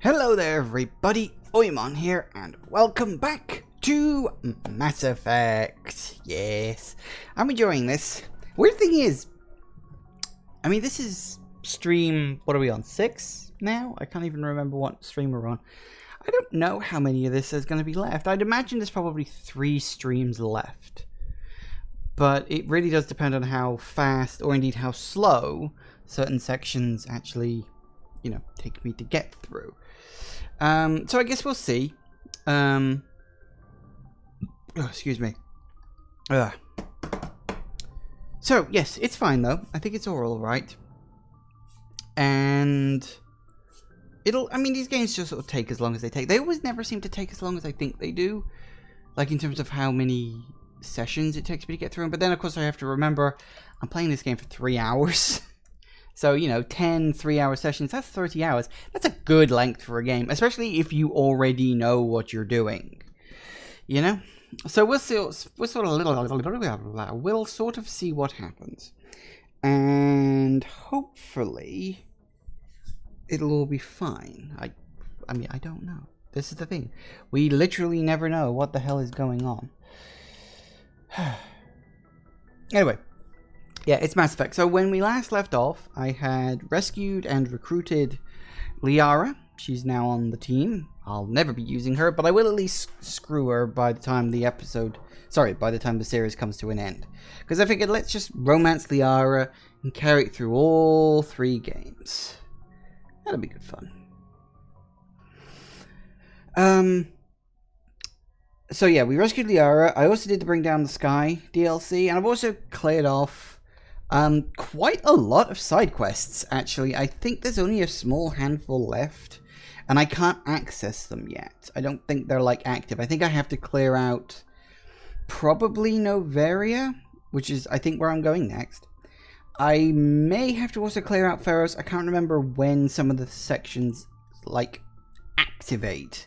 Hello there everybody, Oimon here, and welcome back to Mass Effect. Yes, I'm enjoying this. Weird thing is, this is stream, what are we on, 6 now? I can't even remember what stream we're on. I don't know how many of this is going to be left. I'd imagine there's probably 3 streams left. But it really does depend on how fast, or indeed how slow, certain sections actually, take me to get through. So I guess we'll see. Excuse me. So, yes, it's fine, though. I think it's all right. And these games just sort of take as long as they take. They always never seem to take as long as I think they do. Like, in terms of how many sessions it takes me to get through them. But then, of course, I have to remember, I'm playing this game for 3 hours. So, 10 3-hour sessions, that's 30 hours. That's a good length for a game, especially if you already know what you're doing. So we'll sort of see what happens. And hopefully it'll all be fine. I don't know. This is the thing. We literally never know what the hell is going on. Anyway. Yeah, it's Mass Effect. So when we last left off, I had rescued and recruited Liara. She's now on the team. I'll never be using her, but I will at least screw her by the time the series comes to an end. Because I figured, let's just romance Liara and carry it through all 3 games. That'll be good fun. So yeah, we rescued Liara. I also did the Bring Down the Sky DLC, and I've also cleared off quite a lot of side quests, actually. I think there's only a small handful left, and I can't access them yet. I don't think they're, active. I think I have to clear out probably Noveria, which is, I think, where I'm going next. I may have to also clear out Feros. I can't remember when some of the sections, activate.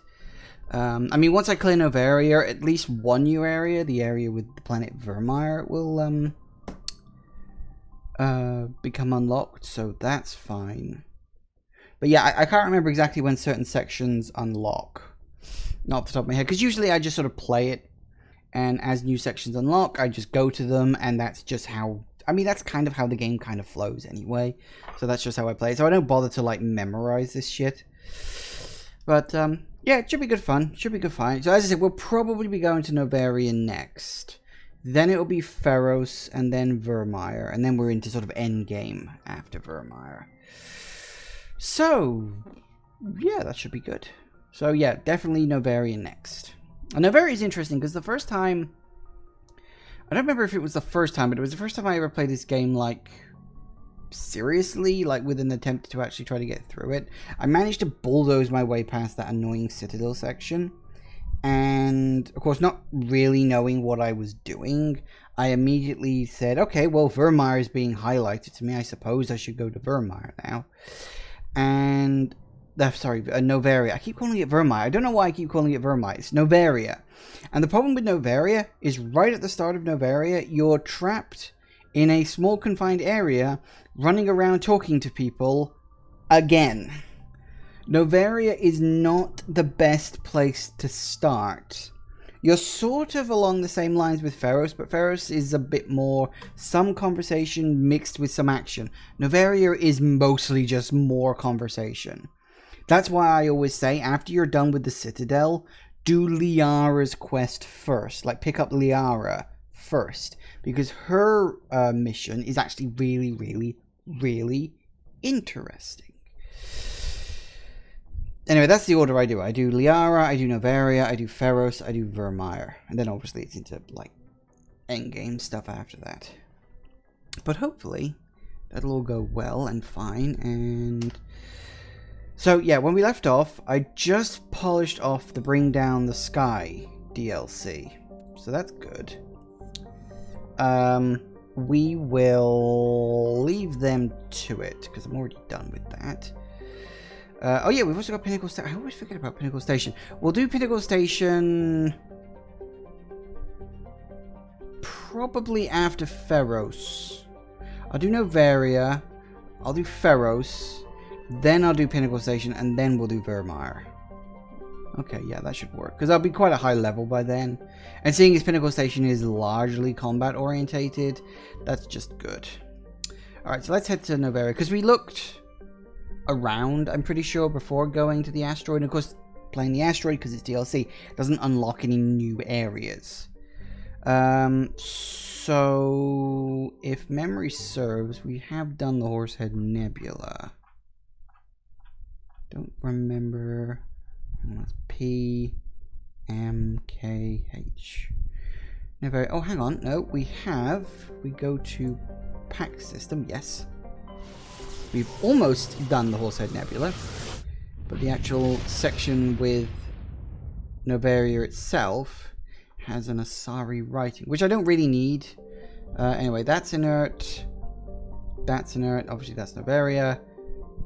Once I clear Noveria, at least one new area, the area with the planet Virmire, will, become unlocked, so that's fine. But yeah, I can't remember exactly when certain sections unlock. Not off the top of my head, because usually I just sort of play it, and as new sections unlock, I just go to them, and that's just how... that's kind of how the game kind of flows anyway. So that's just how I play it. So I don't bother to, memorize this shit. But, yeah, it should be good fun. Should be good fun. So as I said, we'll probably be going to Noveria next. Then it'll be Feros, and then Virmire, and then we're into sort of endgame after Virmire. So, yeah, that should be good. So, yeah, definitely Noveria next. And Noveria is interesting, because the first time... I don't remember if it was the first time, but it was the first time I ever played this game, seriously, with an attempt to actually try to get through it. I managed to bulldoze my way past that annoying Citadel section. And, of course, not really knowing what I was doing, I immediately said, okay, well, Virmire is being highlighted to me. I suppose I should go to Virmire now. And, Noveria. I keep calling it Virmire. I don't know why I keep calling it Virmire. It's Noveria. And the problem with Noveria is right at the start of Noveria, you're trapped in a small confined area, running around talking to people again. Noveria is not the best place to start. You're sort of along the same lines with Feros, but Feros is a bit more some conversation mixed with some action. Noveria is mostly just more conversation. That's why I always say, after you're done with the Citadel, do Liara's quest first. Pick up Liara first. Because her mission is actually really, really, really interesting. Anyway, that's the order I do. I do Liara, I do Noveria, I do Feros, I do Virmire. And then obviously it's into, endgame stuff after that. But hopefully, that'll all go well and fine. And so, yeah, when we left off, I just polished off the Bring Down the Sky DLC. So that's good. We will leave them to it, because I'm already done with that. Oh yeah, we've also got Pinnacle Station. I always forget about Pinnacle Station. We'll do Pinnacle Station probably after Feros. I'll do Noveria. I'll do Feros. Then I'll do Pinnacle Station, and then we'll do Vermeer. Okay, yeah, that should work. Because I'll be quite a high level by then. And seeing as Pinnacle Station is largely combat orientated, that's just good. Alright, so let's head to Noveria. Because we looked around, I'm pretty sure, before going to the asteroid. And of course, playing the asteroid, because it's DLC, doesn't unlock any new areas. So, if memory serves, we have done the Horsehead Nebula. Don't remember. That's P M K H. Never. Oh, hang on. No, we have. We go to Pack System. Yes, we've almost done the Horsehead Nebula, but the actual section with Noveria itself has an Asari writing, which I don't really need. Anyway, that's inert. That's inert. Obviously, that's Noveria,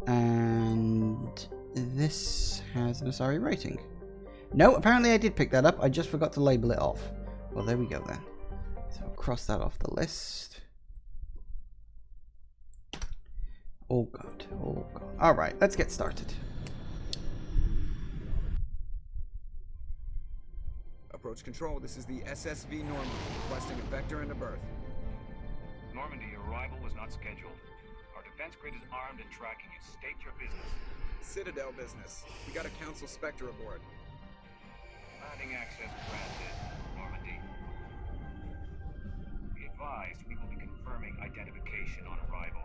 and this has an Asari rating. No, apparently I did pick that up. I just forgot to label it off. Well, there we go then. So I'll cross that off the list. Oh god, oh god. Alright, let's get started. Approach control, this is the SSV Normandy, requesting a vector and a berth. Normandy, your arrival was not scheduled. Our defense grid is armed and tracking you. State your business. Citadel business. We got a Council Spectre aboard. Landing access granted, Normandy. Be advised, we will be confirming identification on arrival.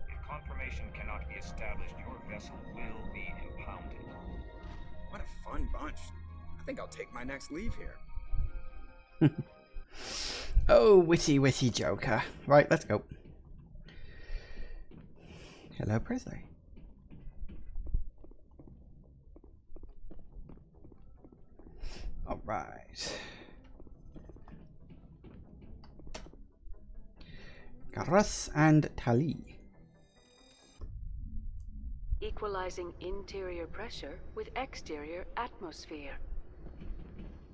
If confirmation cannot be established, your vessel will be impounded. What a fun bunch. I think I'll take my next leave here. Oh, witty, witty Joker. Right, let's go. Hello, Presley. Alright. Garrus and Tali. Equalizing interior pressure with exterior atmosphere.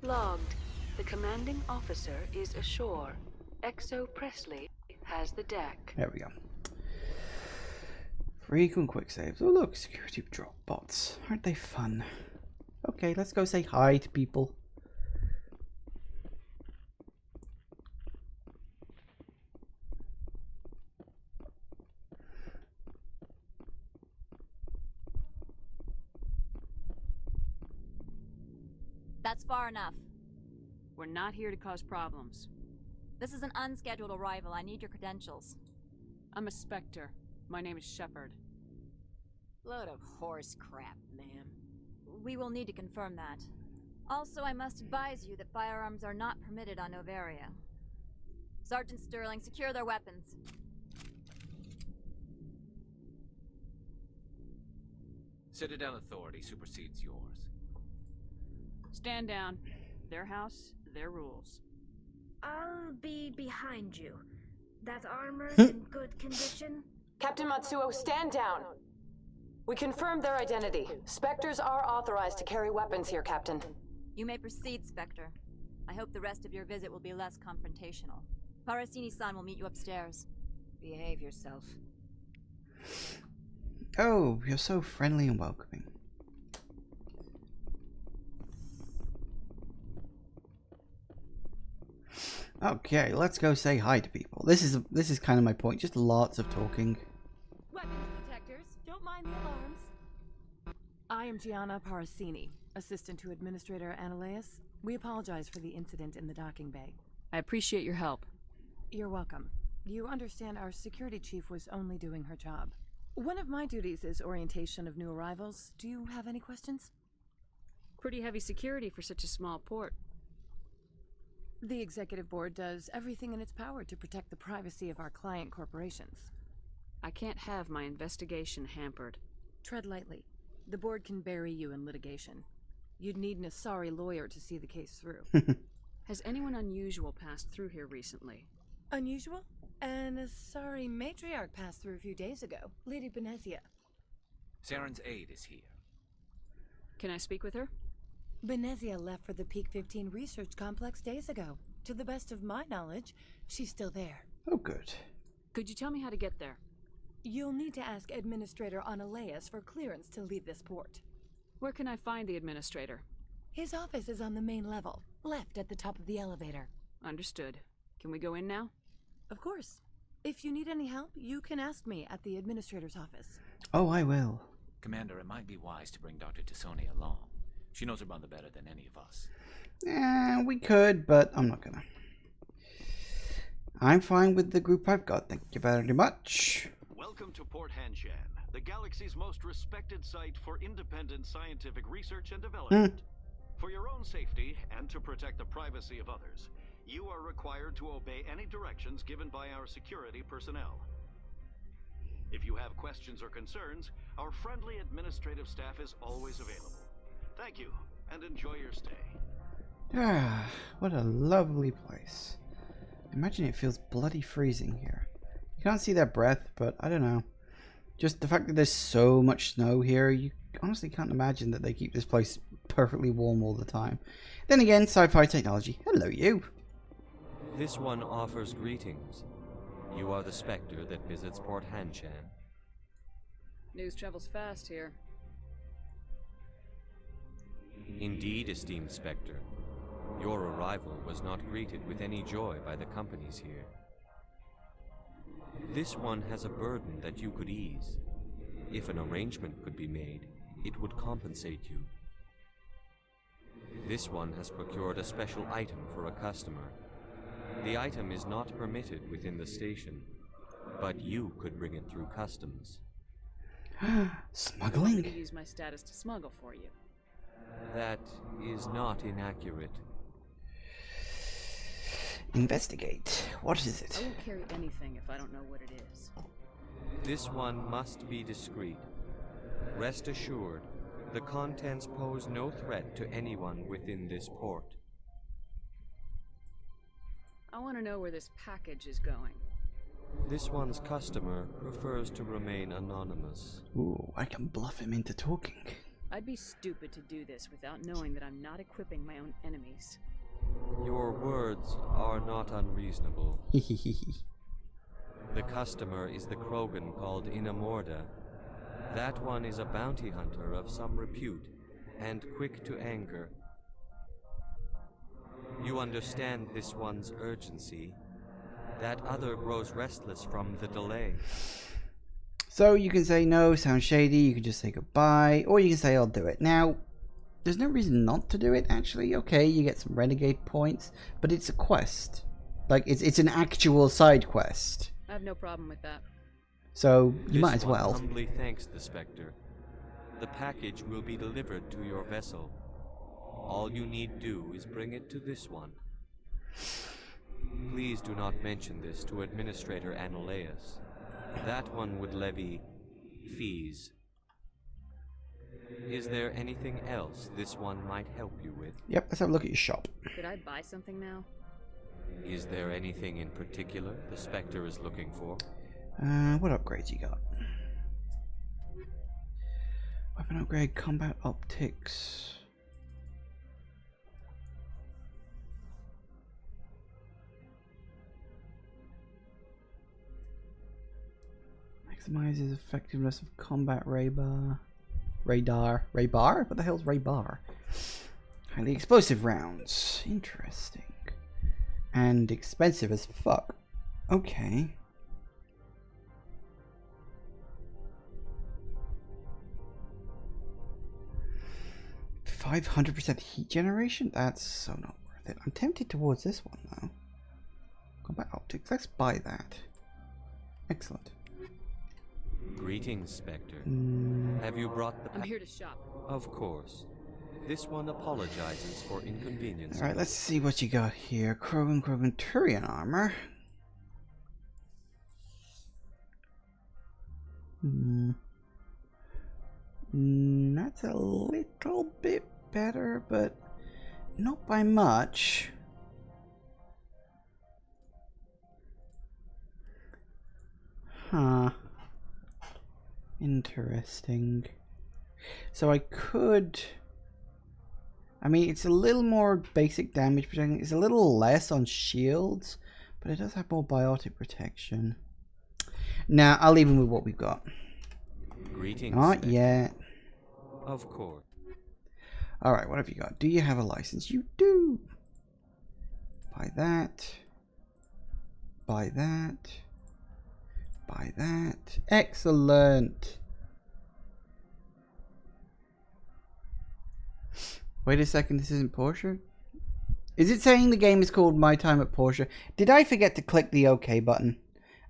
Logged. The commanding officer is ashore. Exo Presley has the deck. There we go. Frequent quick saves. Oh look, security drop bots. Aren't they fun? Okay, let's go say hi to people. That's far enough. We're not here to cause problems. This is an unscheduled arrival. I need your credentials. I'm a Spectre. My name is Shepard. Load of horse crap, ma'am. We will need to confirm that. Also, I must advise you that firearms are not permitted on Noveria. Sergeant Sterling, secure their weapons. Citadel authority supersedes yours. Stand down. Their house, their rules. I'll be behind you. That armor's in good condition? Captain Matsuo, stand down! We confirmed their identity. Spectres are authorized to carry weapons here, Captain. You may proceed, Spectre. I hope the rest of your visit will be less confrontational. Parasini-san will meet you upstairs. Behave yourself. Oh, you're so friendly and welcoming. Okay, let's go say hi to people. This is kind of my point. Just lots of talking. Weapons detectors. Don't mind the alarms. I am Gianna Parasini, assistant to Administrator Analeus. We apologize for the incident in the docking bay. I appreciate your help. You're welcome. You understand our security chief was only doing her job. One of my duties is orientation of new arrivals. Do you have any questions? Pretty heavy security for such a small port. The executive board does everything in its power to protect the privacy of our client corporations. I can't have my investigation hampered. Tread lightly. The board can bury you in litigation. You'd need an Asari lawyer to see the case through. Has anyone unusual passed through here recently? Unusual? An Asari matriarch passed through a few days ago. Lady Benezia. Saren's aide is here. Can I speak with her? Benezia left for the Peak 15 research complex days ago. To the best of my knowledge, she's still there. Oh, good. Could you tell me how to get there? You'll need to ask Administrator Analeas for clearance to leave this port. Where can I find the administrator? His office is on the main level, left at the top of the elevator. Understood. Can we go in now? Of course. If you need any help, you can ask me at the administrator's office. Oh, I will. Commander, it might be wise to bring Dr. T'Soni along. She knows her mother better than any of us. We could, but I'm not gonna. I'm fine with the group I've got. Thank you very much. Welcome to Port Hanshan, the galaxy's most respected site for independent scientific research and development. For your own safety and to protect the privacy of others, you are required to obey any directions given by our security personnel. If you have questions or concerns, our friendly administrative staff is always available. Thank you, and enjoy your stay. Ah, what a lovely place. Imagine it feels bloody freezing here. You can't see their breath, but I don't know. Just the fact that there's so much snow here, you honestly can't imagine that they keep this place perfectly warm all the time. Then again, sci-fi technology. Hello, you. This one offers greetings. You are the Spectre that visits Port Hanshan. News travels fast here. Indeed, esteemed Spectre. Your arrival was not greeted with any joy by the companies here. This one has a burden that you could ease. If an arrangement could be made, it would compensate you. This one has procured a special item for a customer. The item is not permitted within the station, but you could bring it through customs. Smuggling? I can use my status to smuggle for you. That is not inaccurate. Investigate. What is it? I won't carry anything if I don't know what it is. This one must be discreet. Rest assured, the contents pose no threat to anyone within this port. I want to know where this package is going. This one's customer prefers to remain anonymous. Ooh, I can bluff him into talking. I'd be stupid to do this without knowing that I'm not equipping my own enemies. Your words are not unreasonable. The customer is the Krogan called Inamorda. That one is a bounty hunter of some repute, and quick to anger. You understand this one's urgency. That other grows restless from the delay. So you can say no, sounds shady, you can just say goodbye, or you can say I'll do it. Now, there's no reason not to do it, actually. Okay, you get some renegade points, but it's a quest. Like, it's an actual side quest. I have no problem with that. So, you might as This one well. humbly thanks the Spectre. The package will be delivered to your vessel. All you need do is bring it to this one. Please do not mention this to Administrator Analeas. That one would levy fees. Is there anything else this one might help you with? Yep, let's have a look at your shop. Could I buy something now? Is there anything in particular the Spectre is looking for? What upgrades you got? Weapon upgrade, combat optics. Maximizes effectiveness of combat radar. Radar? What the hell's radar? Highly explosive rounds. Interesting. And expensive as fuck. Okay. 500% heat generation? That's so not worth it. I'm tempted towards this one though. Combat optics. Let's buy that. Excellent. Greetings, Spectre. Have you brought the I'm here to shop. Of course. This one apologizes for inconvenience. Alright, let's see what you got here. Krogan Turian armor. That's a little bit better, but not by much. Huh. Interesting. So I could... I mean, it's a little more basic damage protection. It's a little less on shields, but it does have more biotic protection. Nah, I'll leave him with what we've got. Greetings. Not yet. Of course. Alright, what have you got? Do you have a license? You do! Buy that. Buy that. Buy that. Excellent! Wait a second, this isn't Porsche? Is it saying the game is called My Time at Porsche? Did I forget to click the OK button?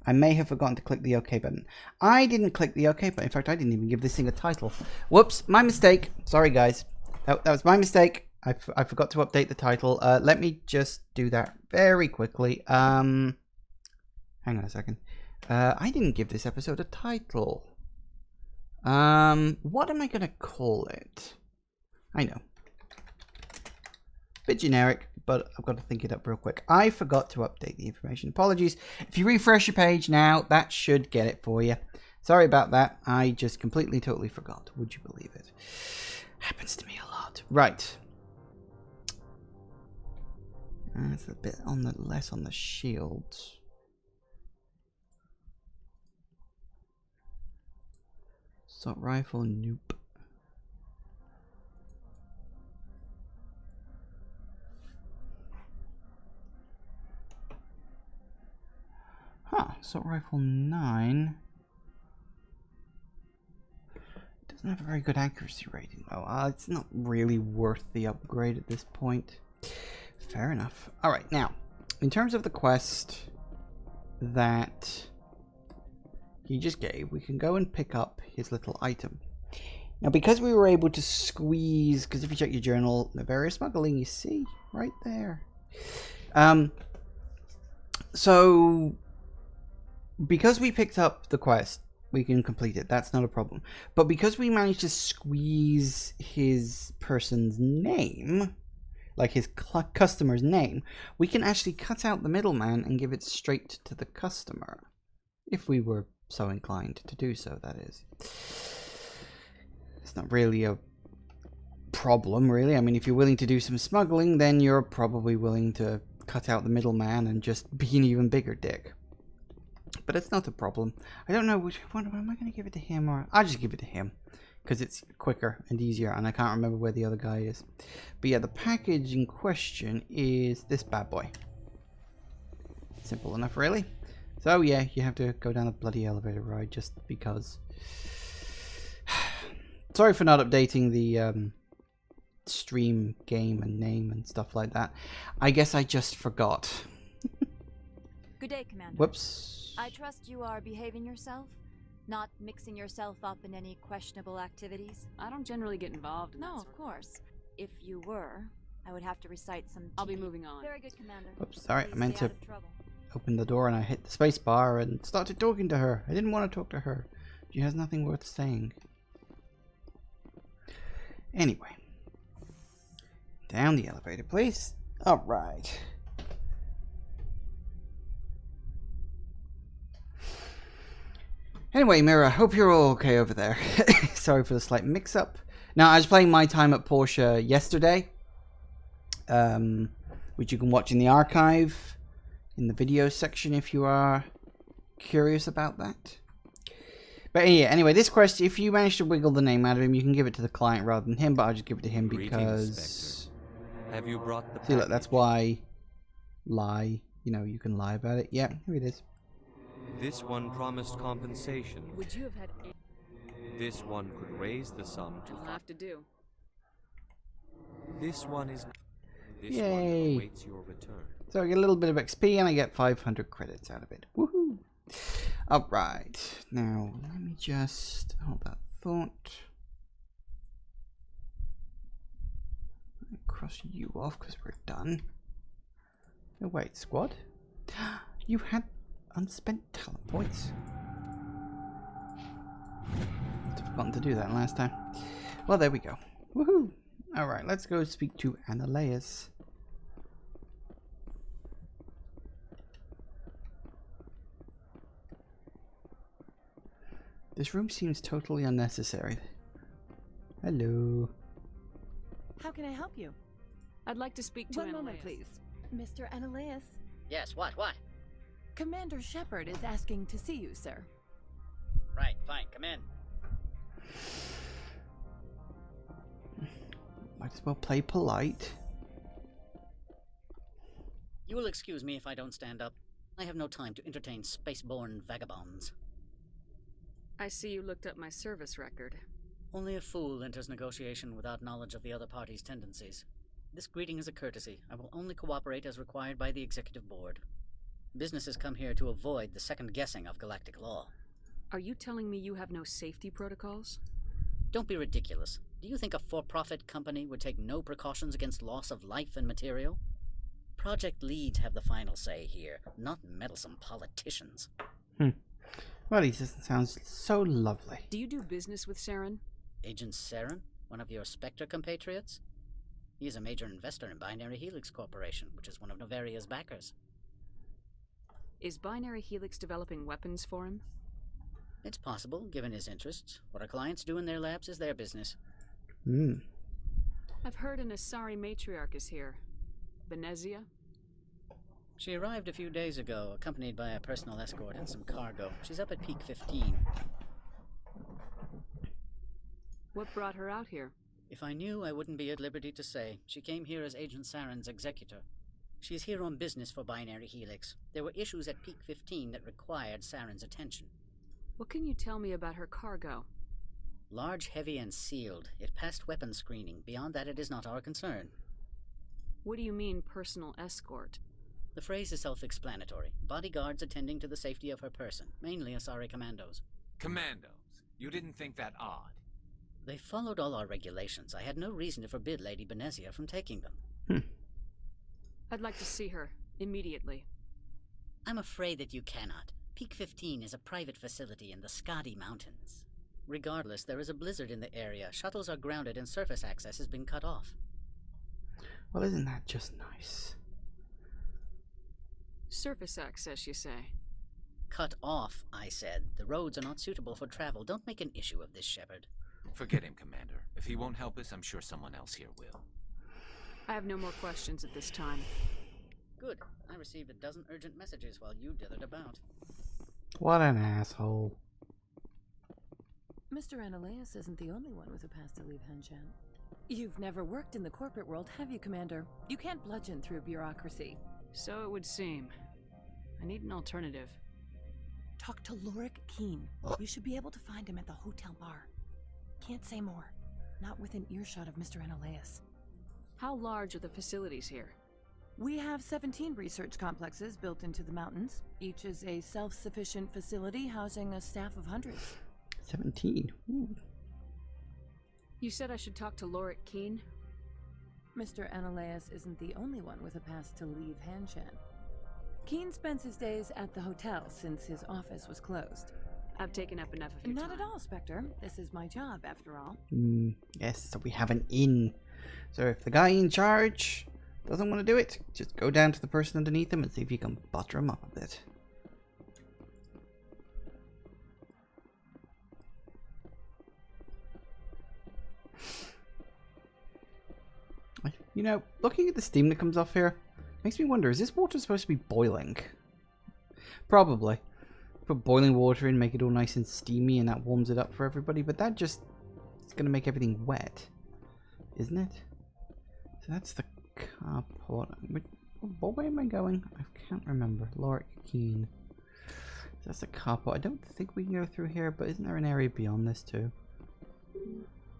I may have forgotten to click the OK button. I didn't click the OK button. In fact, I didn't even give this thing a title. Whoops, my mistake. Sorry, guys. That was my mistake. I forgot to update the title. Let me just do that very quickly. Hang on a second. I didn't give this episode a title. What am I going to call it? I know. Bit generic, but I've got to think it up real quick. I forgot to update the information. Apologies. If you refresh your page now, that should get it for you. Sorry about that. I just completely, totally forgot. Would you believe it? Happens to me a lot. Right. That's a bit on the less on the shield. Assault rifle, nope. Huh, assault rifle 9. Doesn't have a very good accuracy rating though. It's not really worth the upgrade at this point. Fair enough. Alright, now, in terms of the quest that he just gave, we can go and pick up his little item. Now, because we were able to squeeze, because if you check your journal, Noveria smuggling, you see, right there. So, because we picked up the quest, we can complete it. That's not a problem. But because we managed to squeeze his person's name, like his customer's name, we can actually cut out the middleman and give it straight to the customer. If we were so inclined to do so, that is. It's not really a problem, really. I mean, if you're willing to do some smuggling, then you're probably willing to cut out the middleman and just be an even bigger dick. But it's not a problem. I don't know which one. Am I going to give it to him or I'll just give it to him because it's quicker and easier, and I can't remember where the other guy is. But yeah, the package in question is this bad boy. Simple enough, really. So yeah, you have to go down the bloody elevator ride just because. Sorry for not updating the stream game and name and stuff like that. I guess I just forgot. Good day, Commander. Whoops. I trust you are behaving yourself, not mixing yourself up in any questionable activities. I don't generally get involved in No, that of sort course. If you were, I would have to recite some. I'll be moving on. Very good, Commander. Oops, sorry, Please I meant stay to out of trouble. open the door and I hit the space bar and started talking to her. I didn't want to talk to her. She has nothing worth saying. Anyway. Down the elevator, please. Alright. Anyway, Mira, hope you're all okay over there. Sorry for the slight mix-up. Now, I was playing My Time at Porsche yesterday, which you can watch in the archive, in the video section if you are curious about that. But yeah, anyway, this quest, if you manage to wiggle the name out of him, you can give it to the client rather than him, but I'll just give it to him because... Have you brought the See, look, that's why lie. You know, you can lie about it. Yeah, here it is. This one promised compensation. Would you have had This one could raise the sum to I'll have to do. This one is... This Yay. one awaits your return. So I get a little bit of XP and I get 500 credits out of it. Woohoo! Alright, now let me just hold that thought. Cross you off because we're done. No, wait, squad? You had unspent talent points. Must have forgotten to do that last time. Well, there we go. Woohoo! Alright, let's go speak to Analeus. This room seems totally unnecessary. Hello. How can I help you? I'd like to speak to One moment, Analeus. please. Mr. Analeus? Yes, what? Commander Shepard is asking to see you, sir. Right, fine, come in. Might as well play polite. You will excuse me if I don't stand up. I have no time to entertain spaceborne vagabonds. I see you looked up my service record. Only a fool enters negotiation without knowledge of the other party's tendencies. This greeting is a courtesy. I will only cooperate as required by the Executive Board. Businesses come here to avoid the second guessing of galactic law. Are you telling me you have no safety protocols? Don't be ridiculous. Do you think a for-profit company would take no precautions against loss of life and material? Project leads have the final say here, not meddlesome politicians. Well, he just sounds so lovely. Do you do business with Saren? Agent Saren? One of your Spectre compatriots? He is a major investor in Binary Helix Corporation, which is one of Novaria's backers. Is Binary Helix developing weapons for him? It's possible, given his interests. What our clients do in their labs is their business. I've heard an Asari matriarch is here. Benezia? She arrived a few days ago, accompanied by a personal escort and some cargo. She's up at Peak 15. What brought her out here? If I knew, I wouldn't be at liberty to say. She came here as Agent Saren's executor. She's here on business for Binary Helix. There were issues at Peak 15 that required Saren's attention. What can you tell me about her cargo? Large, heavy, and sealed. It passed weapons screening. Beyond that, it is not our concern. What do you mean, personal escort? The phrase is self-explanatory. Bodyguards attending to the safety of her person, mainly Asari commandos. Commandos? You didn't think that odd? They followed all our regulations. I had no reason to forbid Lady Benezia from taking them. I'd like to see her, immediately. I'm afraid that you cannot. Peak 15 is a private facility in the Skadi Mountains. Regardless, there is a blizzard in the area. Shuttles are grounded and surface access has been cut off. Well, isn't that just nice? Surface access, you say? Cut off, I said. The roads are not suitable for travel. Don't make an issue of this, Shepard. Forget him, Commander. If he won't help us, I'm sure someone else here will. I have no more questions at this time. Good. I received a dozen urgent messages while you dithered about. What an asshole. Mr. Analeas isn't the only one with a past to leave Henshan. You've never worked in the corporate world, have you, Commander? You can't bludgeon through bureaucracy. So it would seem. I need an alternative. Talk to Lorik Keen. You should be able to find him at the hotel bar. Can't say more. Not within earshot of Mr. Analeas. How large are the facilities here? We have 17 research complexes built into the mountains. Each is a self-sufficient facility housing a staff of hundreds. 17. Ooh. You said I should talk to Lorik Keen? Mr. Analeas isn't the only one with a pass to leave Hanshan. Keen spends his days at the hotel since his office was closed. I've taken up enough of your time. Not at all, Spectre. This is my job, after all. Yes, so we have an in. So if the guy in charge doesn't want to do it, just go down to the person underneath him and see if you can butter him up a bit. You know, looking at the steam that comes off here, makes me wonder, is this water supposed to be boiling? Probably. Put boiling water in, make it all nice and steamy, and that warms it up for everybody, but that just is going to make everything wet, isn't it? So that's the carport. What way am I going? I can't remember. Lorik Keen. That's the carport. I don't think we can go through here, but isn't there an area beyond this too?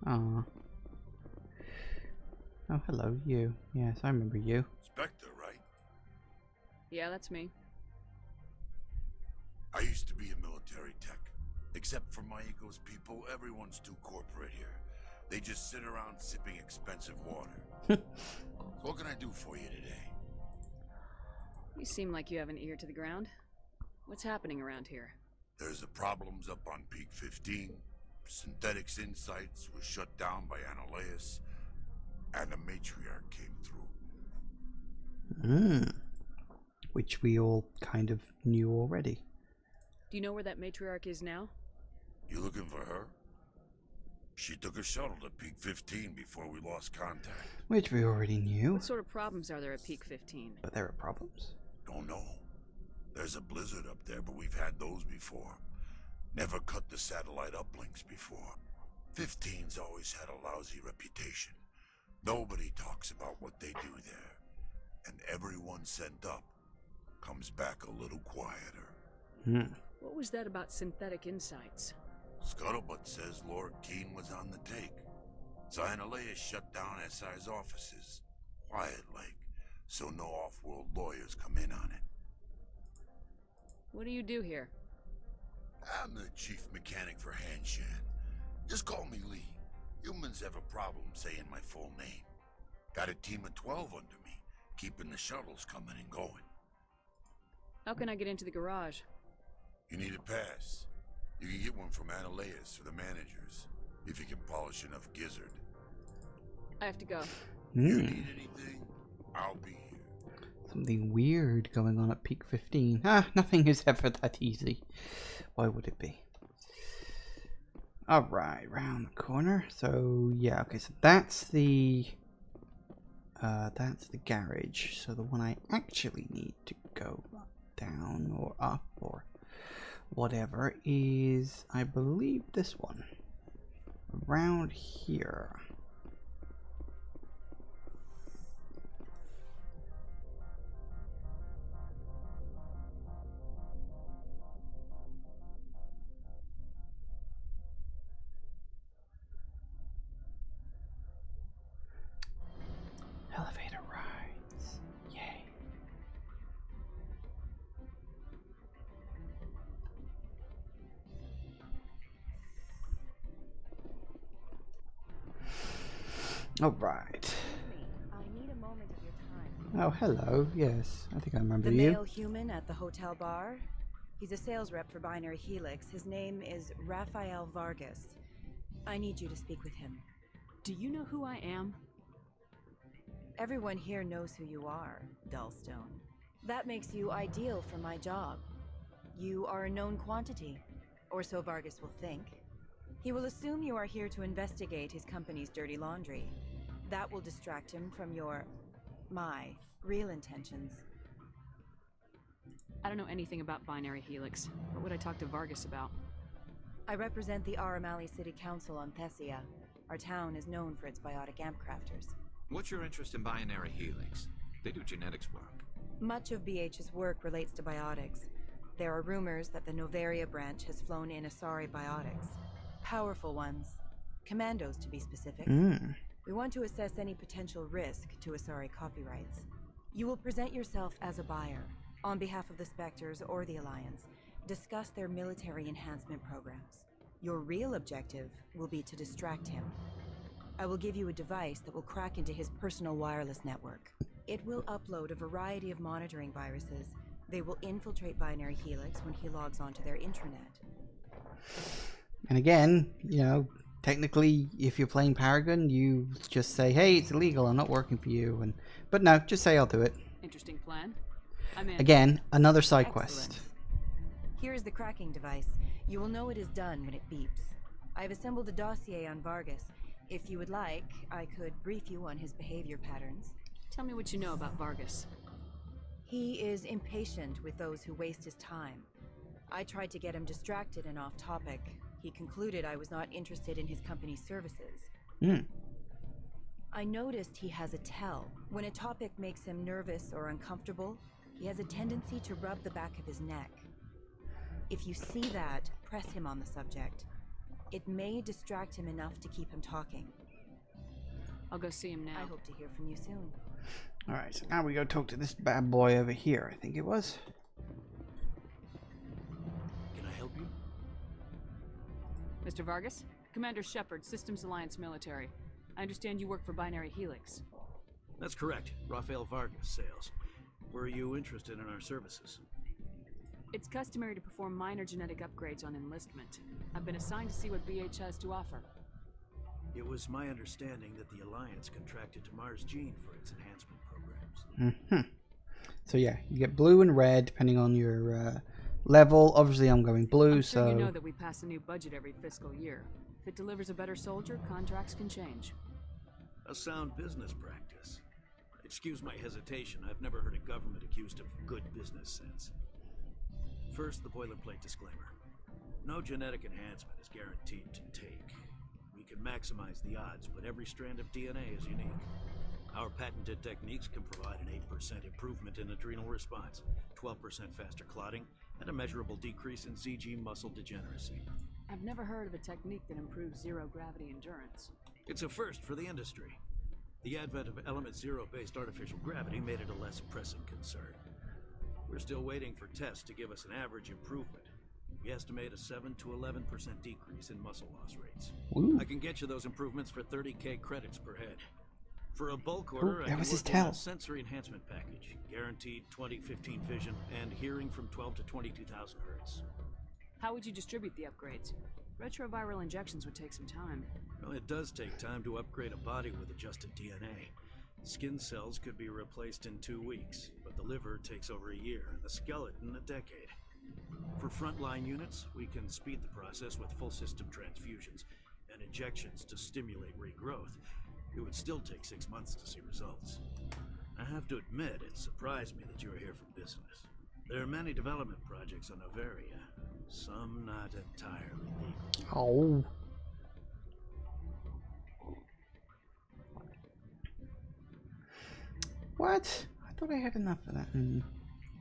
Ah. Oh, hello, you. Yes, I remember you. Spectre, right? Yeah, that's me. I used to be a military tech. Except for Maiko's people, everyone's too corporate here. They just sit around sipping expensive water. So what can I do for you today? You seem like you have an ear to the ground. What's happening around here? There's the problems up on Peak 15. Synthetics Insights was shut down by Analeas. And the matriarch came through. Which we all kind of knew already. Do you know where that matriarch is now? You looking for her? She took a shuttle to Peak 15 before we lost contact. Which we already knew. What sort of problems are there at Peak 15? But there are problems. Don't know. There's a blizzard up there, but we've had those before. Never cut the satellite uplinks before. 15's always had a lousy reputation. Nobody talks about what they do there. And everyone sent up comes back a little quieter. What was that about synthetic insights? Scuttlebutt says Lord Keene was on the take. Cyanalea shut down SI's offices, quiet-like, so no off-world lawyers come in on it. What do you do here? I'm the chief mechanic for Hanshan. Just call me Lee. Humans have a problem saying my full name. Got a team of 12 under me, keeping the shuttles coming and going. How can I get into the garage? You need a pass. You can get one from Analeas or the managers, if you can polish enough gizzard. I have to go. You need anything, I'll be here. Something weird going on at Peak 15. Nothing is ever that easy. Why would it be? Alright, round the corner. So, yeah, okay, so that's the garage. So the one I actually need to go down or up or whatever is, I believe, this one. Around here. Elevator rides. Yay. All right. I need a moment of your time. Oh, hello. Yes, I think I remember The you. male human at the hotel bar? He's a sales rep for Binary Helix. His name is Rafael Vargas. I need you to speak with him. Do you know who I am? Everyone here knows who you are, Dullstone. That makes you ideal for my job. You are a known quantity, or so Vargas will think. He will assume you are here to investigate his company's dirty laundry. That will distract him from my real intentions. I don't know anything about Binary Helix. What would I talk to Vargas about? I represent the Aramali City Council on Thessia. Our town is known for its biotic amp crafters. What's your interest in Binary Helix? They do genetics work. Much of BH's work relates to biotics. There are rumors that the Noveria branch has flown in Asari biotics. Powerful ones. Commandos, to be specific. We want to assess any potential risk to Asari copyrights. You will present yourself as a buyer, on behalf of the Spectres or the Alliance. Discuss their military enhancement programs. Your real objective will be to distract him. I will give you a device that will crack into his personal wireless network. It will upload a variety of monitoring viruses. They will infiltrate Binary Helix when he logs onto their intranet. And again, you know, technically, if you're playing Paragon, you just say, hey, it's illegal, I'm not working for you. But no, just say I'll do it. Interesting plan. I'm in. Again, another side Excellent. quest. Here is the cracking device. You will know it is done when it beeps. I've assembled a dossier on Vargas. If you would like, I could brief you on his behavior patterns. Tell me what you know about Vargas. He is impatient with those who waste his time. I tried to get him distracted and off topic. He concluded I was not interested in his company's services. I noticed he has a tell. When a topic makes him nervous or uncomfortable, he has a tendency to rub the back of his neck. If you see that, press him on the subject. It may distract him enough to keep him talking. I'll go see him now. I hope to hear from you soon. Alright, so now we go talk to this bad boy over here, I think it was. Can I help you? Mr. Vargas? Commander Shepard, Systems Alliance Military. I understand you work for Binary Helix. That's correct. Rafael Vargas, sales. Were you interested in our services? It's customary to perform minor genetic upgrades on enlistment. I've been assigned to see what BH has to offer. It was my understanding that the Alliance contracted to Mars Gene for its enhancement programs. So yeah, you get blue and red depending on your level. Obviously I'm going blue, I'm sure so... you know that we pass a new budget every fiscal year. If it delivers a better soldier, contracts can change. A sound business practice. Excuse my hesitation, I've never heard a government accused of good business sense. First, the boilerplate disclaimer. No genetic enhancement is guaranteed to take. We can maximize the odds, but every strand of DNA is unique. Our patented techniques can provide an 8% improvement in adrenal response, 12% faster clotting, and a measurable decrease in ZG muscle degeneracy. I've never heard of a technique that improves zero-gravity endurance. It's a first for the industry. The advent of Element Zero-based artificial gravity made it a less pressing concern. We're still waiting for tests to give us an average improvement. We estimate a 7 to 11% decrease in muscle loss rates. Ooh. I can get you those improvements for 30k credits per head. For a bulk order, I that can was his work on tell. a sensory enhancement package, guaranteed 20/15 vision and hearing from 12 to 22,000 hertz. How would you distribute the upgrades? Retroviral injections would take some time. Well, it does take time to upgrade a body with adjusted DNA. Skin cells could be replaced in 2 weeks, but the liver takes over a year, and the skeleton a decade. For frontline units, we can speed the process with full system transfusions and injections to stimulate regrowth. It would still take 6 months to see results. I have to admit, it surprised me that you were here for business. There are many development projects on Noveria, some not entirely legal. Oh. What? I thought I had enough of that.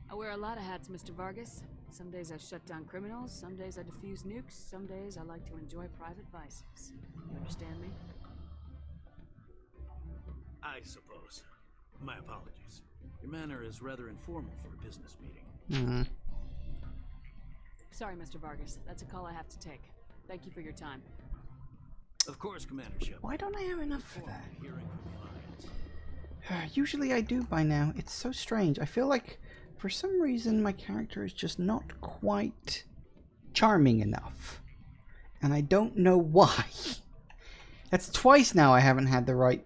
I wear a lot of hats, Mr. Vargas. Some days I shut down criminals, some days I defuse nukes, some days I like to enjoy private vices. You understand me? I suppose. My apologies. Your manner is rather informal for a business meeting. Mm-hmm. Sorry, Mr. Vargas. That's a call I have to take. Thank you for your time. Of course, Commander Shepard. Why don't I have enough for that? Hearing from the Alliance. Usually I do by now. It's so strange. I feel like for some reason my character is just not quite charming enough. And I don't know why. That's twice now I haven't had the right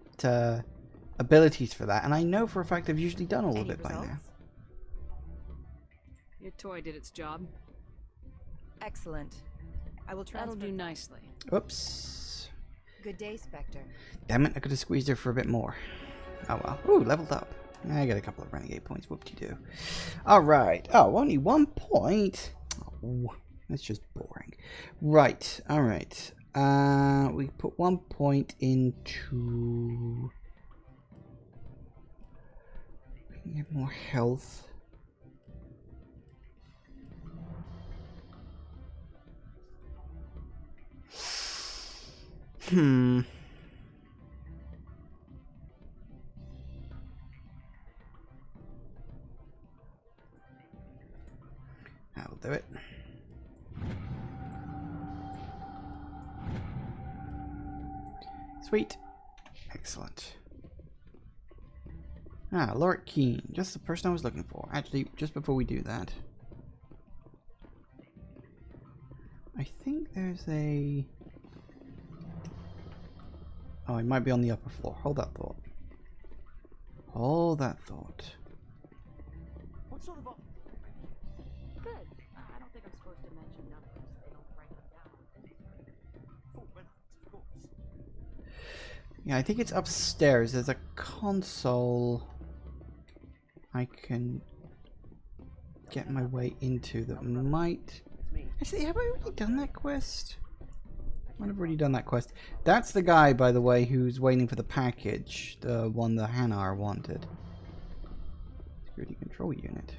abilities for that. And I know for a fact I've usually done all of it by now. Your toy did its job. Excellent. I will transfer. That'll do nicely. Oops. Good day, Spectre. Damn it, I could have squeezed her for a bit more. Oh well. Ooh, leveled up. I got a couple of renegade points. Whoop-de-doo. Alright. Oh, only 1 point. Oh, that's just boring. Right. Alright. We put 1 point into... We can get more health. That'll do it. Sweet. Excellent. Ah, Lord Keene. Just the person I was looking for. Actually, just before we do that, I think there's a... Oh, it might be on the upper floor. Hold that thought. Hold that thought. What sort of... Good. I don't think I'm supposed to mention numbers. They don't write them down. Fort Reynolds, of course. Yeah, I think it's upstairs. There's a console I can get my way into that might... Actually, have I already done that quest? I might have already done that quest. That's the guy, by the way, who's waiting for the package. The one the Hanar wanted. Security control unit.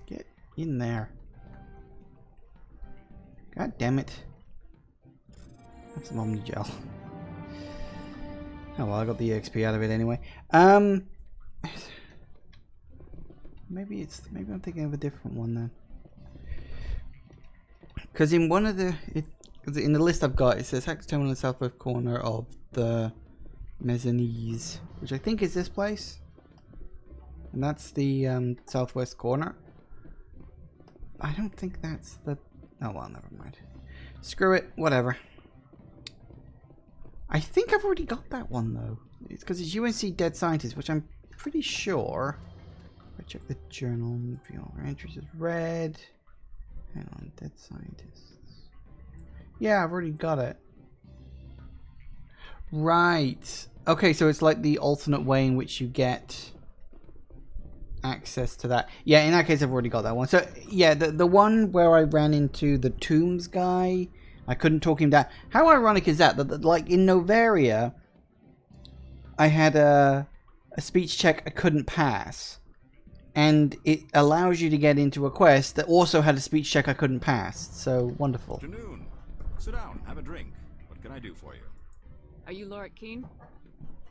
Get in there. God damn it. Have some Omnigel. Oh well, I got the EXP out of it anyway. Maybe I'm thinking of a different one then. Because in one of in the list I've got, it says Hex Terminal in the southwest corner of the Mezzanese, which I think is this place. And that's the southwest corner. I don't think that's the... Oh well, never mind. Screw it, whatever. I think I've already got that one though. It's because it's UNC Dead Scientist, which I'm pretty sure... I check the journal, view our entries as read. Hang on, Dead Scientists. Yeah, I've already got it. Right. Okay, so it's like the alternate way in which you get access to that. Yeah, in that case, I've already got that one. So, yeah, the one where I ran into the Tombs guy, I couldn't talk him down. How ironic is that? That like, in Novaria, I had a speech check I couldn't pass. And it allows you to get into a quest that also had a speech check I couldn't pass. So, wonderful. Afternoon. Sit down, have a drink. What can I do for you? Are you Lorik Keen?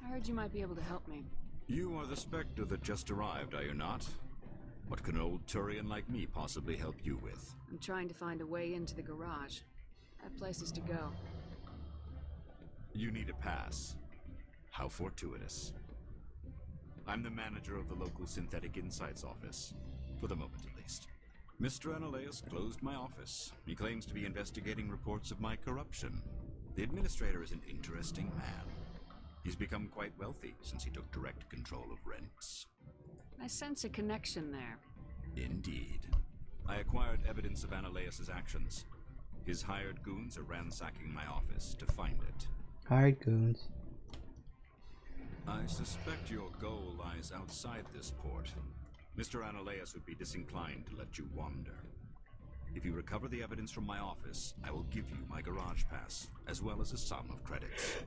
I heard you might be able to help me. You are the Spectre that just arrived, are you not? What can an old Turian like me possibly help you with? I'm trying to find a way into the garage. I have places to go. You need a pass. How fortuitous. I'm the manager of the local Synthetic Insights office. For the moment, at least. Mr. Analaeus closed my office. He claims to be investigating reports of my corruption. The administrator is an interesting man. He's become quite wealthy since he took direct control of rents. I sense a connection there. Indeed. I acquired evidence of Analaeus' actions. His hired goons are ransacking my office to find it. Hired goons. I suspect your goal lies outside this port. Mr. Analaeus would be disinclined to let you wander. If you recover the evidence from my office, I will give you my garage pass, as well as a sum of credits.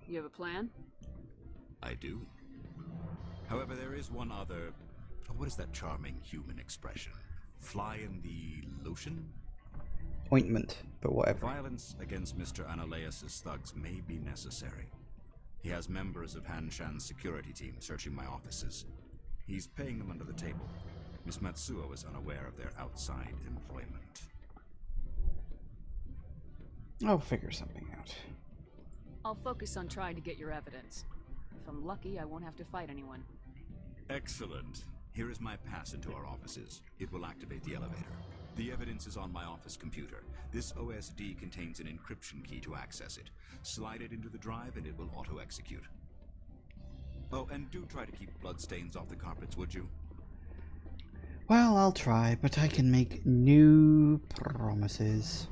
You have a plan? I do. However, there is one other... what is that charming human expression? Fly in the lotion? Ointment, but whatever. Violence against Mr. Analaeus' thugs may be necessary. He has members of Han Shan's security team searching my offices. He's paying them under the table. Miss Matsuo is unaware of their outside employment. I'll figure something out. I'll focus on trying to get your evidence. If I'm lucky, I won't have to fight anyone. Excellent. Here is my pass into our offices. It will activate the elevator. The evidence is on my office computer. This OSD contains an encryption key to access it. Slide it into the drive and it will auto-execute. Oh, and do try to keep bloodstains off the carpets, would you? Well, I'll try, but I can make no promises.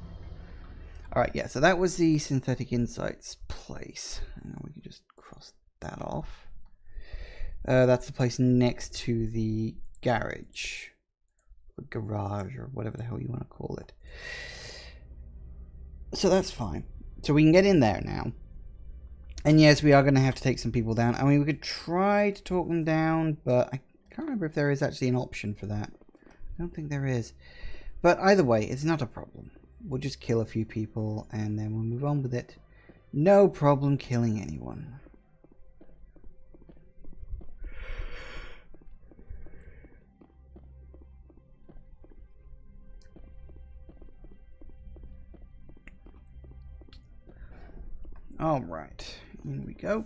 Alright, yeah, so that was the Synthetic Insights place. Now we can just cross that off. That's the place next to the garage. Or garage, or whatever the hell you want to call it. So that's fine. So we can get in there now. And yes, we are going to have to take some people down. I mean, we could try to talk them down, but I can't remember if there is actually an option for that. I don't think there is. But either way, it's not a problem. We'll just kill a few people and then we'll move on with it. No problem killing anyone. Alright, in we go.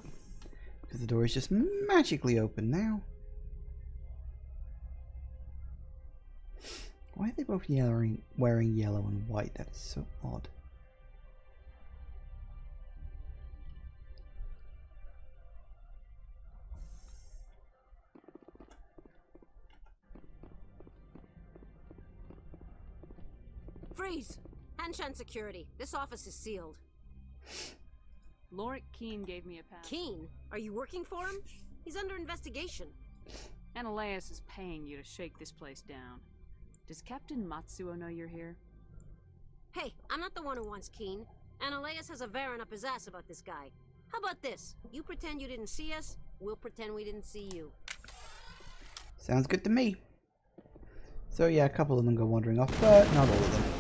Because the door is just magically open now. Why are they both wearing yellow and white? That is so odd. Freeze! Han Shan security. This office is sealed. Lorik Keen gave me a pass. Keen? Are you working for him? He's under investigation. Analaeus is paying you to shake this place down. Does Captain Matsuo know you're here? Hey, I'm not the one who wants Keen. Analaeus has a Varen up his ass about this guy. How about this? You pretend you didn't see us, we'll pretend we didn't see you. Sounds good to me. So yeah, a couple of them go wandering off, but not all of them.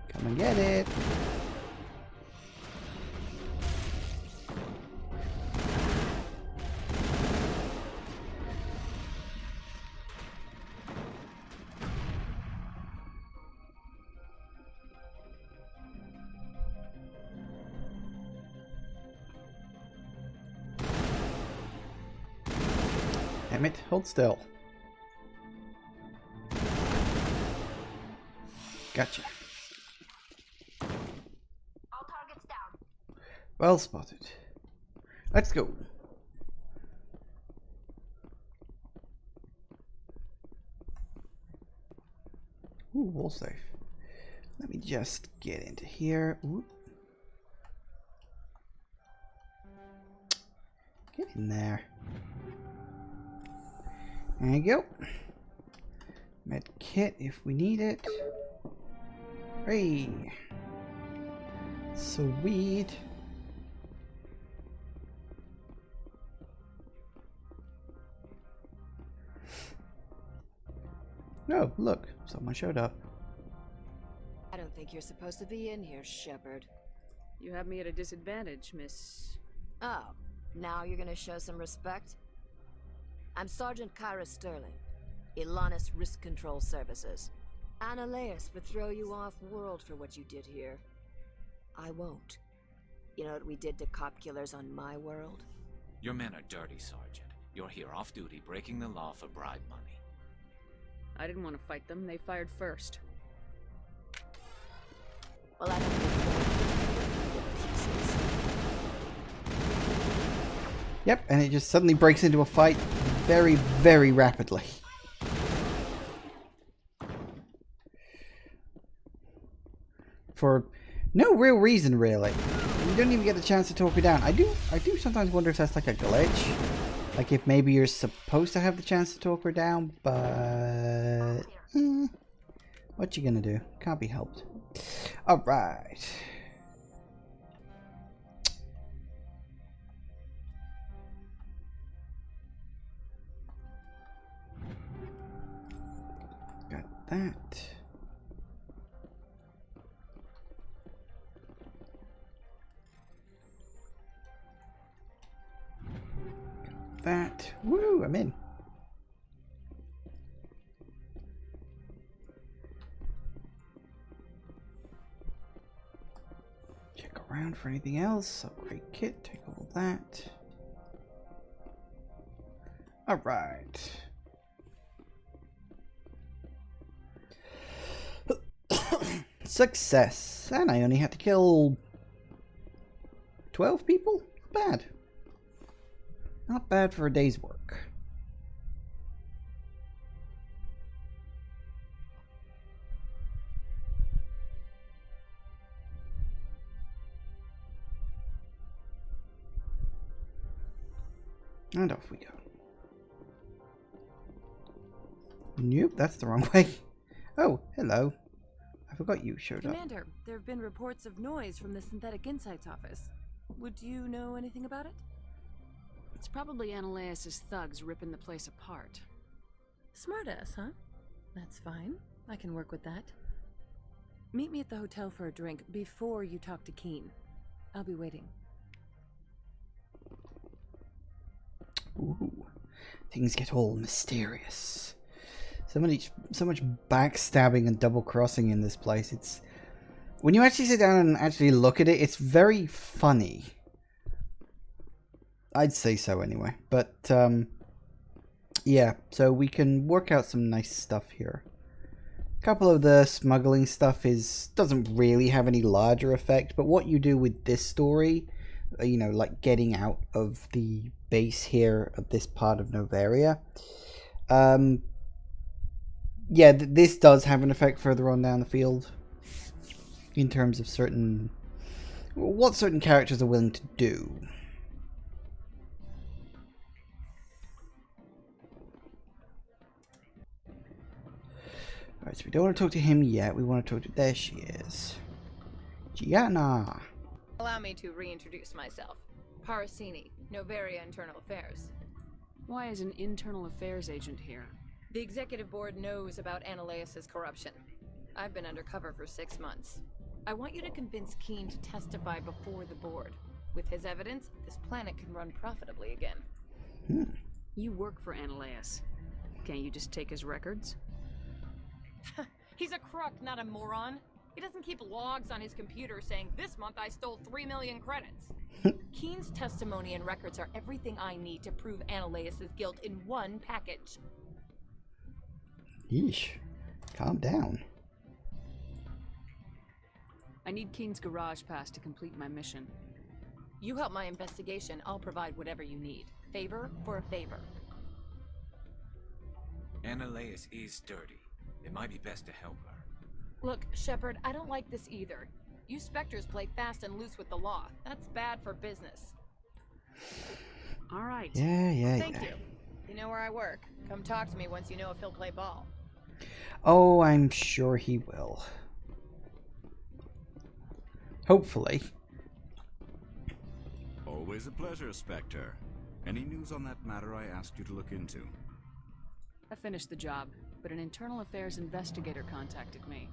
Come and get it. Damn it, hold still. Gotcha. All targets down. Well spotted. Let's go. fall safe. Let me just get into here. Ooh. Get in there. There you go. Med kit if we need it. Hey. Sweet. Oh, look, someone showed up. I don't think you're supposed to be in here, Shepard. You have me at a disadvantage, Miss... Oh, now you're gonna show some respect? I'm Sergeant Kyra Sterling, Ilanis Risk Control Services. Analeas would throw you off-world for what you did here. I won't. You know what we did to cop killers on my world? Your men are dirty, Sergeant. You're here off-duty, breaking the law for bribe money. I didn't want to fight them. They fired first. Well, I don't think pieces. Yep, and it just suddenly breaks into a fight very, very rapidly. For no real reason, really. You don't even get the chance to talk her down. I do sometimes wonder if that's like a glitch. Like if maybe you're supposed to have the chance to talk her down, but... what you gonna do? Can't be helped. Alright. Got that. That. Woo, I'm in. Check around for anything else. Upgrade kit, take all that. Alright. Success. And I only had to kill 12 people? Not bad. Not bad for a day's work. And off we go. Nope, that's the wrong way. Oh, hello. I forgot you showed up. Commander, there have been reports of noise from the Synthetic Insights office. Would you know anything about it? It's probably Analeas' thugs ripping the place apart. Smartass, huh? That's fine. I can work with that. Meet me at the hotel for a drink before you talk to Keen. I'll be waiting. Ooh, things get all mysterious. So much backstabbing and double crossing in this place. It's when you actually sit down and actually look at it, it's very funny. I'd say so anyway. But yeah, so we can work out some nice stuff here. A couple of the smuggling stuff doesn't really have any larger effect, but what you do with this story, you know, like getting out of the base here of this part of Noveria, yeah, this does have an effect further on down the field in terms of what certain characters are willing to do. Alright, so we don't want to talk to him yet. We want to talk to... There she is. Gianna. Allow me to reintroduce myself. Parasini, Noveria Internal Affairs. Why is an internal affairs agent here? The executive board knows about Analeas' corruption. I've been undercover for 6 months. I want you to convince Keen to testify before the board. With his evidence, this planet can run profitably again. You work for Analeas. Can't you just take his records? He's a crook, not a moron. He doesn't keep logs on his computer saying, "This month I stole 3 million credits." Keen's testimony and records are everything I need to prove Analeas' guilt in one package. Yeesh. Calm down. I need Keen's garage pass to complete my mission. You help my investigation, I'll provide whatever you need. Favor for a favor. Analeas is dirty. It might be best to help her. Look, Shepard, I don't like this either. You Spectres play fast and loose with the law. That's bad for business. All right. Yeah. Thank you. You know where I work. Come talk to me once you know if he'll play ball. Oh, I'm sure he will. Hopefully. Always a pleasure, Spectre. Any news on that matter I asked you to look into? I finished the job, but an internal affairs investigator contacted me.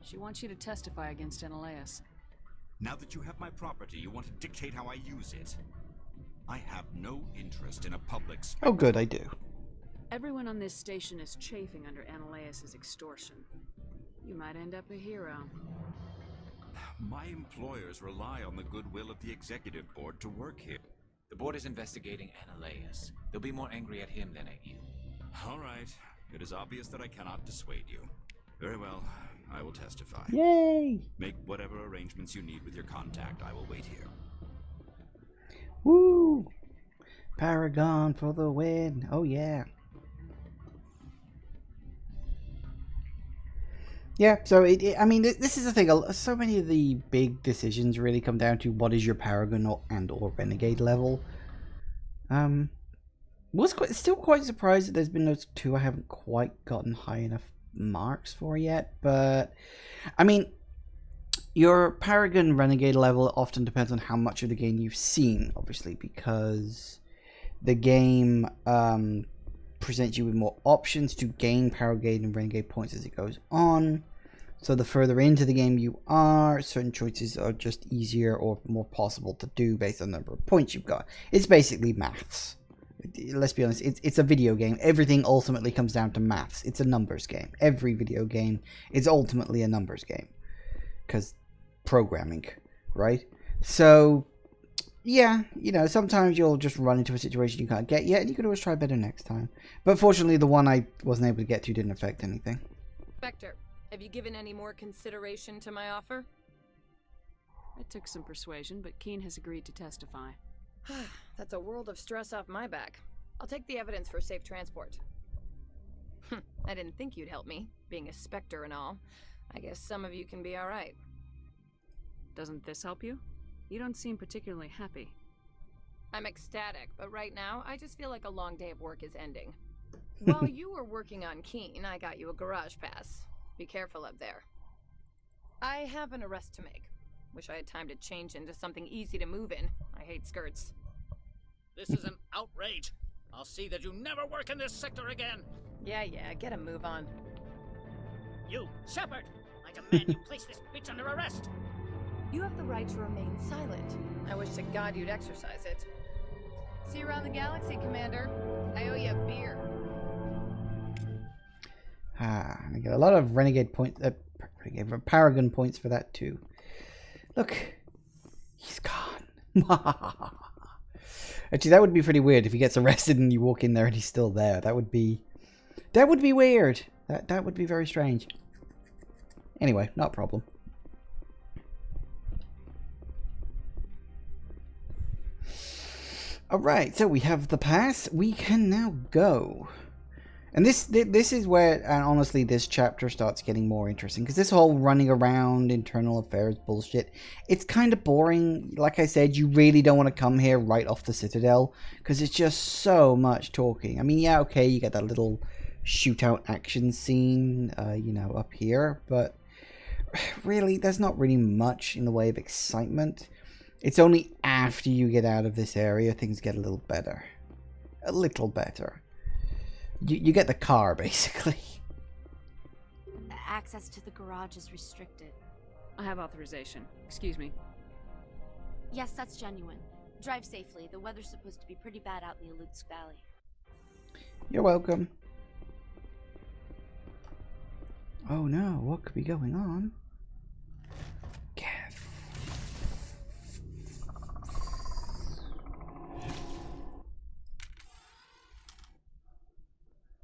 She wants you to testify against Analeas. Now that you have my property, you want to dictate how I use it. I have no interest in a public spectacle. Oh, good, I do. Everyone on this station is chafing under Analeas' extortion. You might end up a hero. My employers rely on the goodwill of the executive board to work here. The board is investigating Analeas. They'll be more angry at him than at you. All right. It is obvious that I cannot dissuade you. Very well. I will testify. Yay! Make whatever arrangements you need with your contact. I will wait here. Woo! Paragon for the win. Oh, yeah. Yeah, so I mean, this is the thing. So many of the big decisions really come down to what is your Paragon or Renegade level. Still quite surprised that there's been those two I haven't quite gotten high enough marks for yet. But I mean, your Paragon Renegade level often depends on how much of the game you've seen, obviously, because the game presents you with more options to gain Paragon and Renegade points as it goes on. So the further into the game you are, certain choices are just easier or more possible to do based on the number of points you've got. It's basically maths. Let's be honest, it's a video game. Everything ultimately comes down to maths. It's a numbers game. Every video game is ultimately a numbers game. Because programming, right? So, yeah, you know, sometimes you'll just run into a situation you can't get yet, and you can always try better next time. But fortunately, the one I wasn't able to get to didn't affect anything. Spectre, have you given any more consideration to my offer? It took some persuasion, but Keen has agreed to testify. That's a world of stress off my back. I'll take the evidence for safe transport. I didn't think you'd help me, being a Spectre and all. I guess some of you can be alright. Doesn't this help you? You don't seem particularly happy. I'm ecstatic, but right now, I just feel like a long day of work is ending. While you were working on Keen, I got you a garage pass. Be careful up there. I have an arrest to make. Wish I had time to change into something easy to move in. I hate skirts. This is an outrage. I'll see that you never work in this sector again. Yeah, get a move on. You, Shepard! I demand you place this bitch under arrest! You have the right to remain silent. I wish to God you'd exercise it. See you around the galaxy, Commander. I owe you a beer. I get a lot of Renegade points, Paragon points for that too. Look, he's gone. Actually, that would be pretty weird if he gets arrested and you walk in there and he's still there. That would be weird. That would be very strange. Anyway, not a problem. Alright, so we have the pass. We can now go. And this is where, and honestly, this chapter starts getting more interesting. Because this whole running around internal affairs bullshit, it's kind of boring. Like I said, you really don't want to come here right off the Citadel. Because it's just so much talking. I mean, yeah, okay, you get that little shootout action scene, you know, up here. But really, there's not really much in the way of excitement. It's only after you get out of this area things get a little better. A little better. You get the car, basically. Access to the garage is restricted. I have authorization. Excuse me. Yes, that's genuine. Drive safely. The weather's supposed to be pretty bad out in the Alutsk Valley. You're welcome. Oh no, what could be going on?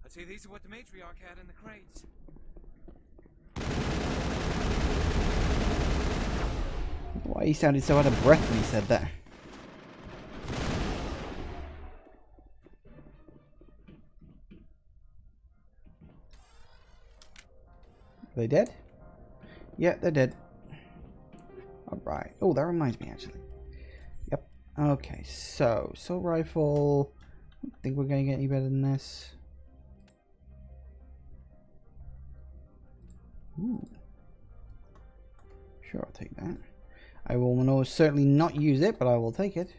I'd say these are what the matriarch had in the crates. Why he sounded so out of breath when he said that. Are they dead? Yeah, they're dead. Alright. Oh, that reminds me, actually. Yep. Okay, so, assault rifle. I don't think we're going to get any better than this. Ooh. Sure, I'll take that. I will most certainly not use it, but I will take it.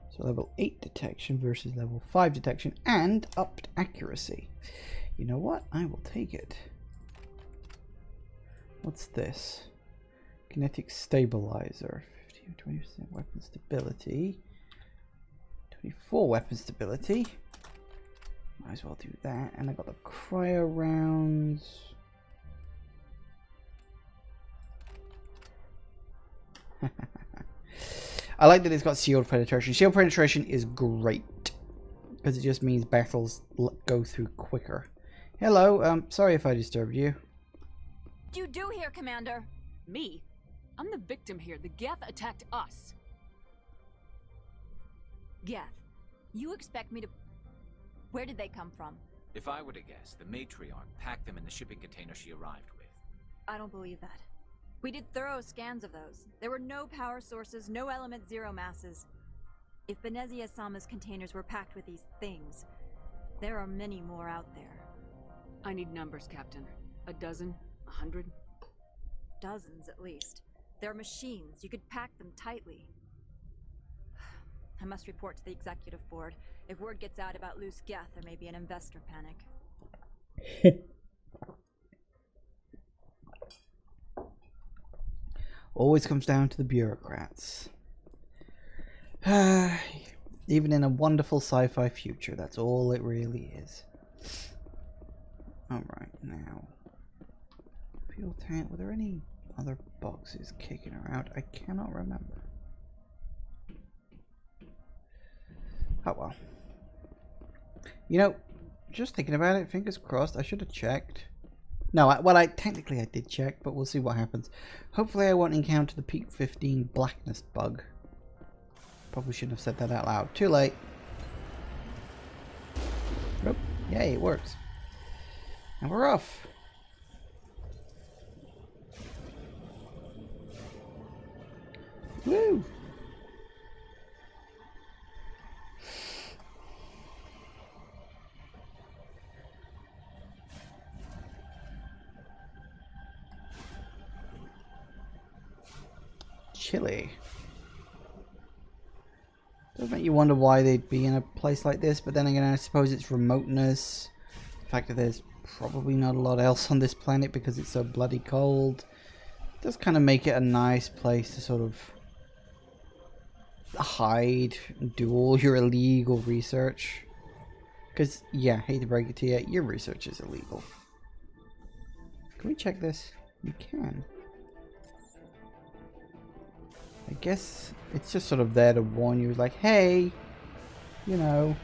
So level 8 detection versus level 5 detection and upped accuracy. You know what? I will take it. What's this? Kinetic stabilizer. 15 20% weapon stability. 24 weapon stability. Might as well do that. And I got the cryo rounds. I like that it's got shield penetration. Shield penetration is great because it just means battles go through quicker. Hello, sorry if I disturbed you. What you do here, Commander? Me? I'm the victim here. The Geth attacked us. Geth, you expect me to... Where did they come from? If I were to guess, the matriarch packed them in the shipping container she arrived with. I don't believe that. We did thorough scans of those. There were no power sources, no element zero masses. If Benezia-sama's containers were packed with these things, there are many more out there. I need numbers, Captain. A dozen? 100? Dozens, at least. They're machines. You could pack them tightly. I must report to the executive board. If word gets out about loose Geth, there may be an investor panic. Always comes down to the bureaucrats. Even in a wonderful sci-fi future, that's all it really is. Alright, now. Fuel tank. Were there any other boxes kicking around? I cannot remember. Oh well. You know, just thinking about it, fingers crossed, I should have checked. No, technically I did check, but we'll see what happens. Hopefully I won't encounter the Peak 15 blackness bug. Probably shouldn't have said that out loud. Too late. Nope. Yay, it works. And we're off. Woo! Chilly. Does make you wonder why they'd be in a place like this, but then again, I suppose it's remoteness. The fact that there's probably not a lot else on this planet because it's so bloody cold. It does kind of make it a nice place to sort of hide and do all your illegal research. Because, yeah, hate to break it to you, your research is illegal. Can we check this? We can. I guess it's just sort of there to warn you, like, hey, you know,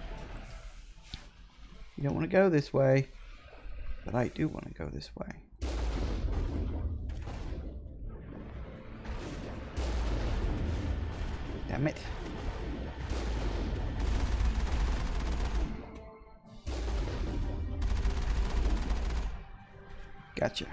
you don't want to go this way, but I do want to go this way. Damn it. Gotcha.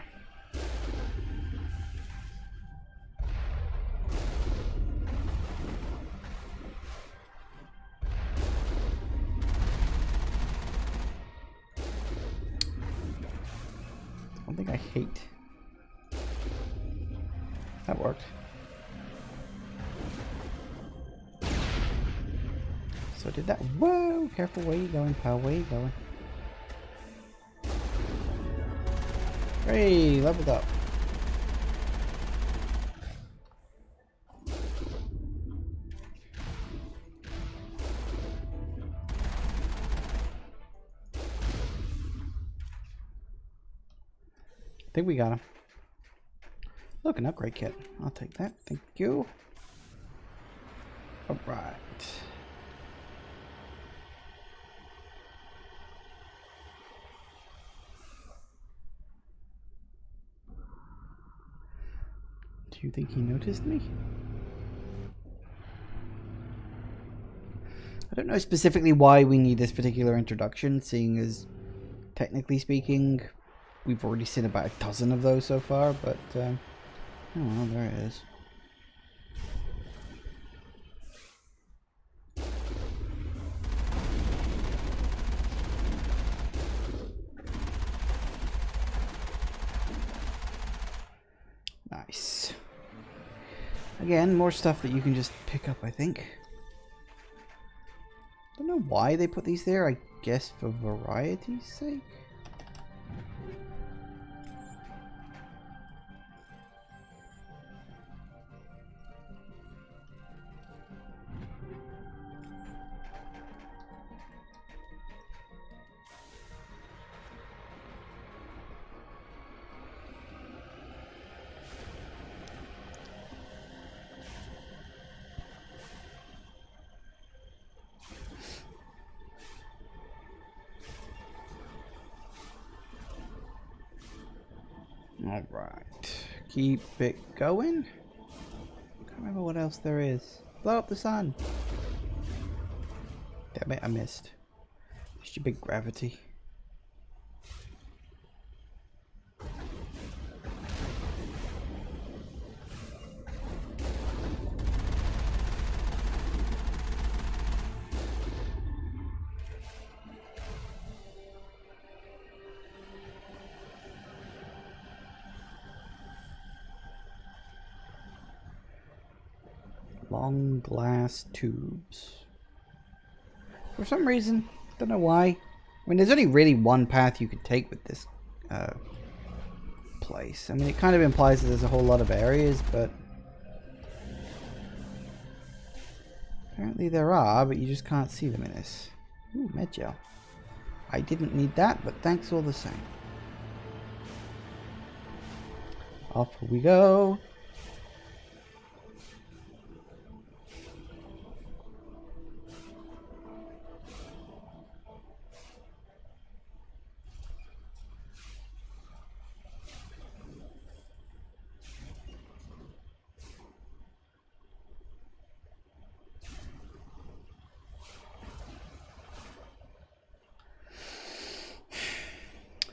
One thing I hate. That worked. So did that. Whoa! Careful, where you going, pal? Where you going? Hey, leveled up. I think we got him. Look, an upgrade kit. I'll take that. Thank you. Alright. Do you think he noticed me? I don't know specifically why we need this particular introduction, seeing as, technically speaking, we've already seen about a dozen of those so far, but, oh well, there it is. Nice. Again, more stuff that you can just pick up, I think. Don't know why they put these there, I guess for variety's sake. Alright, keep it going. Can't remember what else there is. Blow up the sun. Damn it, I missed. Stupid gravity. Long glass tubes. For some reason, don't know why. I mean, there's only really one path you could take with this place. I mean, it kind of implies that there's a whole lot of areas, but apparently there are, but you just can't see them in this. Ooh, med gel. I didn't need that, but thanks all the same. Off we go.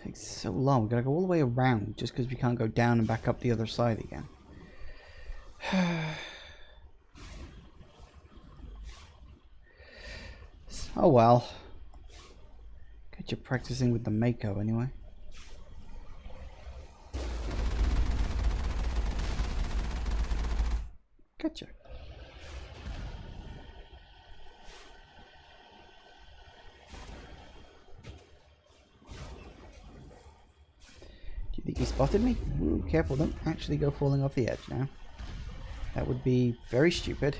Takes so long. We gotta go all the way around just because we can't go down and back up the other side again. Oh well. Get you practicing with the Mako anyway. Gotcha. Do you think he spotted me? Ooh, careful, don't actually go falling off the edge now. That would be very stupid.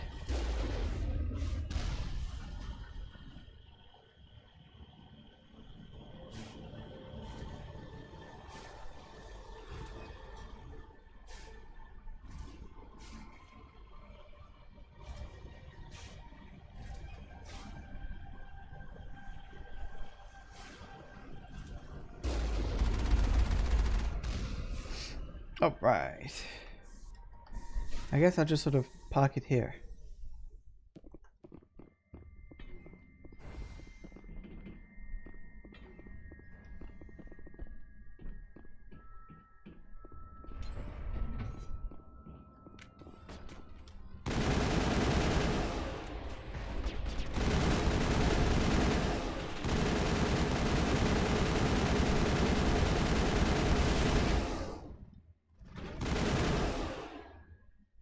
Alright. I guess I'll just sort of park it here.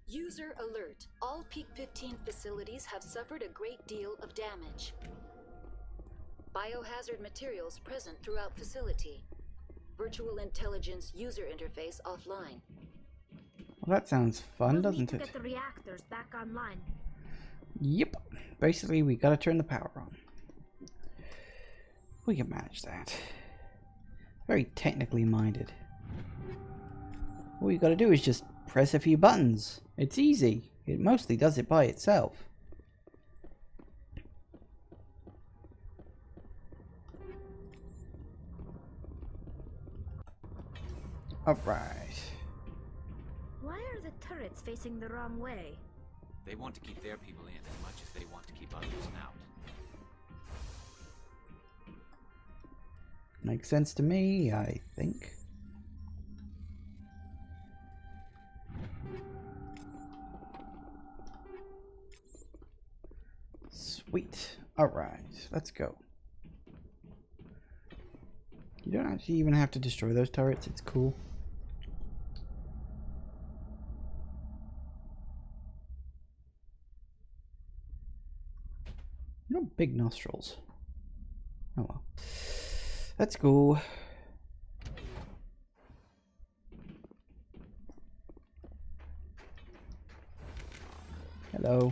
User alert. All Peak 15 facilities have suffered a great deal of damage. Biohazard materials present throughout facility. Virtual intelligence user interface offline. Well, that sounds fun, We'll doesn't need to it? get the reactors back online. Yep. Basically, we gotta turn the power on. We can manage that. Very technically minded. All you gotta do is just press a few buttons. It's easy. It mostly does it by itself. Why Alright. are the turrets facing the wrong way? They want to keep their people in as much as they want to keep others out. Makes sense to me, I think. Sweet. Alright, let's go. You don't actually even have to destroy those turrets, it's cool. You know, big nostrils. Oh well. Let's go. Hello.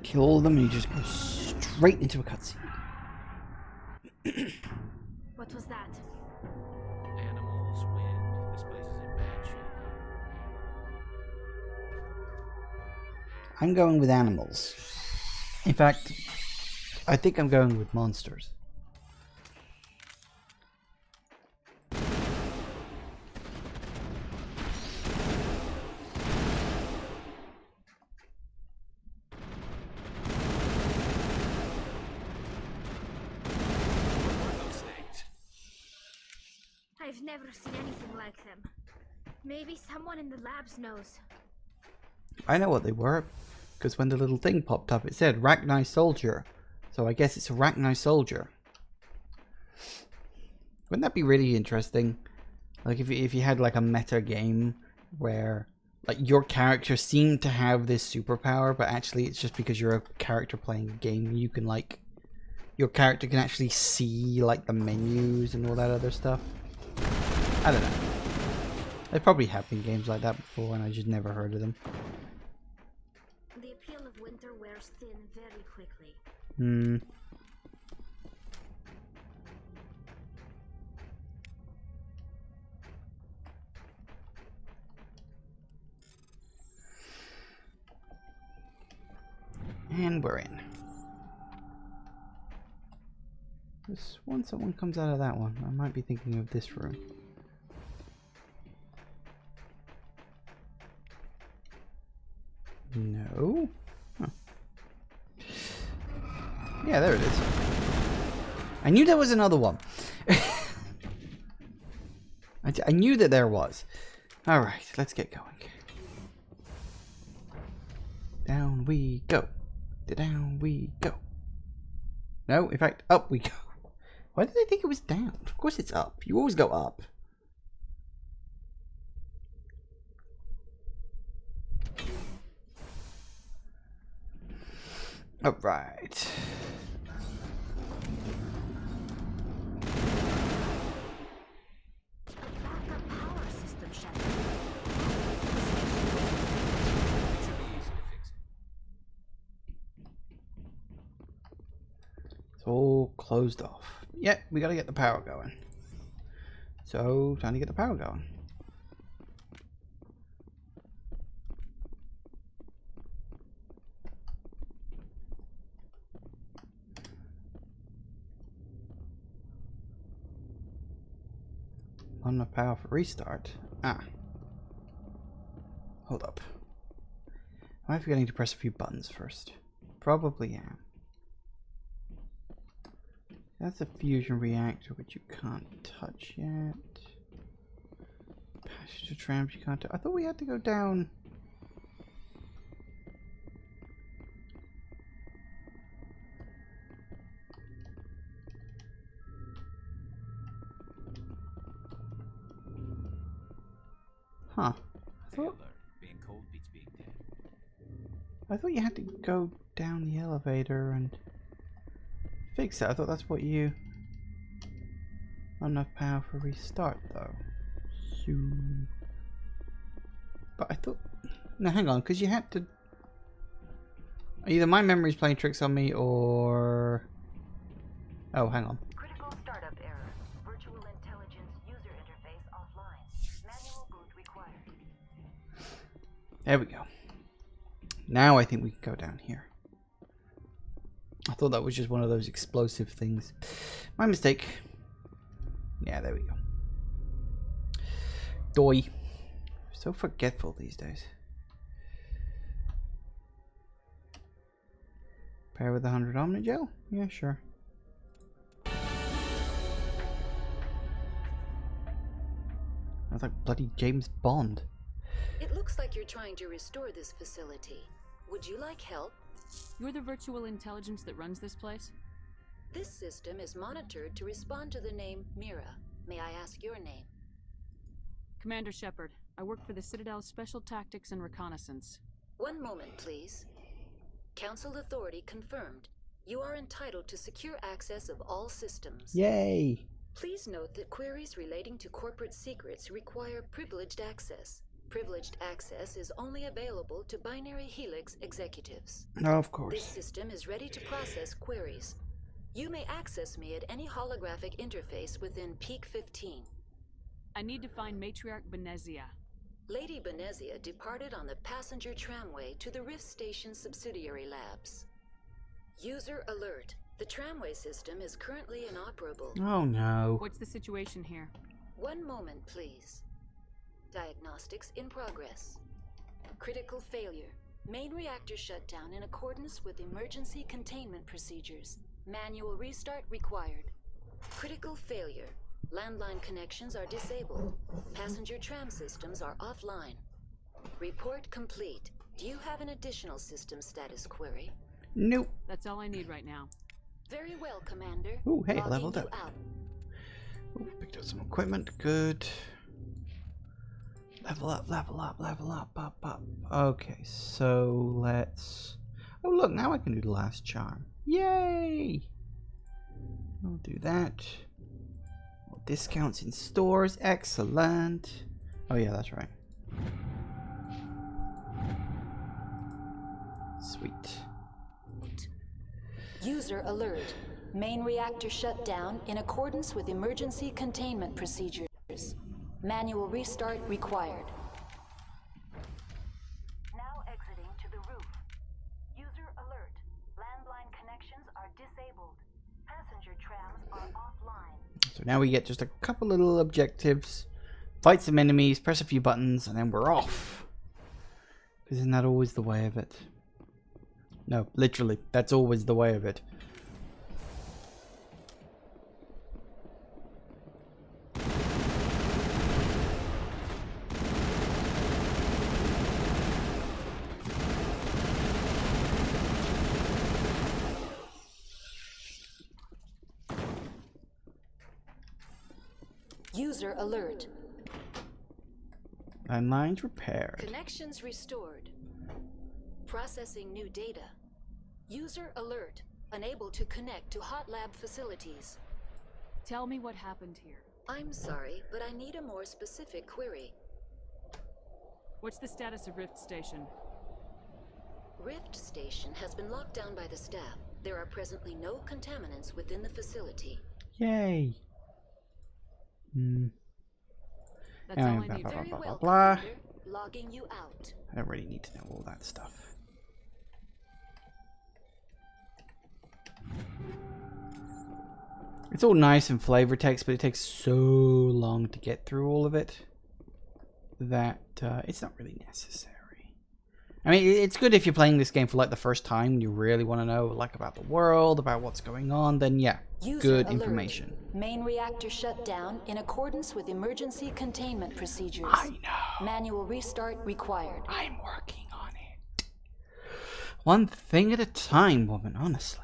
Kill them and you just go straight into a cutscene. What was that? Animals, wind. This place is in bad shape. I'm going with animals. In fact, I think I'm going with monsters. I've never seen anything like them. Maybe someone in the labs knows. I know what they were, because when the little thing popped up, it said Rachni Soldier. So I guess it's a Rachni Soldier. Wouldn't that be really interesting? Like if you had like a meta game where like your character seemed to have this superpower, but actually it's just because you're a character playing a game, you can like your character can actually see like the menus and all that other stuff. I don't know. There probably have been games like that before and I just never heard of them. The appeal of winter wears thin very quickly. Hmm. And we're in. This one, someone comes out of that one. I might be thinking of this room. No. Huh. Yeah, there it is. I knew there was another one. I knew that there was. Alright, let's get going. Down we go. Down we go. No, in fact, up we go. Why did I think it was down? Of course it's up. You always go up. Alright. It's all closed off. Yeah, we gotta get the power going. So, time to get the power going. Not enough power for restart. Ah. Hold up. Am I forgetting to press a few buttons first? Probably am. That's a fusion reactor, which you can't touch yet. Passage to trams you can't touch. I thought we had to go down. Huh. Being cold beats being dead. I thought you had to go down the elevator and fix it. I thought that's what you... Not enough power for restart though. So... But I thought... No, hang on, because you had to... Either my memory's playing tricks on me or... Oh, hang on. Critical startup error. Virtual intelligence user interface offline. Manual boot required. There we go. Now I think we can go down here. I thought that was just one of those explosive things. My mistake. Yeah, there we go. Doi. So forgetful these days. Pair with 100 Omnigel? Yeah, sure. That's like bloody James Bond. It looks like you're trying to restore this facility. Would you like help? You're the virtual intelligence that runs this place? This system is monitored to respond to the name Mira. May I ask your name? Commander Shepard. I work for the Citadel's Special Tactics and Reconnaissance. One moment, please. Council authority confirmed. You are entitled to secure access of all systems. Yay! Please note that queries relating to corporate secrets require privileged access. Privileged access is only available to Binary Helix executives. Of course. This system is ready to process queries. You may access me at any holographic interface within Peak 15. I need to find Matriarch Benezia. Lady Benezia departed on the passenger tramway to the Rift Station subsidiary labs. User alert. The tramway system is currently inoperable. Oh no. What's the situation here? One moment, please. Diagnostics in progress. Critical failure. Main reactor shut down in accordance with emergency containment procedures. Manual restart required. Critical failure. Landline connections are disabled. Passenger tram systems are offline. Report complete. Do you have an additional system status query? Nope. That's all I need right now. Very well, Commander. Ooh, hey, Logging leveled you up. out. Ooh, picked up some equipment. Good. Level up, level up, level up, up, up. Okay, so let's... Oh, look, now I can do the last charm. Yay! I'll do that. More discounts in stores. Excellent. Oh, yeah, that's right. Sweet. User alert. Main reactor shut down in accordance with emergency containment procedures. Manual restart required. Now exiting to the roof. User alert. Landline connections are disabled. Passenger trams are offline. So now we get just a couple little objectives. Fight some enemies, press a few buttons, and then we're off. Isn't that always the way of it? No, literally, that's always the way of it. User alert. Landlines repaired. Connections restored. Processing new data. User alert. Unable to connect to hot lab facilities. Tell me what happened here. I'm sorry, but I need a more specific query. What's the status of Rift Station? Rift Station has been locked down by the staff. There are presently no contaminants within the facility. Yay. That's all I need. Very well, blah. Commander. Logging you out. I don't really need to know all that stuff. It's all nice and flavor text, but it takes so long to get through all of it that it's not really necessary. I mean, it's good if you're playing this game for like the first time and you really want to know like about the world, about what's going on, then yeah, User good alert. information. Main reactor shut down in accordance with emergency containment procedures. I know. Manual restart required. I'm working on it. One thing at a time, woman, honestly.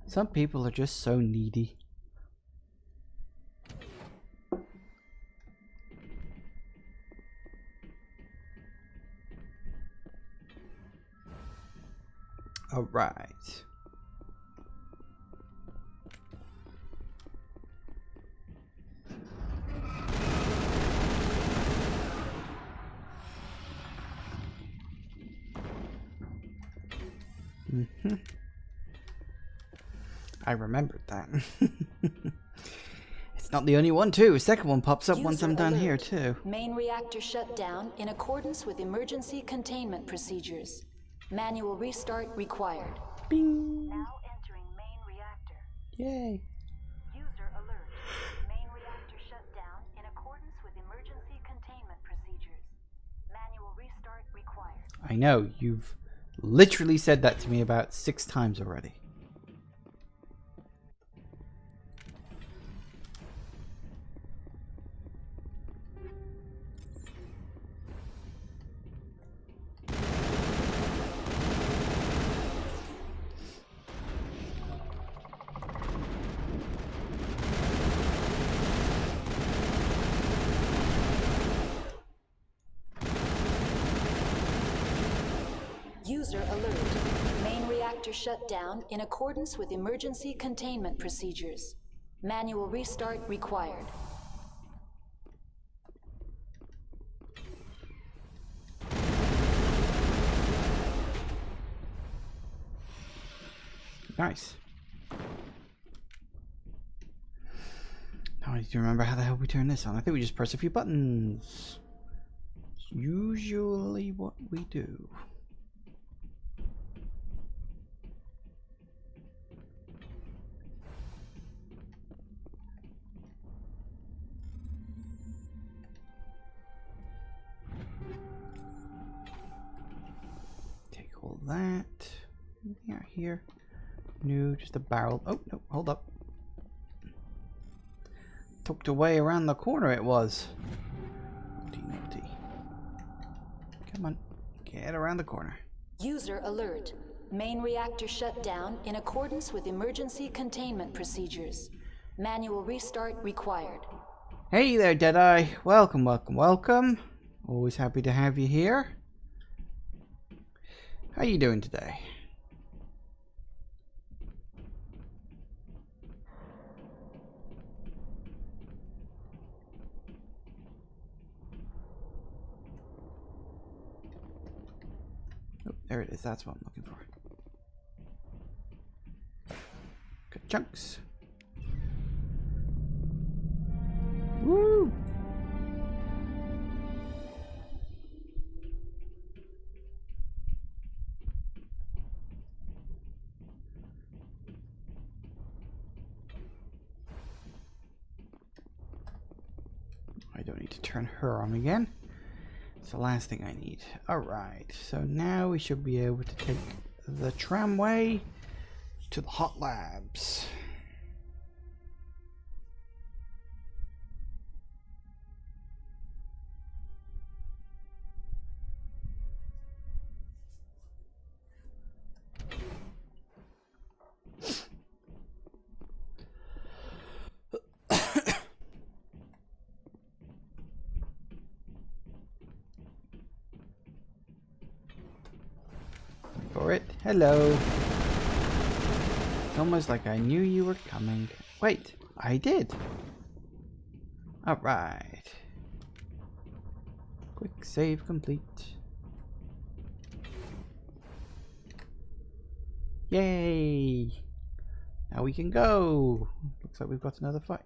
Some people are just so needy. All right. I remembered that. It's Not the only one, too. A second one pops up User once I'm done alert. here, too. Main reactor shut down in accordance with emergency containment procedures. Manual restart required. Bing. Now entering main reactor. Yay. User alert. Main reactor shut down in accordance with emergency containment procedures. Manual restart required. I know, you've literally said that to me about 6 times already. User alert. Main reactor shut down in accordance with emergency containment procedures. Manual restart required. Nice. Now I need to remember how the hell we turn this on. I think we just press a few buttons. It's usually what we do. Take all that. Anything out here? No, just a barrel. Oh, no, hold up. Tucked away around the corner it was. Naughty, naughty. Come on, get around the corner. User alert. Main reactor shut down in accordance with emergency containment procedures. Manual restart required. Hey there, Deadeye. Welcome, welcome, welcome. Always happy to have you here. How you doing today? Oh, there it is. That's what I'm looking for. Good chunks. Woo! I don't need to turn her on again. It's the last thing I need. Alright, so now we should be able to take the tramway to the hot labs. For it. Hello. It's almost like I knew you were coming. Wait, I did. Alright. Quick save complete. Yay! Now we can go. Looks like we've got another fight.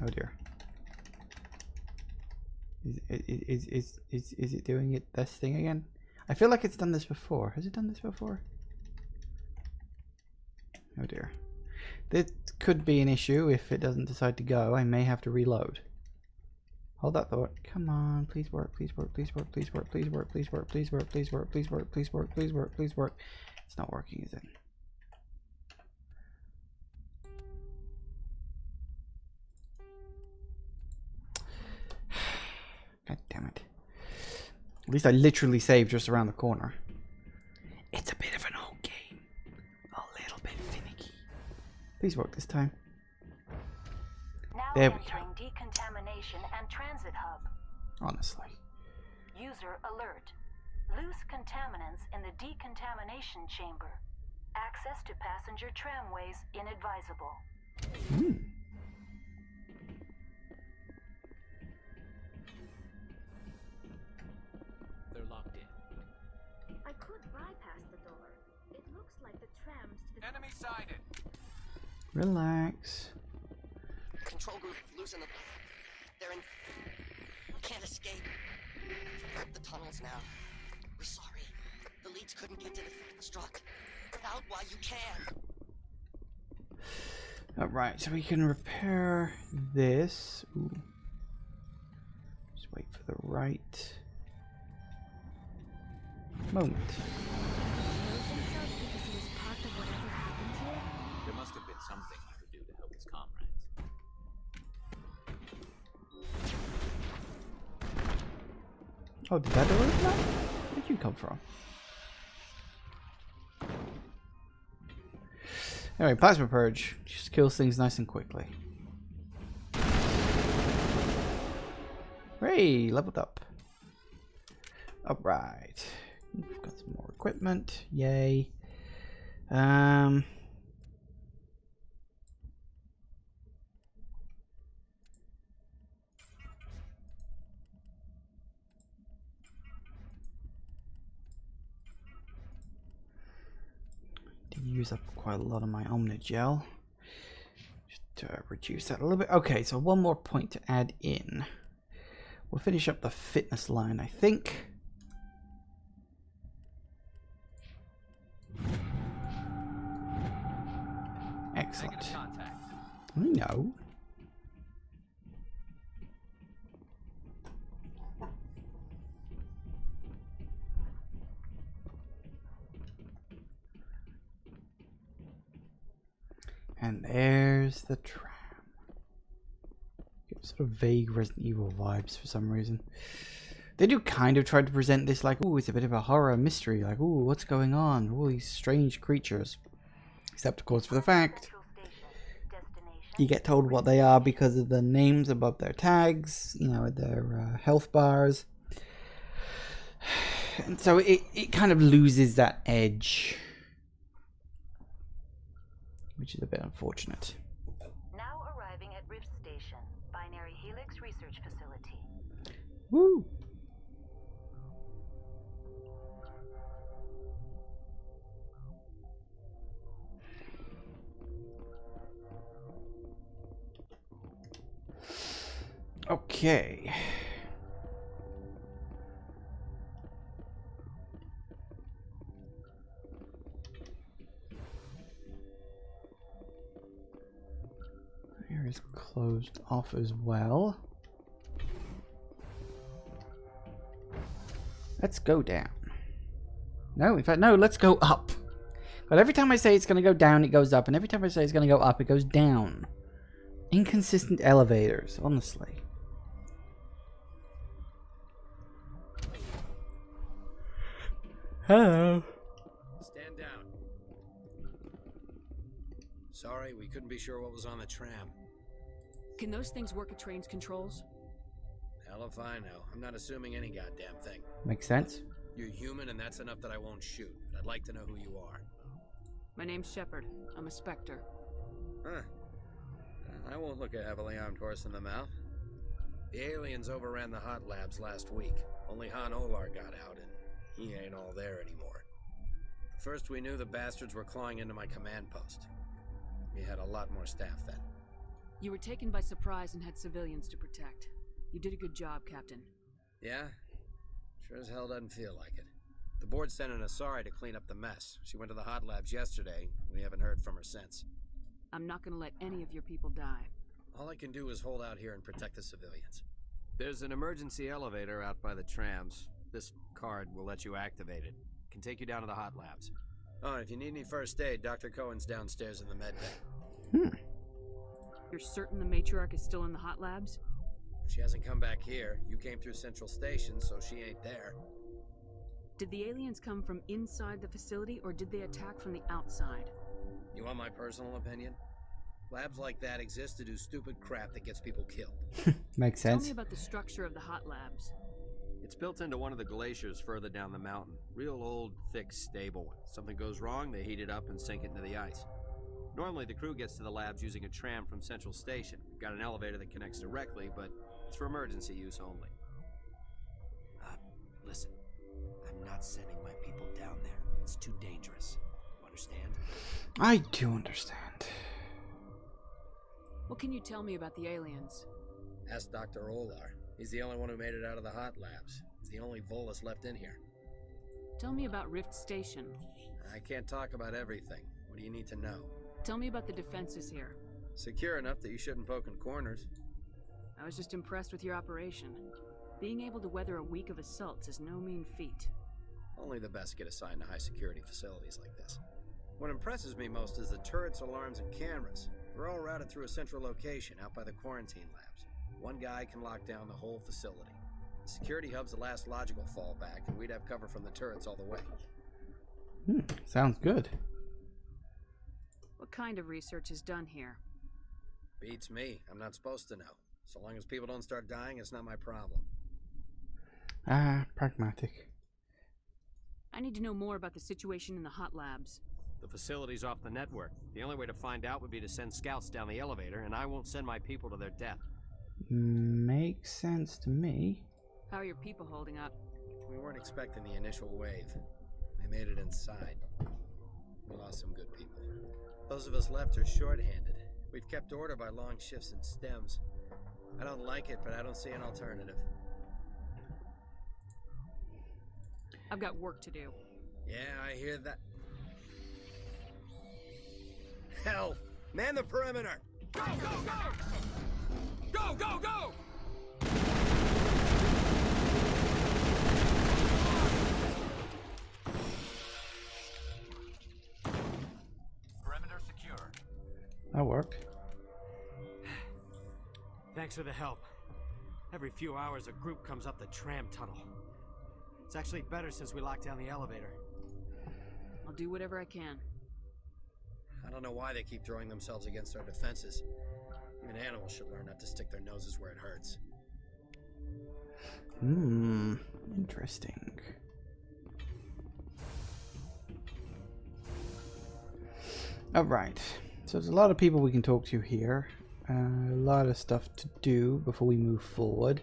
Oh dear. Is it doing this thing again? I feel like it's done this before. Has it done this before? Oh dear. This could be an issue if it doesn't decide to go. I may have to reload. Hold that thought. Come on, please work, please work, please work, please work, please work, please work, please work, please work, please work, please work, please work, please work. It's not working, is it? God damn it. At least I literally saved just around the corner. It's a bit of an old game. A little bit finicky. Please work this time. Now There we entering decontamination and transit hub. Honestly. User alert. Loose contaminants in the decontamination chamber. Access to passenger tramways inadvisable. They're locked in. I could bypass the door. It looks like the trams to the Enemy sighted. Relax. Control group, losing them. They're in... We can't escape. The tunnels now. We're sorry. The leads couldn't get to the struck. Get out while you can. Alright, so we can repair this. Ooh. Just wait for the right moment. There must have been something he could do to help his comrades. Oh, did that door open up? Where'd you come from? Anyway, Plasma Purge just kills things nice and quickly. Hooray, leveled up. Alright. We've got some more equipment. Yay. Use up quite a lot of my Omnigel. Just to reduce that a little bit. Okay, so one more point to add in. We'll finish up the fitness line, I think. Excellent. I know. And there's the tram. Get sort of vague Resident Evil vibes for some reason. They do kind of try to present this like, ooh, it's a bit of a horror mystery. Like, ooh, what's going on? All these strange creatures. Except, of course, for the fact you get told what they are because of the names above their tags, you know, their health bars. And so it kind of loses that edge, which is a bit unfortunate. Now arriving at Rift Station, Binary Helix Research Facility. Woo! Okay. Here is closed off as well. Let's go down. No, in fact, no, let's go up. But every time I say it's going to go down, it goes up. And every time I say it's going to go up, it goes down. Inconsistent elevators, honestly. Hello. Stand down. Sorry, we couldn't be sure what was on the tram. Can those things work at train's controls? Hell if I know. I'm not assuming any goddamn thing. Makes sense. You're human, and that's enough that I won't shoot. I'd like to know who you are. My name's Shepard. I'm a Spectre. Huh. I won't look a heavily armed horse in the mouth. The aliens overran the hot labs last week. Only Han Olar got out, and he ain't all there anymore. First we knew the bastards were clawing into my command post. We had a lot more staff then. You were taken by surprise and had civilians to protect. You did a good job, Captain. Yeah? Sure as hell doesn't feel like it. The board sent an Asari to clean up the mess. She went to the hot labs yesterday. We haven't heard from her since. I'm not gonna let any of your people die. All I can do is hold out here and protect the civilians. There's an emergency elevator out by the trams. This card will let you activate it. Can take you down to the hot labs. Oh, and if you need any first aid, Dr. Cohen's downstairs in the med bay. You're certain the matriarch is still in the hot labs? She hasn't come back here. You came through Central Station, so she ain't there. Did the aliens come from inside the facility, or did they attack from the outside? You want my personal opinion? Labs like that exist to do stupid crap that gets people killed. Makes sense. Tell me about the structure of the hot labs. It's built into one of the glaciers further down the mountain. Real old, thick, stable one. Something goes wrong, they heat it up and sink it into the ice. Normally, the crew gets to the labs using a tram from Central Station. We've got an elevator that connects directly, but it's for emergency use only. Listen, I'm not sending my people down there. It's too dangerous. You understand? I do understand. What can you tell me about the aliens? Ask Dr. Olar. He's the only one who made it out of the hot labs. He's the only Volus left in here. Tell me about Rift Station. I can't talk about everything. What do you need to know? Tell me about the defenses here. Secure enough that you shouldn't poke in corners. I was just impressed with your operation. Being able to weather a week of assaults is no mean feat. Only the best get assigned to high-security facilities like this. What impresses me most is the turrets, alarms, and cameras. They're all routed through a central location out by the quarantine labs. One guy can lock down the whole facility. The security hub's the last logical fallback, and we'd have cover from the turrets all the way. Sounds good. What kind of research is done here? Beats me. I'm not supposed to know. So long as people don't start dying, it's not my problem. Ah, pragmatic. I need to know more about the situation in the hot labs. The facility's off the network. The only way to find out would be to send scouts down the elevator, and I won't send my people to their death. Makes sense to me. How are your people holding up? We weren't expecting the initial wave. They made it inside. We lost some good people. Those of us left are short-handed. We've kept order by long shifts and stems. I don't like it, but I don't see an alternative. I've got work to do. Yeah, I hear that. Hell! Man the perimeter! Go, go, go! Go, go, go! Perimeter secure. That worked. Thanks for the help. Every few hours a group comes up the tram tunnel. It's actually better since we locked down the elevator. I'll do whatever I can. I don't know why they keep throwing themselves against our defenses. Even animals should learn not to stick their noses where it hurts. Interesting. Alright, so there's a lot of people we can talk to here. A lot of stuff to do before we move forward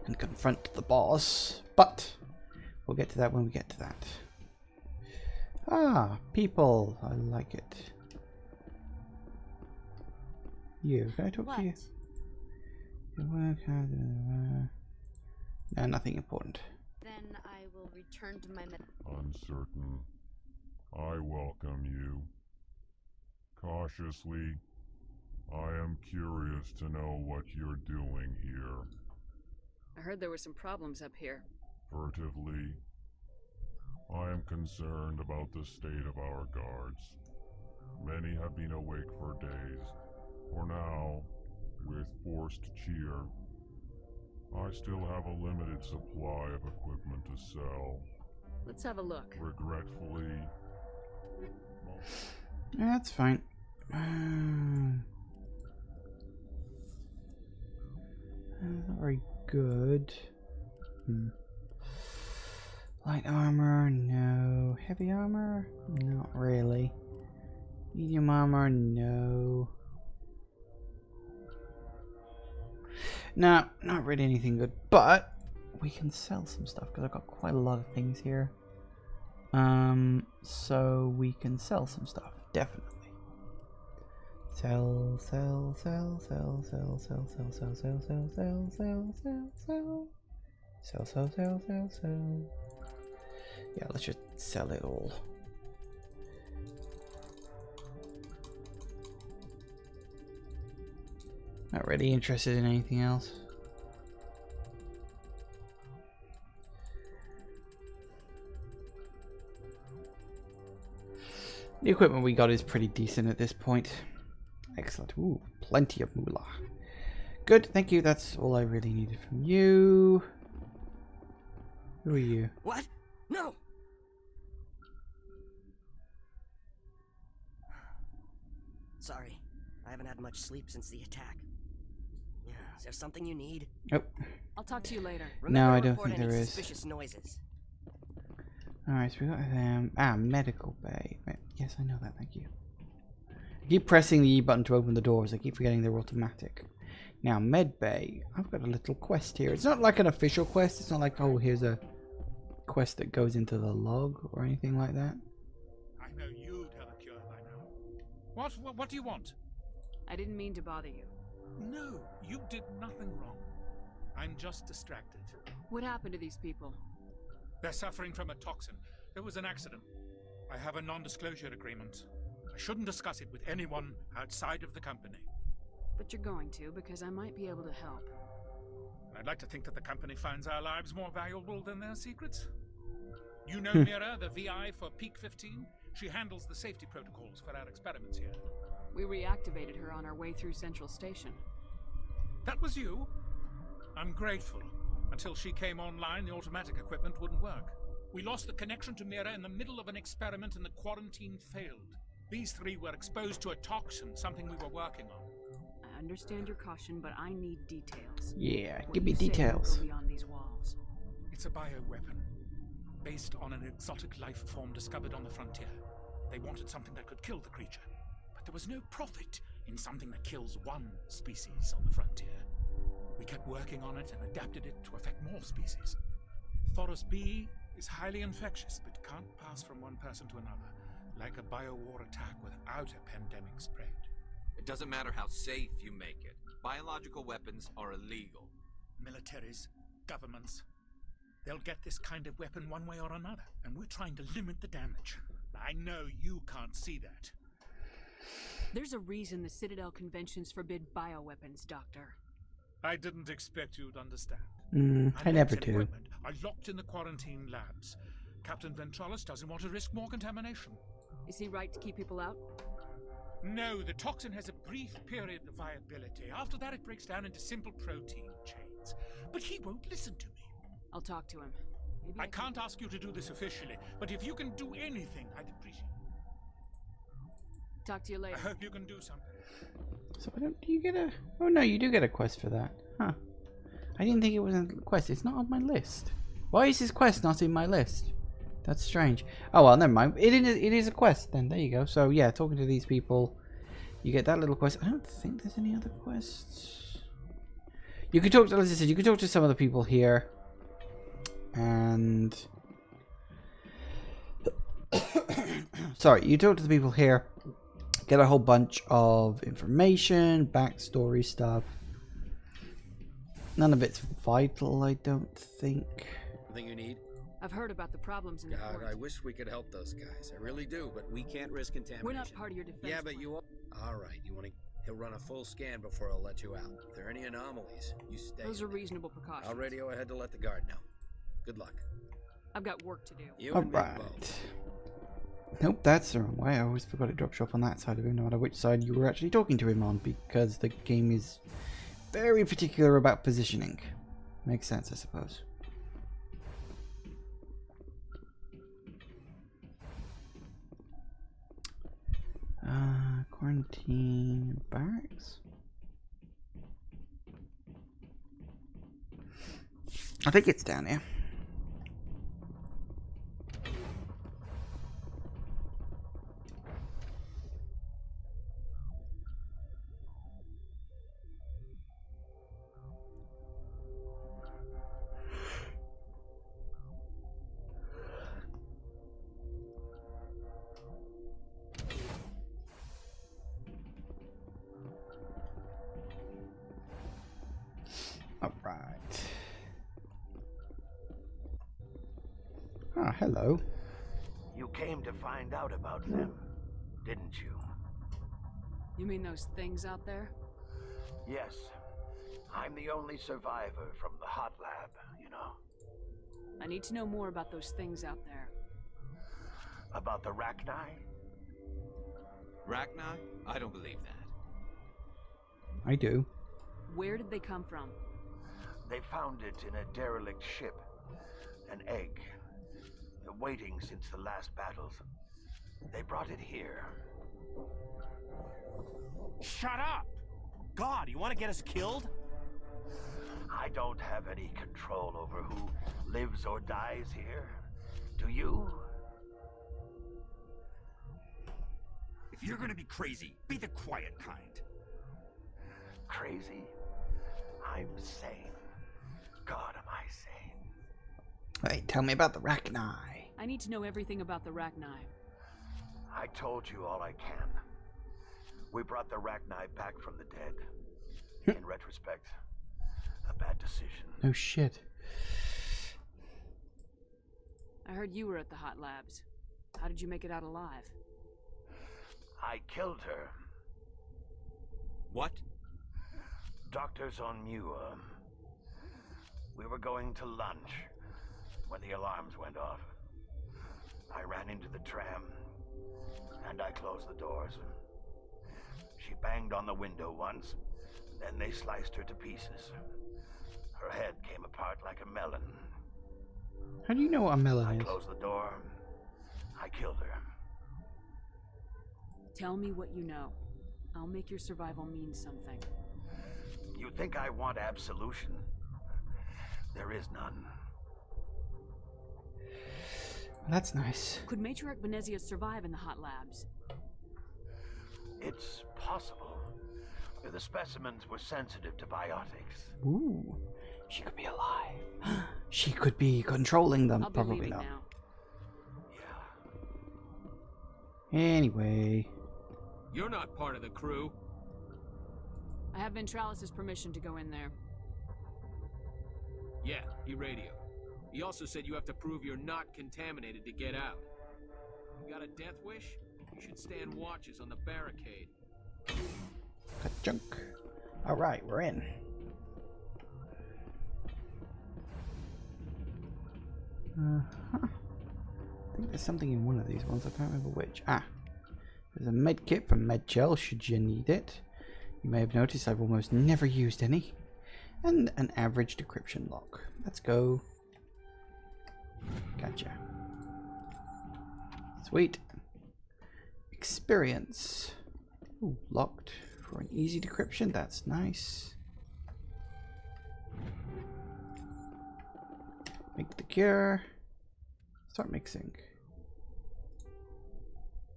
and confront the boss. But we'll get to that when we get to that. Ah, people. I like it. You, can I talk to you? Your work has... no, nothing important. Then I will return to my Uncertain. I welcome you. Cautiously, I am curious to know what you're doing here. I heard there were some problems up here. Furtively, I am concerned about the state of our guards. Many have been awake for days. For now, with forced cheer, I still have a limited supply of equipment to sell. Let's have a look. Regretfully... That's fine. Not very good. Light armor, no. Heavy armor? Not really. Medium armor, no. No, not really anything good. But we can sell some stuff because I've got quite a lot of things here. So we can sell some stuff, definitely. Sell, sell, sell, sell, sell, sell, sell, sell, sell, sell, sell, sell, sell, sell. Sell, sell, sell, sell, sell. Yeah, let's just sell it all. Not really interested in anything else. The equipment we got is pretty decent at this point. Excellent. Ooh, plenty of moolah. Good, thank you. That's all I really needed from you. Who are you? What? No! Sorry, I haven't had much sleep since the attack. Yeah, is there something you need? Nope. I'll talk to you later. No, I don't think there is. Suspicious noises. Alright, so we got medical bay. Yes, I know that, thank you. I keep pressing the E button to open the doors. I keep forgetting they're automatic. Now, med bay. I've got a little quest here. It's not like an official quest. It's not like, oh, here's a quest that goes into the log or anything like that. I know you'd have a cure by now. What do you want? I didn't mean to bother you. No, you did nothing wrong. I'm just distracted. What happened to these people? They're suffering from a toxin. There was an accident. I have a non-disclosure agreement. I shouldn't discuss it with anyone outside of the company. But you're going to, because I might be able to help. I'd like to think that the company finds our lives more valuable than their secrets. You know Mira, the VI for Peak 15? She handles the safety protocols for our experiments here. We reactivated her on our way through Central Station. That was you? I'm grateful. Until she came online, the automatic equipment wouldn't work. We lost the connection to Mira in the middle of an experiment and the quarantine failed. These three were exposed to a toxin, something we were working on. I understand your caution, but I need details. Yeah, What give you me say details. will go beyond these walls. It's a bioweapon, based on an exotic life form discovered on the frontier. They wanted something that could kill the creature, but there was no profit in something that kills one species on the frontier. We kept working on it and adapted it to affect more species. Thoros B is highly infectious, but can't pass from one person to another, like a biowar attack without a pandemic spread. It doesn't matter how safe you make it. Biological weapons are illegal. Militaries, governments, they'll get this kind of weapon one way or another, and we're trying to limit the damage. I know you can't see that. There's a reason the Citadel conventions forbid bioweapons, Doctor. I didn't expect you'd understand. I never do. Are locked in the quarantine labs. Captain Ventralis doesn't want to risk more contamination. Is he right to keep people out? No, the toxin has a brief period of viability. After that, it breaks down into simple protein chains. But he won't listen to me. I'll talk to him. Maybe I can't ask you to do this officially, but if you can do anything, I'd appreciate it. Talk to you later. I hope you can do something. So do you get a... Oh no, you do get a quest for that. Huh. I didn't think it was a quest. It's not on my list. Why is this quest not in my list? That's strange. Oh well, never mind. It is a quest then. There you go. So yeah, talking to these people, you get that little quest. I don't think there's any other quests. You can talk to, as I said, you can talk to some of the people here. And... Sorry, you talk to the people here. Get a whole bunch of information, backstory stuff. None of it's vital, I don't think. Anything you need? I've heard about the problems in the God, port. I wish we could help those guys. I really do, but we can't risk contamination. We're not part of your defense. Yeah, but you... All right, you want to... He'll run a full scan before I'll let you out. If there are any anomalies, you stay. Those are reasonable precautions. I'll radio ahead to let the guard know. Good luck. I've got work to do. Alright. Nope, that's the wrong way. I always forgot it drops you off on that side of him, no matter which side you were actually talking to him on, because the game is very particular about positioning. Makes sense, I suppose. Quarantine barracks? I think it's down here. Alright. Ah, hello. You came to find out about them, didn't you? You mean those things out there? Yes. I'm the only survivor from the hot lab, you know. I need to know more about those things out there. About the Rachni? Rachni? I don't believe that. I do. Where did they come from? They found it in a derelict ship. An egg. Waiting since the last battles. They brought it here. Shut up! God, you want to get us killed? I don't have any control over who lives or dies here. Do you? If you're gonna be crazy, be the quiet kind. Crazy? I'm sane. God, am I sane? Hey, tell me about the Rachni. I need to know everything about the Rachni. I told you all I can. We brought the Rachni back from the dead. In retrospect, a bad decision. No shit. I heard you were at the hot labs. How did you make it out alive? I killed her. What? Doctors on Muir. We were going to lunch when the alarms went off. I ran into the tram, and I closed the doors. She banged on the window once, then they sliced her to pieces. Her head came apart like a melon. How do you know what a melon I is? closed the door. I killed her. Tell me what you know. I'll make your survival mean something. You think I want absolution? There is none. That's nice. Could Matriarch Venezia survive in the hot labs? It's possible. The specimens were sensitive to biotics. Ooh, she could be alive. She could be controlling them. I'll be Probably leaving not. now. Anyway. You're not part of the crew. I have Ventralis' permission to go in there. Yeah, he radioed. He also said you have to prove you're not contaminated to get out. You got a death wish? You should stand watches on the barricade. Junk. Alright, we're in. I think there's something in one of these ones. I can't remember which. Ah. There's a med kit from Medgel should you need it. You may have noticed I've almost never used any. And an average decryption lock. Let's go. Gotcha. Sweet. Experience. Ooh, locked for an easy decryption. That's nice. Make the cure. Start mixing.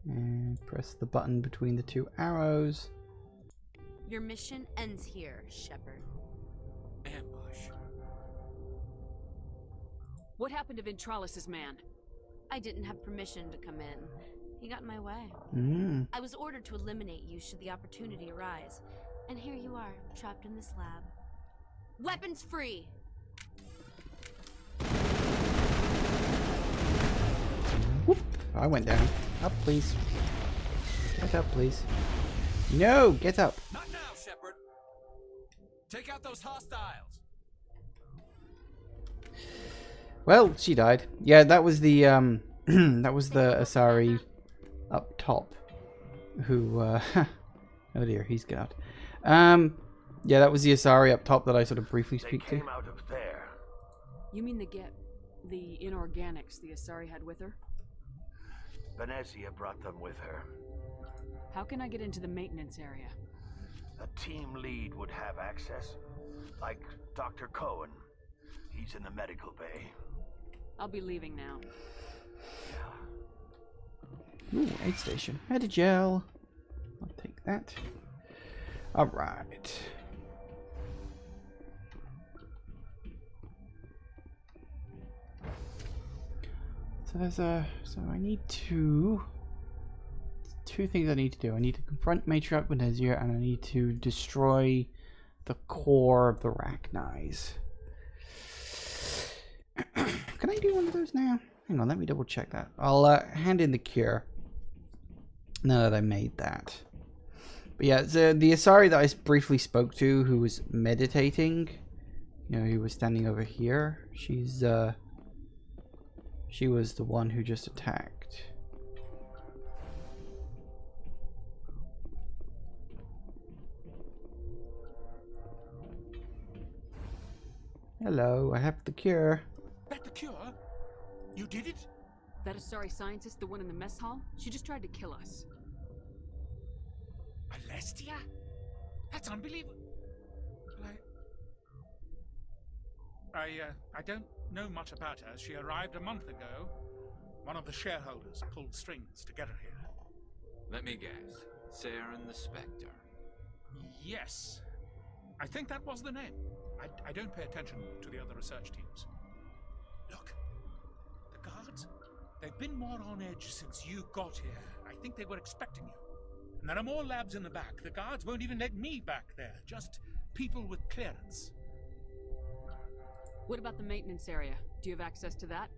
And press the button between the two arrows. Your mission ends here, Shepard. Ambush. What happened to Ventralis' man? I didn't have permission to come in. He got in my way. I was ordered to eliminate you should the opportunity arise. And here you are, trapped in this lab. Weapons free! Whoop. I went down. Up, please. Get up, please. No, get up. Not now, Shepard. Take out those hostiles. Well, she died. Yeah, that was the that was the Asari up top who oh dear, he's got. Yeah, that was the Asari up top that I sort of briefly speak to. Came out of there. You mean the inorganics the Asari had with her? Venezia brought them with her. How can I get into the maintenance area? A team lead would have access, like Dr. Cohen. He's in the medical bay. I'll be leaving now. Ooh, aid station. Medigel. I'll take that. Alright. So there's so I need two things I need to do. I need to confront Matriarch Venezia and I need to destroy the core of the Rachnize. Can I do one of those now? Hang on, let me double check that. I'll hand in the cure now that I made that. But yeah, the Asari that I briefly spoke to, who was meditating, you know, who was standing over here, she was the one who just attacked. Hello, I have the cure. That the cure? You did it? That Asari scientist, the one in the mess hall? She just tried to kill us. Alestia? That's unbelievable. I don't know much about her. She arrived a month ago. One of the shareholders pulled strings to get her here. Let me guess. Saren the Spectre. Yes. I think that was the name. I don't pay attention to the other research teams. Look. The guards? They've been more on edge since you got here. I think they were expecting you. And there are more labs in the back. The guards won't even let me back there. Just people with clearance. What about the maintenance area? Do you have access to that?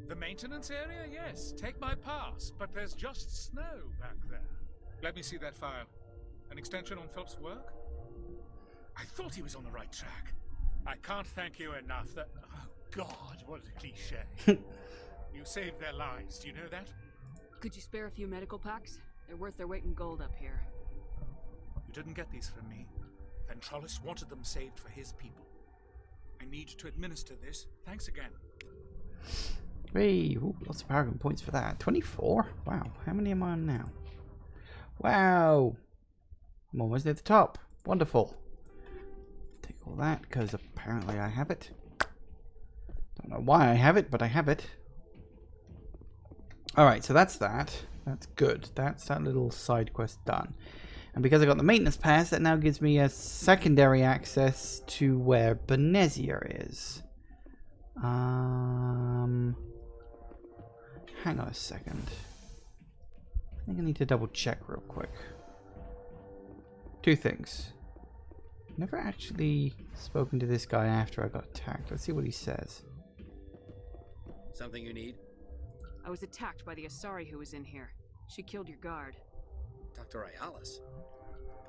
The maintenance area? Yes. Take my pass, but there's just snow back there. Let me see that file. An extension on Phelps' work? I thought he was on the right track. I can't thank you enough that... Oh, God, what a cliche. You saved their lives, do you know that? Could you spare a few medical packs? They're worth their weight in gold up here. You didn't get these from me. Ventralis wanted them saved for his people. I need to administer this. Thanks again. Hey, ooh, lots of Paragon points for that. 24? Wow, how many am I on now? Wow! I'm almost near the top. Wonderful. Take all that, because apparently I have it. Don't know why I have it, but I have it. Alright, so that's that. That's good. That's that little side quest done. And because I got the maintenance pass, that now gives me a secondary access to where Benezia is. Hang on a second. I think I need to double check real quick. Two things. Never actually spoken to this guy after I got attacked. Let's see what he says. Something you need? I was attacked by the Asari who was in here. She killed your guard. Dr. Ayalis?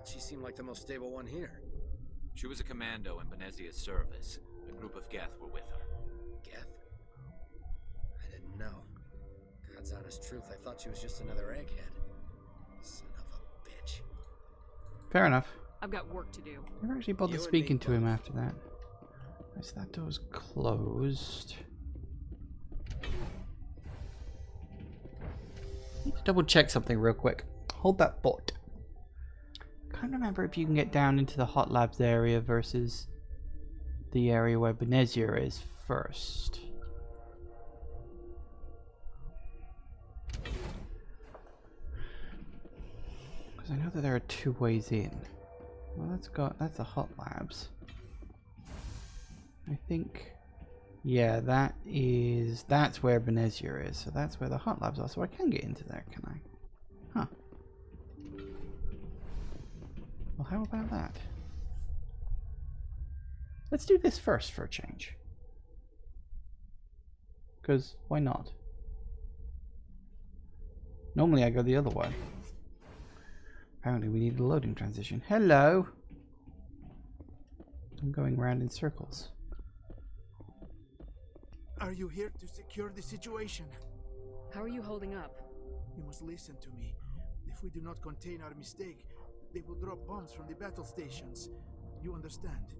She seemed like the most stable one here. She was a commando in Benezia's service. A group of Geth were with her. Geth? I didn't know. God's honest truth, I thought she was just another egghead. Son of a bitch. Fair enough. I've got work to do. Never actually bothered speaking to him after that. So that door's closed. Need to double check something real quick. Hold that thought. Can't remember if you can get down into the hot labs area versus the area where Benezia is first. Because I know that there are two ways in. Well, that's the hot labs. I think, yeah, that's where Benezia is. So that's where the hot labs are. So I can get into there, can I? Huh. Well, how about that? Let's do this first for a change. Because why not? Normally I go the other way. Apparently we need a loading transition. Hello! I'm going round in circles. Are you here to secure the situation? How are you holding up? You must listen to me. If we do not contain our mistake, they will drop bombs from the battle stations. You understand?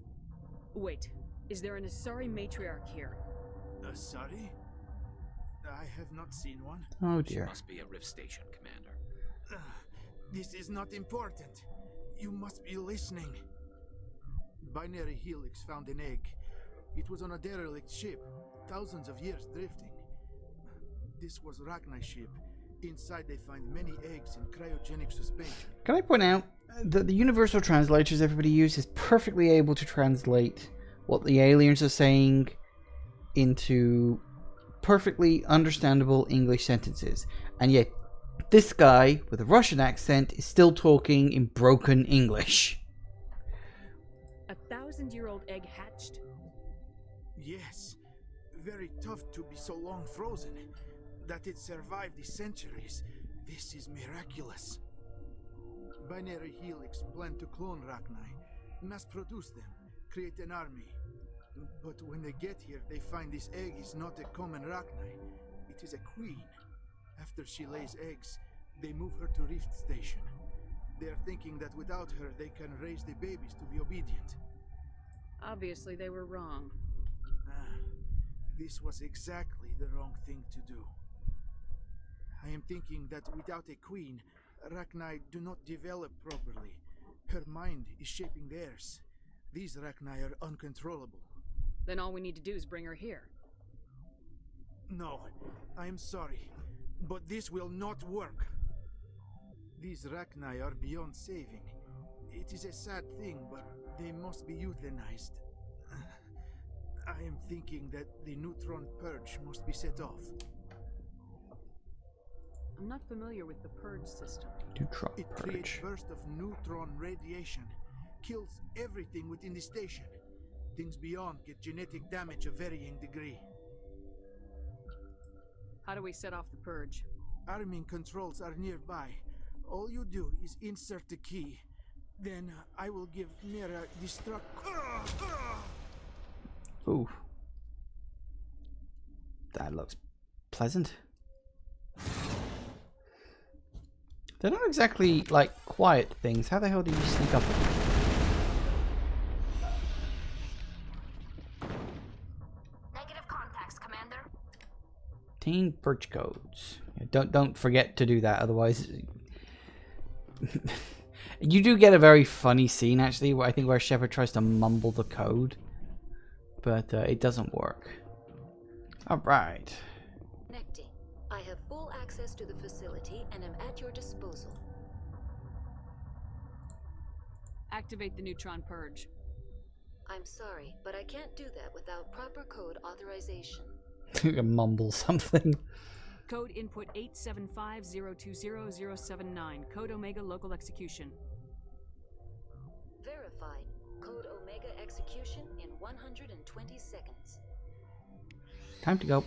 Wait, is there an Asari matriarch here? Asari? I have not seen one. Oh dear. She must be a Rift Station, Commander. This is not important. You must be listening. Binary Helix found an egg. It was on a derelict ship, thousands of years drifting. This was Rachni's ship. Inside they find many eggs in cryogenic suspension. Can I point out that the universal translators everybody uses is perfectly able to translate what the aliens are saying into perfectly understandable English sentences. And yet, this guy with a Russian accent is still talking in broken English. 1,000-year-old egg hatched? Yes. Very tough to be so long frozen. That it survived the centuries. This is miraculous. Binary Helix planned to clone Rachni, mass produce them, create an army. But when they get here, they find this egg is not a common Rachni. It is a queen. After she lays eggs, they move her to Rift Station. They are thinking that without her, they can raise the babies to be obedient. Obviously, they were wrong. This was exactly the wrong thing to do. I am thinking that without a queen, Rachni do not develop properly. Her mind is shaping theirs. These Rachni are uncontrollable. Then all we need to do is bring her here. No, I am sorry, but this will not work. These Rachni are beyond saving. It is a sad thing, but they must be euthanized. I am thinking that the neutron purge must be set off. I'm not familiar with the purge system. Neutron It purge. creates bursts of neutron radiation, kills everything within the station. Things beyond get genetic damage of varying degree. How do we set off the purge? Arming controls are nearby. All you do is insert the key. Then I will give Mira destruct. Ooh. That looks pleasant. They're not exactly like quiet things. How the hell do you sneak up? Negative contacts, Commander. Teen purge codes. Yeah, don't forget to do that, otherwise. You do get a very funny scene, actually, where I think where Shepard tries to mumble the code, but it doesn't work. All right. Necti, I have full access to the facility and am at your disposal. Activate the neutron purge. I'm sorry, but I can't do that without proper code authorization. Mumble something. Code input 875020079. Code Omega local execution. Verified. Code Omega execution in 120 seconds. Time to go.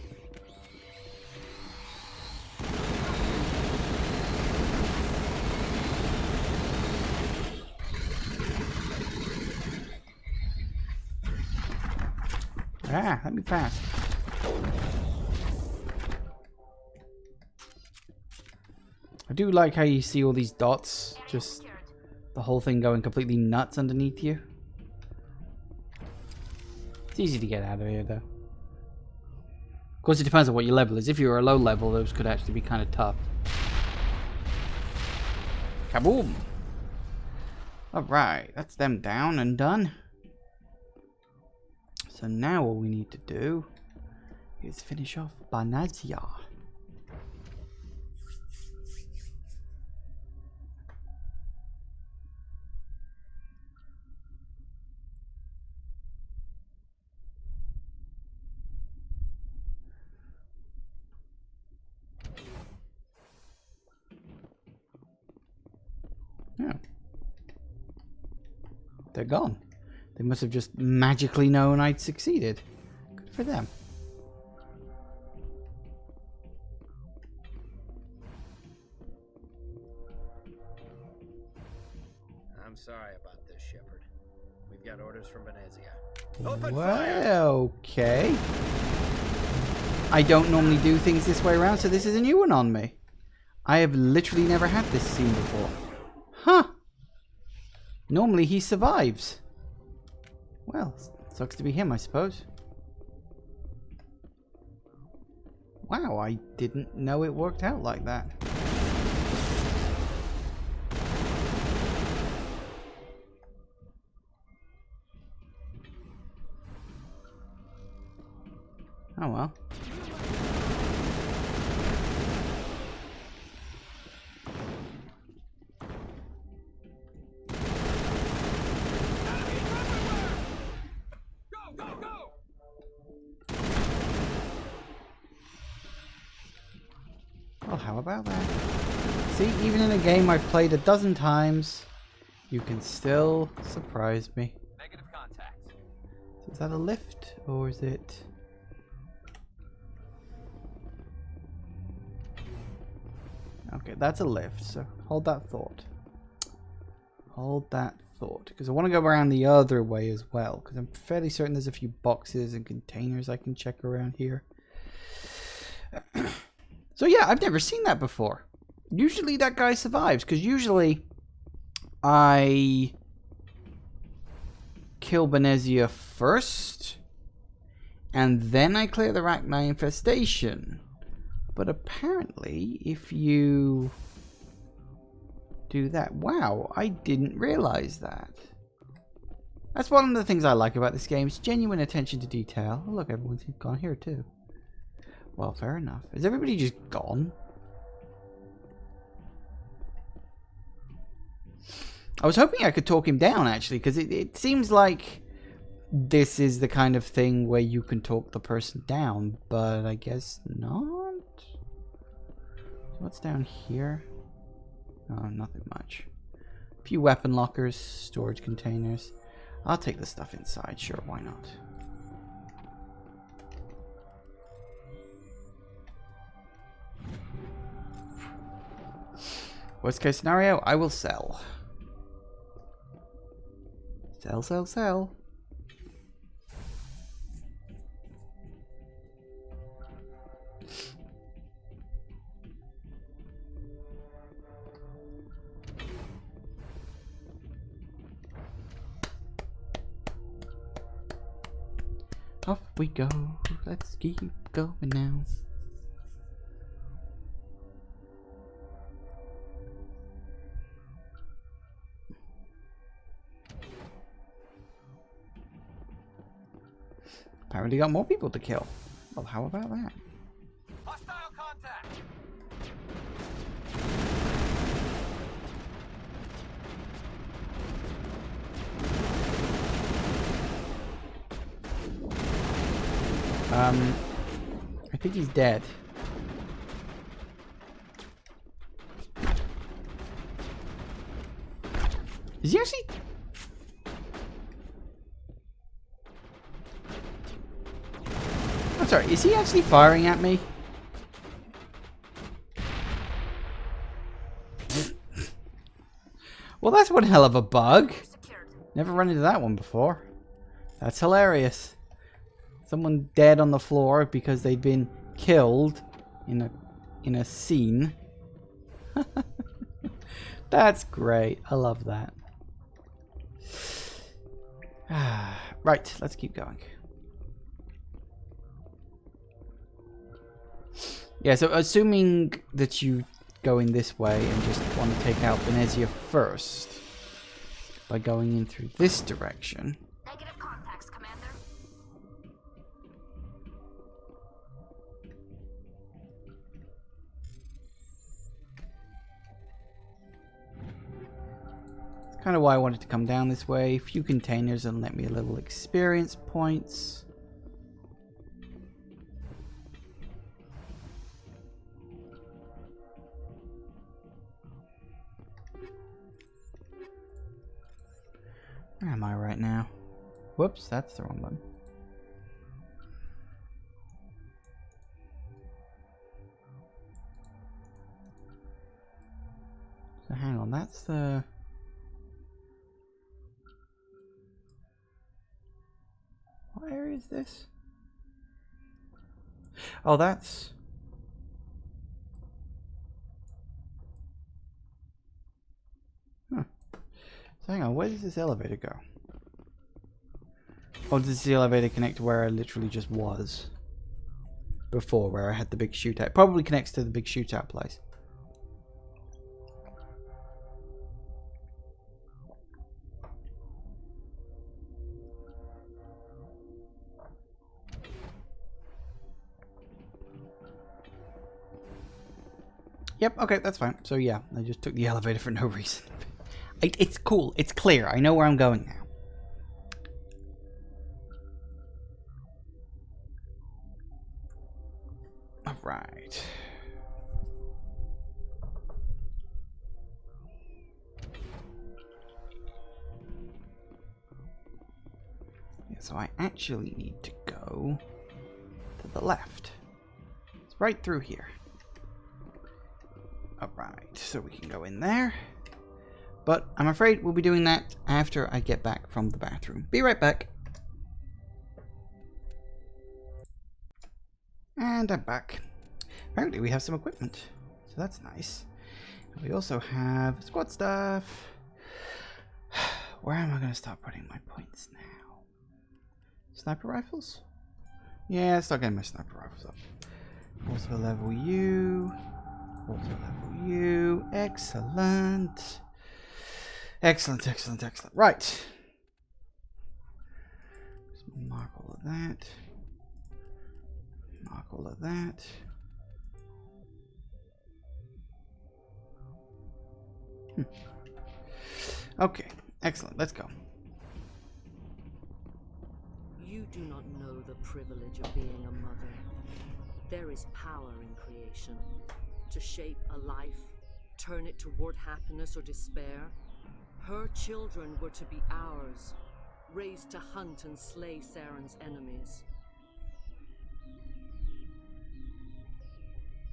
Ah, let me pass. I do like how you see all these dots, just the whole thing going completely nuts underneath you. It's easy to get out of here, though. Of course, it depends on what your level is. If you're a low level, those could actually be kind of tough. Kaboom! Alright, that's them down and done. So now what we need to do is finish off Banazia. Yeah. They're gone. They must have just magically known I'd succeeded. Good for them. I'm sorry about this, Shepard. We've got orders from Banazia. Well, okay. I don't normally do things this way around, so this is a new one on me. I have literally never had this scene before. Huh. Normally he survives. Well, sucks to be him, I suppose. Wow, I didn't know it worked out like that. Oh well. Well, how about that? See, even in a game I've played a dozen times, you can still surprise me. Negative contact. So is that a lift, or is it... Okay, that's a lift, so hold that thought. Hold that thought, because I want to go around the other way as well, because I'm fairly certain there's a few boxes and containers I can check around here. So yeah, I've never seen that before. Usually that guy survives, because usually I kill Banazia first, and then I clear the Rachni infestation. But apparently, if you do that... Wow, I didn't realize that. That's one of the things I like about this game. It's genuine attention to detail. Oh, look, everyone's gone here too. Well, fair enough. Is everybody just gone? I was hoping I could talk him down, actually, because it seems like this is the kind of thing where you can talk the person down, but I guess not. What's down here? Oh, nothing much. few weapon lockers, storage containers. I'll take the stuff inside, sure, why not? Worst case scenario, I will sell. Sell, sell, sell. Off we go. Let's keep going now. Apparently got more people to kill. Well, how about that? Hostile contact. I think he's dead. Is he actually? I'm sorry, is he actually firing at me? Well, that's one hell of a bug. Never run into that one before. That's hilarious. Someone dead on the floor because they'd been killed in a scene. That's great. I love that. Right, let's keep going. Yeah, so assuming that you go in this way and just want to take out Venezia first by going in through this direction. Negative contacts, Commander. That's kind of why I wanted to come down this way. A few containers and let me a little experience points. Where am I right now? Whoops, that's the wrong button. So hang on, that's the... What area is this? Oh, that's... Huh. So hang on, where does this elevator go? Or does the elevator connect to where I literally just was before, where I had the big shootout? Probably connects to the big shootout place. Yep, okay, that's fine. So yeah, I just took the elevator for no reason. It's cool. It's clear. I know where I'm going now. Alright. Yeah, so I actually need to go to the left. It's right through here. Alright, so we can go in there. But I'm afraid we'll be doing that after I get back from the bathroom. Be right back. And I'm back. Apparently we have some equipment, so that's nice. We also have squad stuff. Where am I going to start putting my points now? Sniper rifles? Yeah, let's start getting my sniper rifles up. Also level U. Also level U. Excellent. Excellent, excellent, excellent. Right. Just mark all of that. Mark all of that. Okay, excellent. Let's go. You do not know the privilege of being a mother. There is power in creation. To shape a life, turn it toward happiness or despair. Her children were to be ours, raised to hunt and slay Saren's enemies.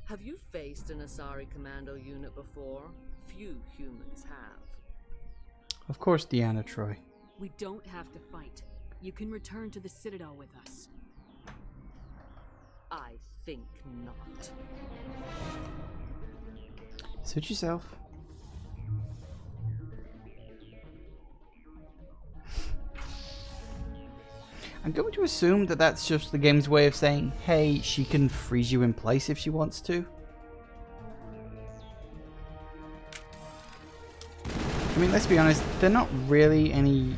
Have you faced an Asari commando unit before? Few humans have. Of course, Deanna Troy. We don't have to fight. You can return to the Citadel with us. I think not. Suit yourself. I'm going to assume that that's just the game's way of saying, hey, she can freeze you in place if she wants to. I mean, let's be honest, they're not really any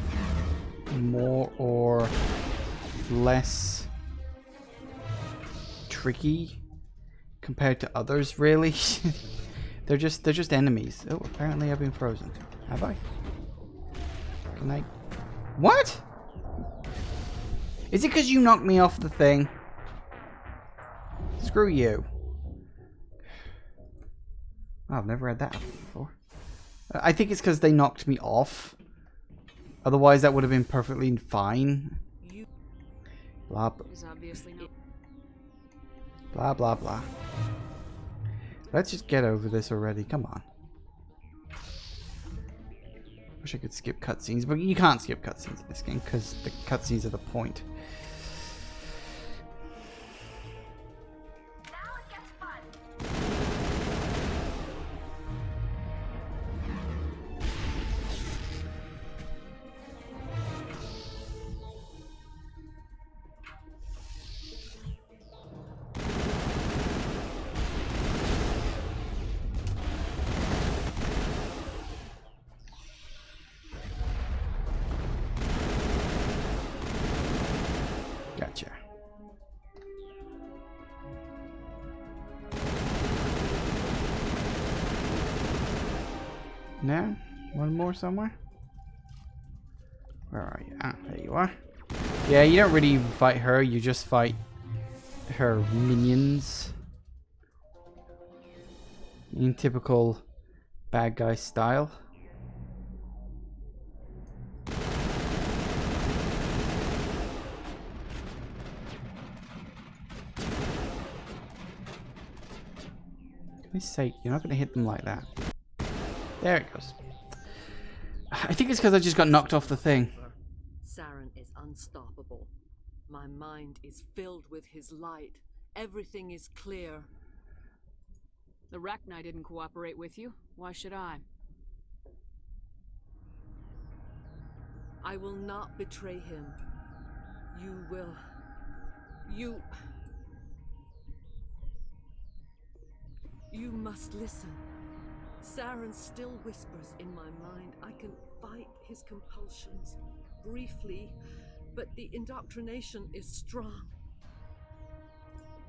more or less tricky compared to others, really. they're just enemies. Oh, apparently I've been frozen. Have I? Can I? What? Is it because you knocked me off the thing? Screw you. Oh, I've never had that happen before. I think it's because they knocked me off. Otherwise, that would have been perfectly fine. Blah, blah, blah, blah. Let's just get over this already. Come on. Wish I could skip cutscenes, but you can't skip cutscenes in this game because the cutscenes are the point. Gotcha. Now, one more somewhere? Where are you? Ah, there you are. Yeah, you don't really fight her, you just fight her minions. In typical bad guy style. Sake, you're not going to hit them like that. There it goes. I think it's because I just got knocked off the thing. Saren is unstoppable. My mind is filled with his light. Everything is clear. The Rachni didn't cooperate with you. Why should I? I will not betray him. You will. You must listen. Saren still whispers in my mind. I can fight his compulsions briefly, but the indoctrination is strong.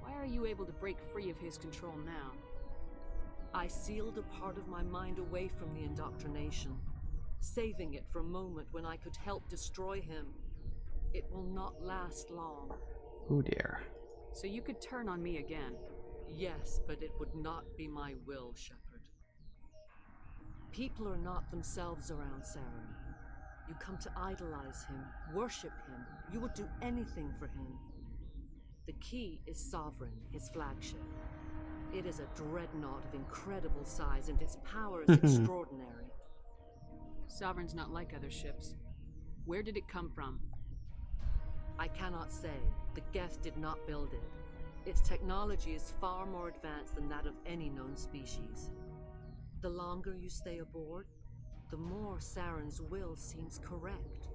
Why are you able to break free of his control now? I sealed a part of my mind away from the indoctrination, saving it for a moment when I could help destroy him. It will not last long. Oh dear. So you could turn on me again? Yes, but it would not be my will, Shepard. People are not themselves around Saren. You come to idolize him, worship him. You would do anything for him. The key is Sovereign, his flagship. It is a dreadnought of incredible size, and its power is extraordinary. Sovereign's not like other ships. Where did it come from? I cannot say. The Geth did not build it. Its technology is far more advanced than that of any known species. The longer you stay aboard, the more Saren's will seems correct.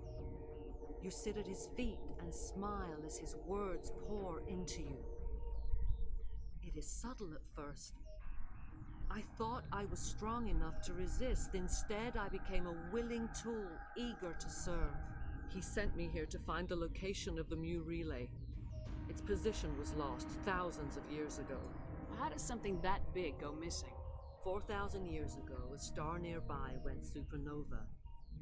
You sit at his feet and smile as his words pour into you. It is subtle at first. I thought I was strong enough to resist. Instead, I became a willing tool, eager to serve. He sent me here to find the location of the Mu relay. Its position was lost thousands of years ago. How does something that big go missing? 4,000 years ago, a star nearby went supernova.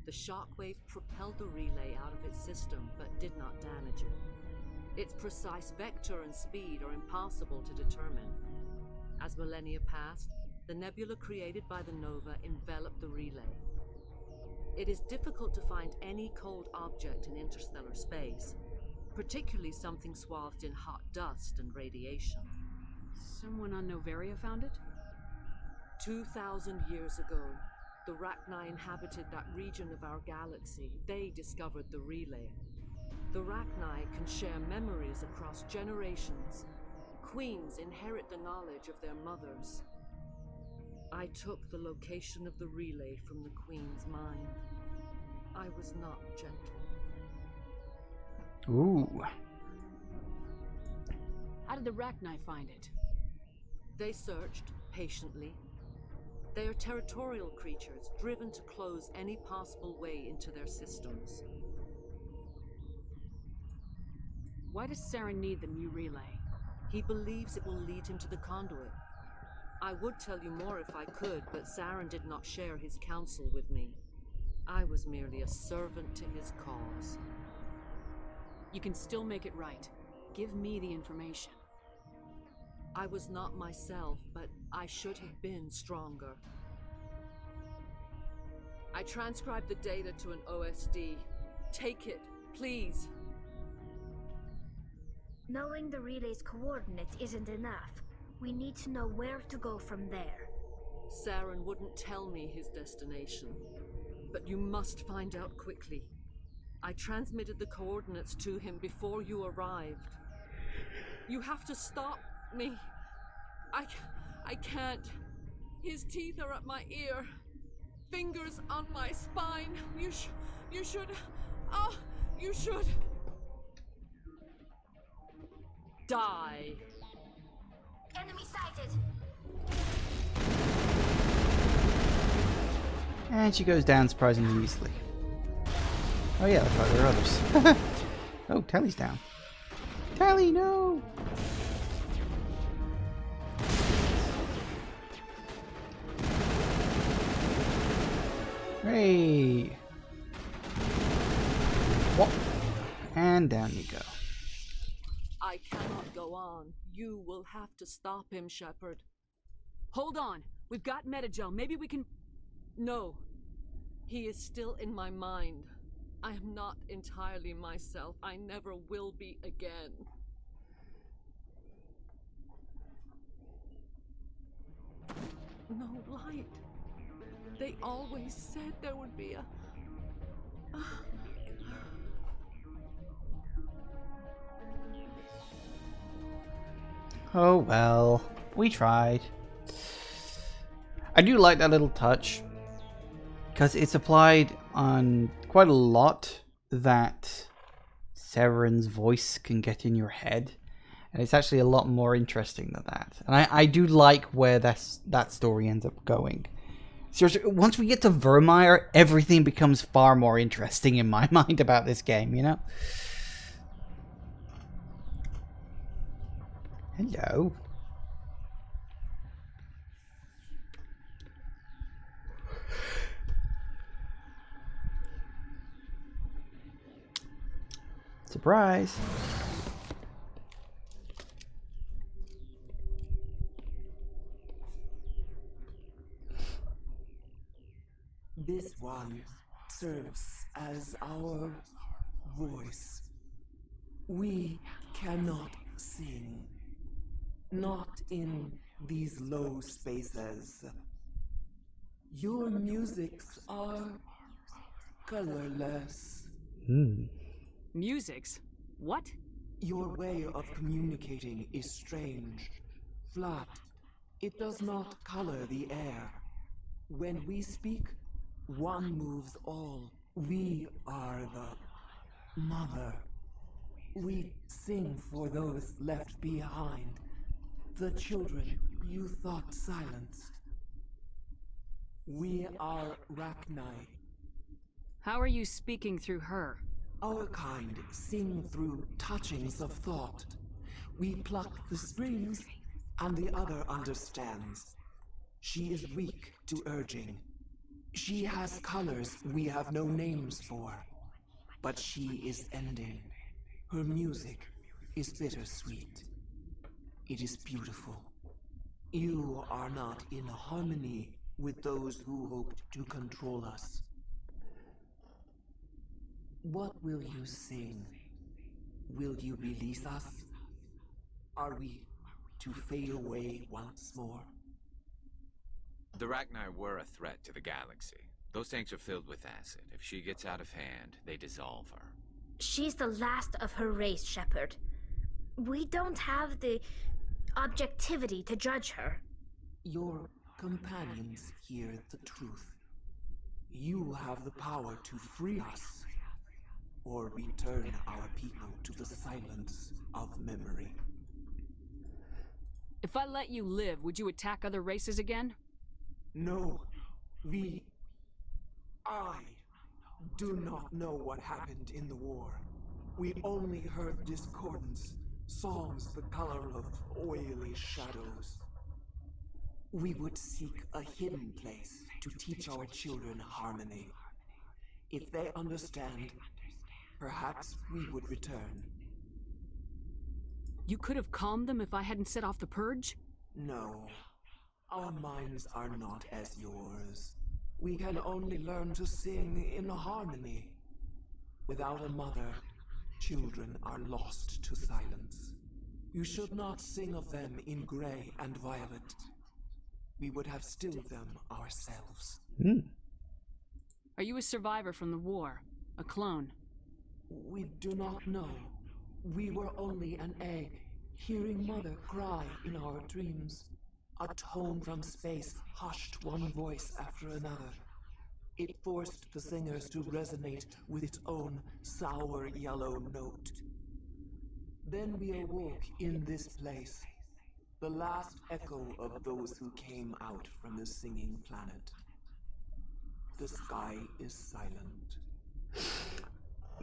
The shockwave propelled the relay out of its system, but did not damage it. Its precise vector and speed are impossible to determine. As millennia passed, the nebula created by the nova enveloped the relay. It is difficult to find any cold object in interstellar space, particularly something swathed in hot dust and radiation. Someone on Noveria found it? 2,000 years ago, the Rachni inhabited that region of our galaxy. They discovered the relay. The Rachni can share memories across generations. Queens inherit the knowledge of their mothers. I took the location of the relay from the Queen's mind. I was not gentle. Ooh. How did the Rachni find it? They searched patiently. They are territorial creatures, driven to close any possible way into their systems. Why does Saren need the new relay? He believes it will lead him to the conduit. I would tell you more if I could, but Saren did not share his counsel with me. I was merely a servant to his cause. You can still make it right. Give me the information. I was not myself, but I should have been stronger. I transcribed the data to an OSD. Take it, please. Knowing the relay's coordinates isn't enough. We need to know where to go from there. Saren wouldn't tell me his destination, but you must find out quickly. I transmitted the coordinates to him before you arrived. You have to stop me. I can't. His teeth are at my ear. Fingers on my spine. You should. Oh, you should. Die. Enemy sighted. And she goes down surprisingly easily. Oh yeah, that's right, there are others. Oh, Tally's down. Tally, no! Hey! Whoop. And down you go. I cannot go on. You will have to stop him, Shepard. Hold on. We've got Metagel. Maybe we can... No. He is still in my mind. I am not entirely myself. I never will be again. No light. They always said there would be a... Oh well, we tried. I do like that little touch, because it's applied on quite a lot that Saren's voice can get in your head. And it's actually a lot more interesting than that. And I do like where that story ends up going. Seriously, once we get to Virmire, everything becomes far more interesting in my mind about this game, you know? Hello. Surprise. This one serves as our voice. We cannot sing. Not in these low spaces. Your musics are colorless. Musics? What? Your way of communicating is strange. Flat. It does not color the air. When we speak, one moves all. We are the mother. We sing for those left behind. The children you thought silenced. We are Rachni. How are you speaking through her? Our kind sing through touchings of thought. We pluck the strings, and the other understands. She is weak to urging. She has colors we have no names for. But she is ending. Her music is bittersweet. It is beautiful. You are not in harmony with those who hoped to control us. What will you sing? Will you release us? Are we to fade away once more? The Rachni were a threat to the galaxy. Those tanks are filled with acid. If she gets out of hand, they dissolve her. She's the last of her race, Shepard. We don't have the objectivity to judge her. Your companions hear the truth. You have the power to free us, or return our people to the silence of memory. If I let you live, would you attack other races again? No, I do not know what happened in the war. We only heard discordance, songs the color of oily shadows. We would seek a hidden place to teach our children harmony. If they understand, perhaps we would return. You could have calmed them if I hadn't set off the purge? No. Our minds are not as yours. We can only learn to sing in harmony. Without a mother, children are lost to silence. You should not sing of them in gray and violet. We would have stilled them ourselves. Are you a survivor from the war? A clone? We do not know. We were only an egg, hearing Mother cry in our dreams. A tone from space hushed one voice after another. It forced the singers to resonate with its own sour yellow note. Then we awoke in this place, the last echo of those who came out from the singing planet. The sky is silent.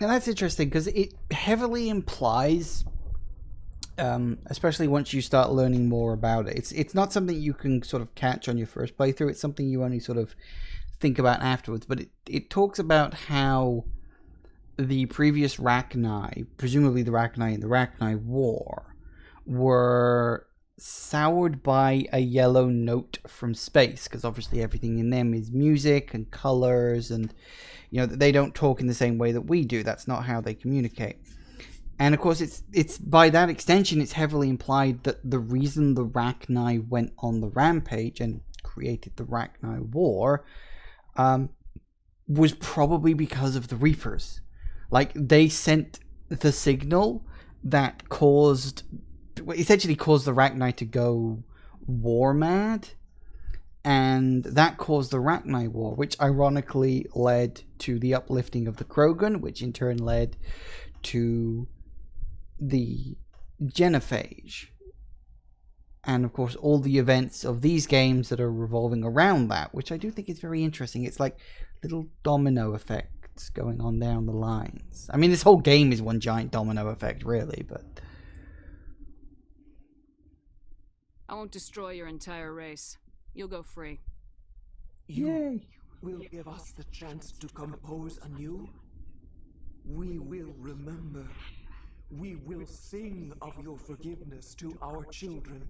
Now that's interesting because it heavily implies, especially once you start learning more about it, it's not something you can sort of catch on your first playthrough. It's something you only sort of think about afterwards. But it talks about how the previous Rachni, presumably the Rachni in the Rachni War, were soured by a yellow note from space, because obviously everything in them is music and colors, and you know they don't talk in the same way that we do. That's not how they communicate. And of course it's by that extension it's heavily implied that the reason the Rachni went on the rampage and created the Rachni War was probably because of the Reapers. Like, they sent the signal that essentially caused the Rachni to go war mad, and that caused the Rachni War, which ironically led to the uplifting of the Krogan, which in turn led to the Genophage, and of course all the events of these games that are revolving around that, which I do think is very interesting. It's like little domino effects going on down the lines. I mean, this whole game is one giant domino effect, really, but I won't destroy your entire race. You'll go free. You will give us the chance to compose anew. We will remember. We will sing of your forgiveness to our children.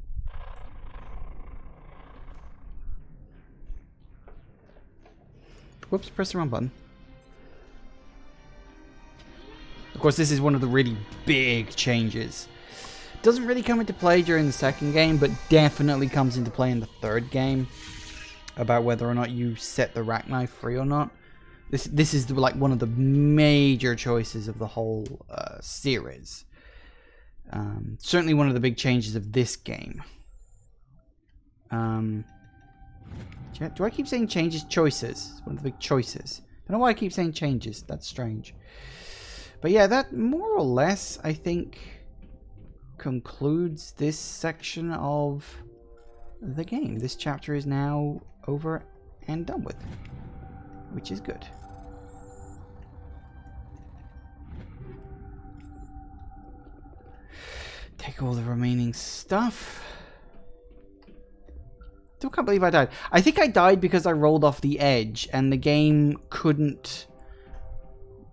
Whoops, press the wrong button. Of course, this is one of the really big changes. Doesn't really come into play during the second game, but definitely comes into play in the third game, about whether or not you set the Rachni free or not. This is like one of the major choices of the whole series. Certainly one of the big changes of this game. Do I keep saying changes? Choices. It's one of the big choices. I don't know why I keep saying changes. That's strange. But yeah, that more or less, I think, concludes this section of the game. This chapter is now over and done with, which is good. Take all the remaining stuff. Still can't believe I died. I think I died because I rolled off the edge and the game couldn't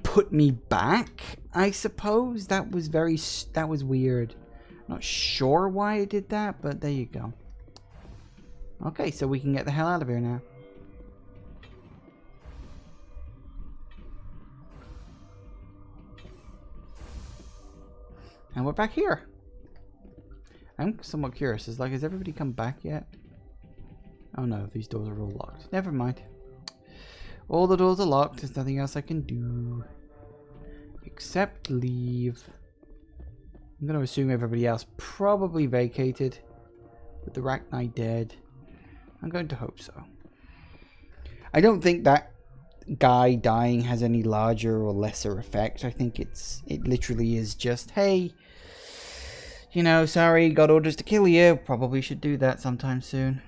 put me back, I suppose. That was weird. Not sure why it did that, but there you go. Okay, so we can get the hell out of here now. And we're back here. I'm somewhat curious. Has everybody come back yet? Oh no, these doors are all locked. Never mind. All the doors are locked. There's nothing else I can do. Except leave. I'm going to assume everybody else probably vacated. With the Rachni dead. I'm going to hope so. I don't think that guy dying has any larger or lesser effect. I think it literally is just, hey, you know, sorry, got orders to kill you. Probably should do that sometime soon.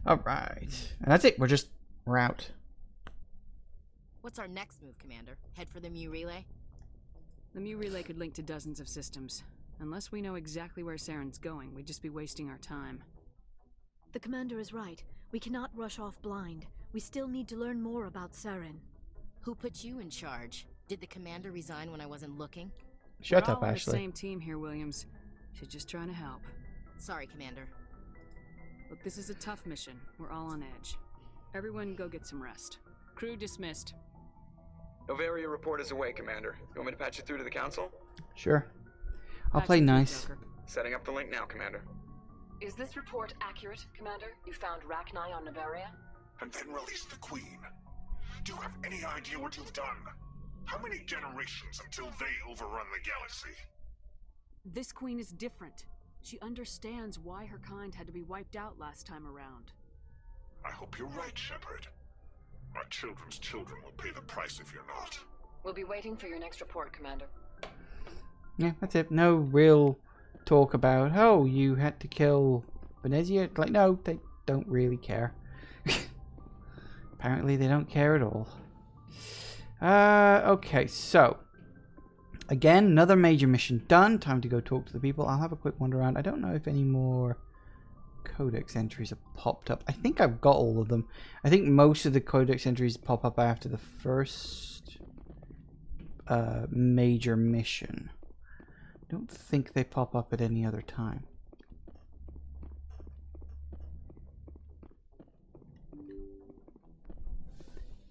Alright. And that's it. We're out. What's our next move, Commander? Head for the Mu Relay? The Mu Relay could link to dozens of systems. Unless we know exactly where Saren's going, we'd just be wasting our time. The Commander is right. We cannot rush off blind. We still need to learn more about Saren. Who put you in charge? Did the Commander resign when I wasn't looking? Shut We're up, all on Ashley. the same team here, Williams. She's just trying to help. Sorry, Commander. Look, this is a tough mission. We're all on edge. Everyone go get some rest. Crew dismissed. Novaria report is away, Commander. You want me to patch you through to the Council? Sure. I'll play nice. Setting up the link now, Commander. Is this report accurate, Commander? You found Rachni on Novaria? And then released the Queen. Do you have any idea what you've done? How many generations until they overrun the galaxy? This queen is different. She understands why her kind had to be wiped out last time around. I hope you're right, Shepard. Our children's children will pay the price if you're not. We'll be waiting for your next report, Commander. Yeah, that's it. No real talk about, oh, you had to kill Venezia. Like, no, they don't really care. Apparently they don't care at all. Okay, so again, another major mission done. Time to go talk to the people. I'll have a quick wander around. I don't know if any more codex entries have popped up. I think I've got all of them. I think most of the codex entries pop up after the first major mission. I don't think they pop up at any other time.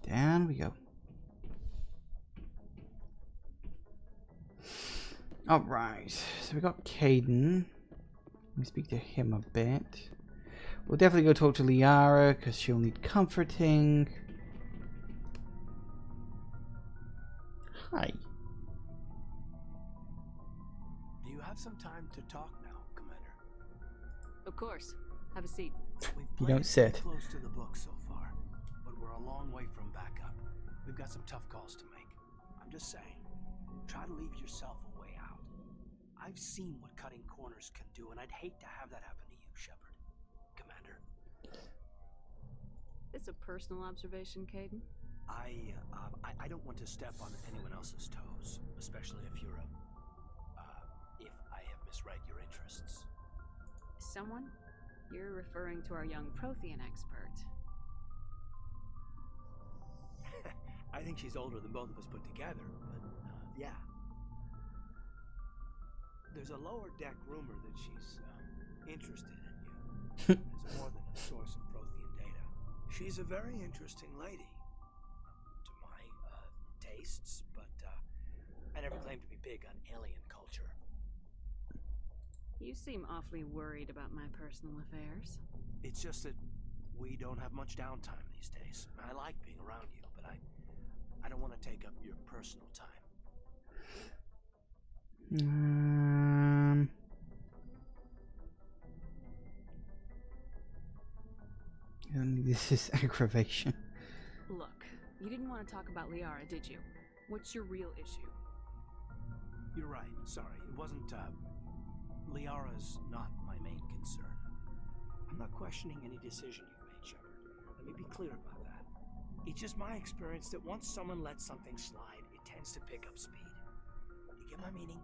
Down we go. Alright, so we got Kaidan. Let me speak to him a bit. We'll definitely go talk to Liara, because she'll need comforting. Hi. Do you have some time to talk now, Commander? Of course. Have a seat. You don't sit. Close to the book so far, but we're a long way from backup. We've got some tough calls to make. I'm just saying, try to leave yourself a way out. I've seen what cutting corners can do, and I'd hate to have that happen to you, Shepard. Commander. It's a personal observation, Kaidan. I don't want to step on anyone else's toes, especially if you're if I have misread your interests. Someone? You're referring to our young Prothean expert. I think she's older than both of us put together, but yeah. There's a lower deck rumor that she's interested in you. As more than a source of Prothean data. She's a very interesting lady. To my tastes, but I never claimed to be big on alien culture. You seem awfully worried about my personal affairs. It's just that we don't have much downtime these days. I like being around you, but I don't want to take up your personal time. This is aggravation. Look, you didn't want to talk about Liara, did you? What's your real issue? You're right. Sorry. It wasn't, Liara's not my main concern. I'm not questioning any decision you've made, Shepard. Let me be clear about that. It's just my experience that once someone lets something slide, it tends to pick up speed. You get my meaning?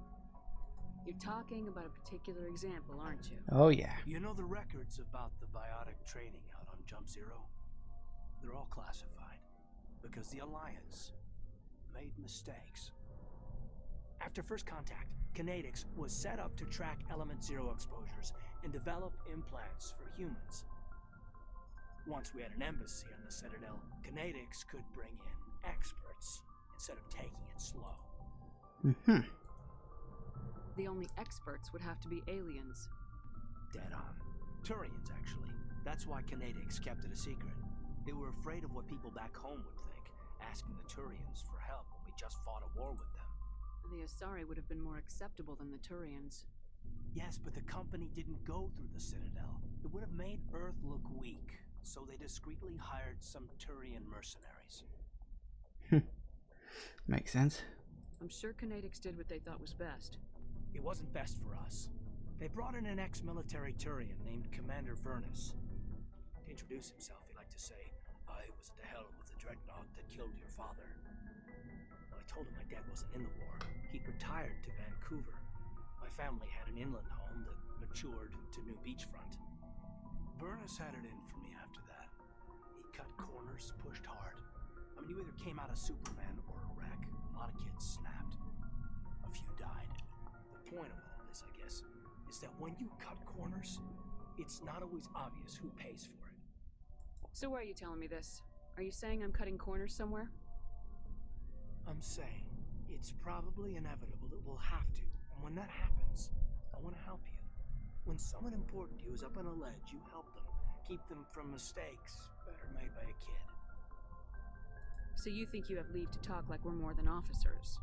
You're talking about a particular example, aren't you? Oh, yeah. You know the records about the biotic training out on Jump Zero? They're all classified because the Alliance made mistakes. After first contact, Kinetics was set up to track Element Zero exposures and develop implants for humans. Once we had an embassy on the Citadel, Kinetics could bring in experts instead of taking it slow. Mm-hmm. The only experts would have to be aliens. Dead on. Turians, actually. That's why Canadians kept it a secret. They were afraid of what people back home would think, asking the Turians for help when we just fought a war with them. The Asari would have been more acceptable than the Turians. Yes, but the company didn't go through the Citadel. It would have made Earth look weak, so they discreetly hired some Turian mercenaries. Makes sense. I'm sure Canadians did what they thought was best. It wasn't best for us. They brought in an ex-military Turian named Commander Vernus. To introduce himself, he liked to say, "I was at the helm of the dreadnought that killed your father." When I told him my dad wasn't in the war, he'd retired to Vancouver. My family had an inland home that matured to New Beachfront. Vernus had it in for me after that. He cut corners, pushed hard. I mean, you either came out a Superman or a wreck. A lot of kids snapped. A few died. The point of all this, I guess, is that when you cut corners, it's not always obvious who pays for it. So why are you telling me this? Are you saying I'm cutting corners somewhere? I'm saying it's probably inevitable that we'll have to. And when that happens, I want to help you. When someone important to you is up on a ledge, you help them. Keep them from mistakes better made by a kid. So you think you have leave to talk like we're more than officers?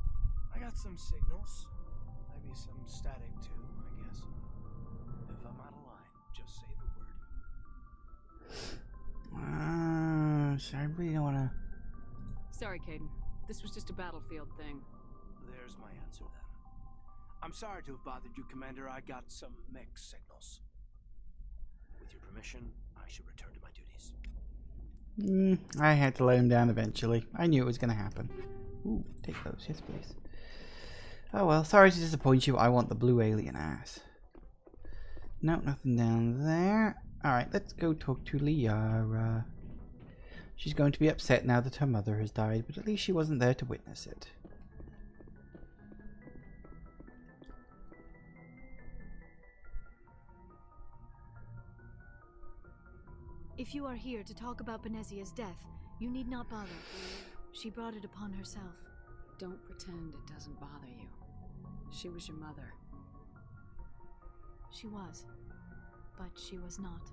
I got some signals. Maybe some static too, I guess. If I'm out of line, just say the word. So I really don't want to... Sorry, Kaidan. This was just a battlefield thing. There's my answer then. I'm sorry to have bothered you, Commander. I got some mixed signals. With your permission, I should return to my duties. I had to let him down eventually. I knew it was going to happen. Ooh, take those. Yes, please. Oh well, sorry to disappoint you. I want the blue alien ass. No, nothing down there. Alright, let's go talk to Liara. She's going to be upset now that her mother has died, but at least she wasn't there to witness it. If you are here to talk about Benezia's death, you need not bother. She brought it upon herself. Don't pretend it doesn't bother you. She was your mother. She was. But she was not.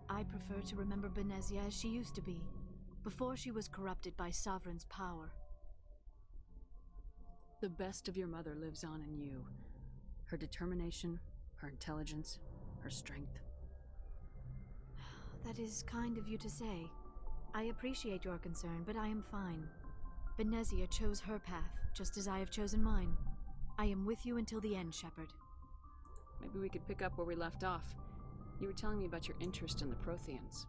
I prefer to remember Benezia as she used to be, before she was corrupted by Sovereign's power. The best of your mother lives on in you. Her determination, her intelligence, her strength. That is kind of you to say. I appreciate your concern, but I am fine. Benezia chose her path, just as I have chosen mine. I am with you until the end, Shepard. Maybe we could pick up where we left off. You were telling me about your interest in the Protheans.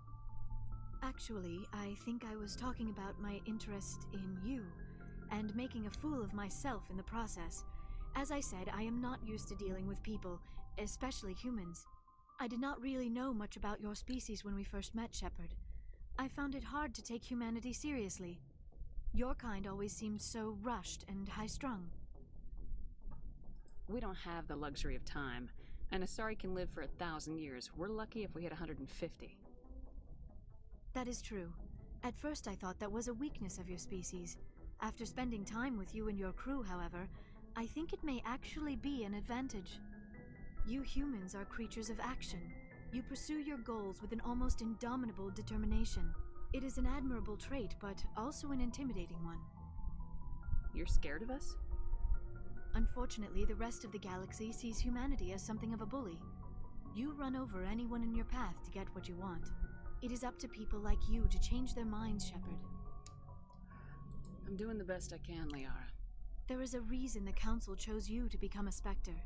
Actually, I think I was talking about my interest in you, and making a fool of myself in the process. As I said, I am not used to dealing with people, especially humans. I did not really know much about your species when we first met, Shepard. I found it hard to take humanity seriously. Your kind always seemed so rushed and high-strung. We don't have the luxury of time. An Asari can live for 1,000 years. We're lucky if we hit 150. That is true. At first I thought that was a weakness of your species. After spending time with you and your crew, however, I think it may actually be an advantage. You humans are creatures of action. You pursue your goals with an almost indomitable determination. It is an admirable trait, but also an intimidating one. You're scared of us? Unfortunately, the rest of the galaxy sees humanity as something of a bully. You run over anyone in your path to get what you want. It is up to people like you to change their minds, Shepard. I'm doing the best I can, Liara. There is a reason the Council chose you to become a Spectre.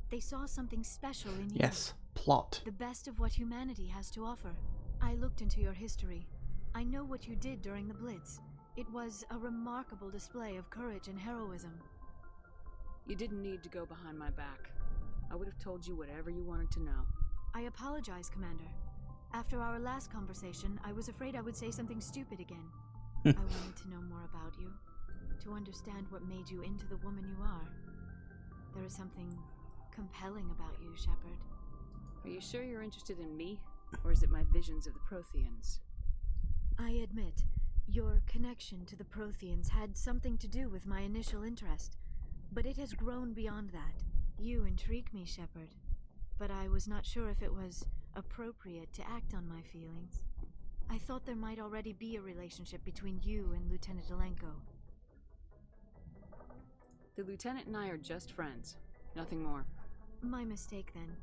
They saw something special in you. Yes, plot. The best of what humanity has to offer. I looked into your history. I know what you did during the Blitz. It was a remarkable display of courage and heroism. You didn't need to go behind my back. I would have told you whatever you wanted to know. I apologize, Commander. After our last conversation, I was afraid I would say something stupid again. I wanted to know more about you, to understand what made you into the woman you are. There is something compelling about you, Shepard. Are you sure you're interested in me, or is it my visions of the Protheans? I admit, your connection to the Protheans had something to do with my initial interest. But it has grown beyond that. You intrigue me, Shepard. But I was not sure if it was appropriate to act on my feelings. I thought there might already be a relationship between you and Lieutenant Alenko. The Lieutenant and I are just friends. Nothing more. My mistake, then.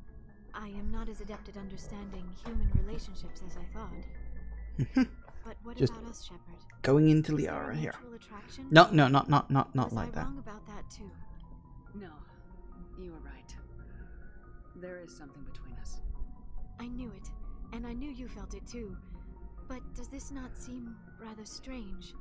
I am not as adept at understanding human relationships as I thought. But what Just about us, Shepard? going into Is there a Liara here. mutual attraction? No, not Was like I that. wrong about that too? No, you were right. There is something between us. I knew it, and I knew you felt it too. But does this not seem rather strange?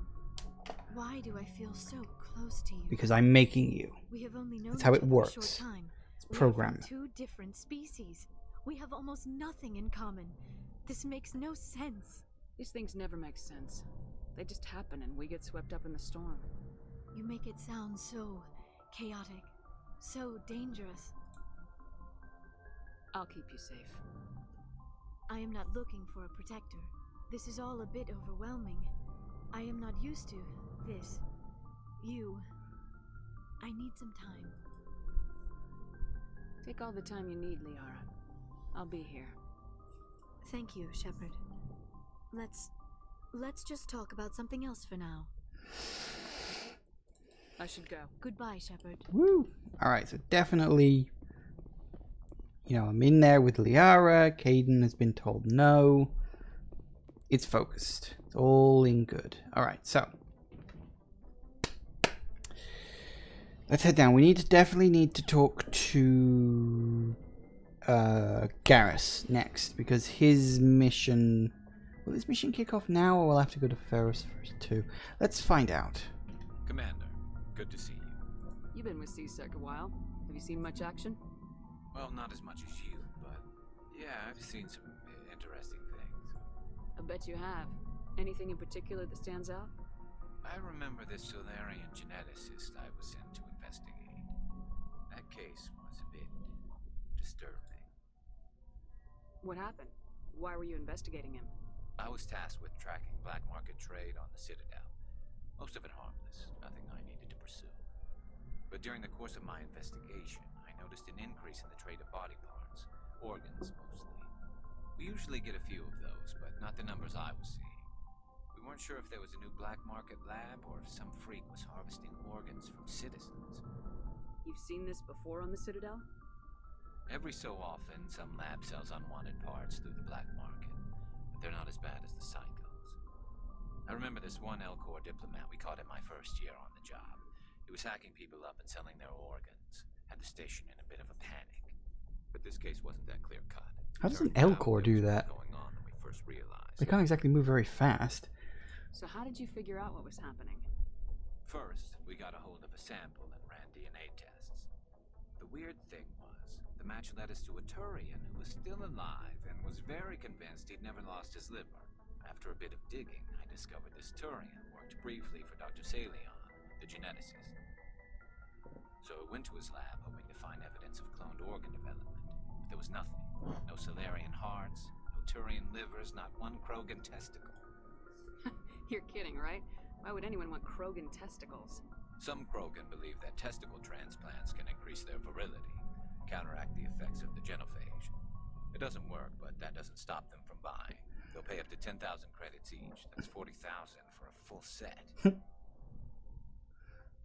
Why do I feel so close to you? Because I'm making you. We have only known That's how each it other a works. short time. It's We are programmed. from two different species. We have almost nothing in common. This makes no sense. These things never make sense. They just happen and we get swept up in the storm. You make it sound so chaotic, so dangerous. I'll keep you safe. I am not looking for a protector. This is all a bit overwhelming. I am not used to this. You. I need some time. Take all the time you need, Liara. I'll be here. Thank you, Shepard. Let's just talk about something else for now. I should go. Goodbye, Shepard. Woo! Alright, so definitely, you know, I'm in there with Liara. Kaidan has been told no. It's focused. It's all in good. Alright, so. Let's head down. We definitely need to talk to Garrus next, because his mission... Will his mission kick off now, or we'll have to go to Ferris first too? Let's find out. Commander, good to see you. You've been with C-Sec a while. Have you seen much action? Well, not as much as you, but yeah, I've seen some interesting things. I bet you have. Anything in particular that stands out? I remember this Solarian geneticist I was sent to investigate. That case was a bit disturbing. What happened? Why were you investigating him? I was tasked with tracking black market trade on the Citadel. Most of it harmless, nothing I needed to pursue. But during the course of my investigation, I noticed an increase in the trade of body parts, organs mostly. We usually get a few of those, but not the numbers I was seeing. We weren't sure if there was a new black market lab or if some freak was harvesting organs from citizens. You've seen this before on the Citadel? Every so often, some lab sells unwanted parts through the black market, but they're not as bad as the Psychos. I remember this one Elcor diplomat we caught in my first year on the job. He was hacking people up and selling their organs. Had the station in a bit of a panic. But this case wasn't that clear-cut. How does an Elcor do that? They can't exactly move very fast. So how did you figure out what was happening? First, we got a hold of a sample and ran DNA tests. The weird thing was, the match led us to a Turian who was still alive and was very convinced he'd never lost his liver. After a bit of digging, I discovered this Turian worked briefly for Dr. Salion, the geneticist. So I went to his lab hoping to find evidence of cloned organ development, but there was nothing. No Solarian hearts, no Turian livers, not one Krogan testicle. You're kidding, right? Why would anyone want Krogan testicles? Some Krogan believe that testicle transplants can increase their virility, counteract the effects of the genophage. It doesn't work, but that doesn't stop them from buying. They'll pay up to 10,000 credits each. That's 40,000 for a full set.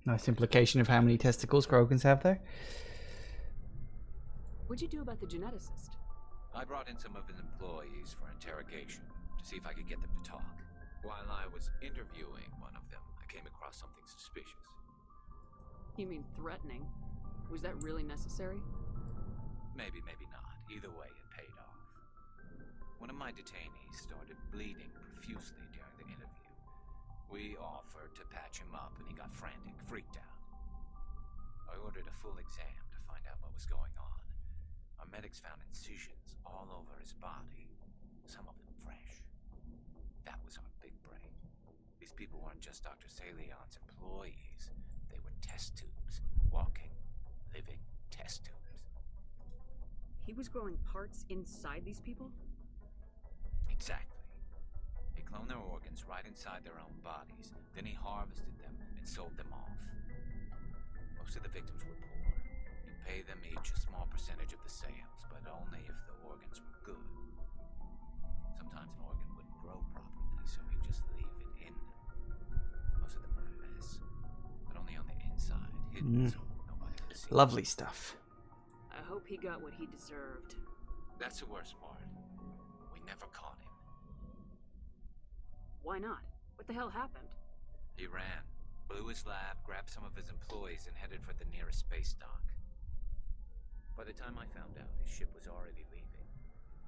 Nice implication of how many testicles Krogans have there. What'd you do about the geneticist? I brought in some of his employees for interrogation to see if I could get them to talk. While I was interviewing one of them, I came across something suspicious. You mean threatening? Was that really necessary? Maybe, maybe not. Either way, it paid off. One of my detainees started bleeding profusely during the interview. We offered to patch him up, and he got frantic, freaked out. I ordered a full exam to find out what was going on. Our medics found incisions all over his body, some of them fresh. That was our big break. These people weren't just Dr. Salion's employees. They were test tubes. Walking, living test tubes. He was growing parts inside these people? Exactly. He cloned their organs right inside their own bodies. Then he harvested them and sold them off. Most of the victims were poor. You pay them each a small percentage of the sales, but only if the organs were good. Sometimes an organ wouldn't grow properly, so you just leave it in them. Most of them were a mess, but only on the inside, hidden so nobody could see. Lovely stuff. I hope he got what he deserved. That's the worst part. We never caught him. Why not? What the hell happened? He ran, blew his lab, grabbed some of his employees, and headed for the nearest space dock. By the time I found out, his ship was already leaving.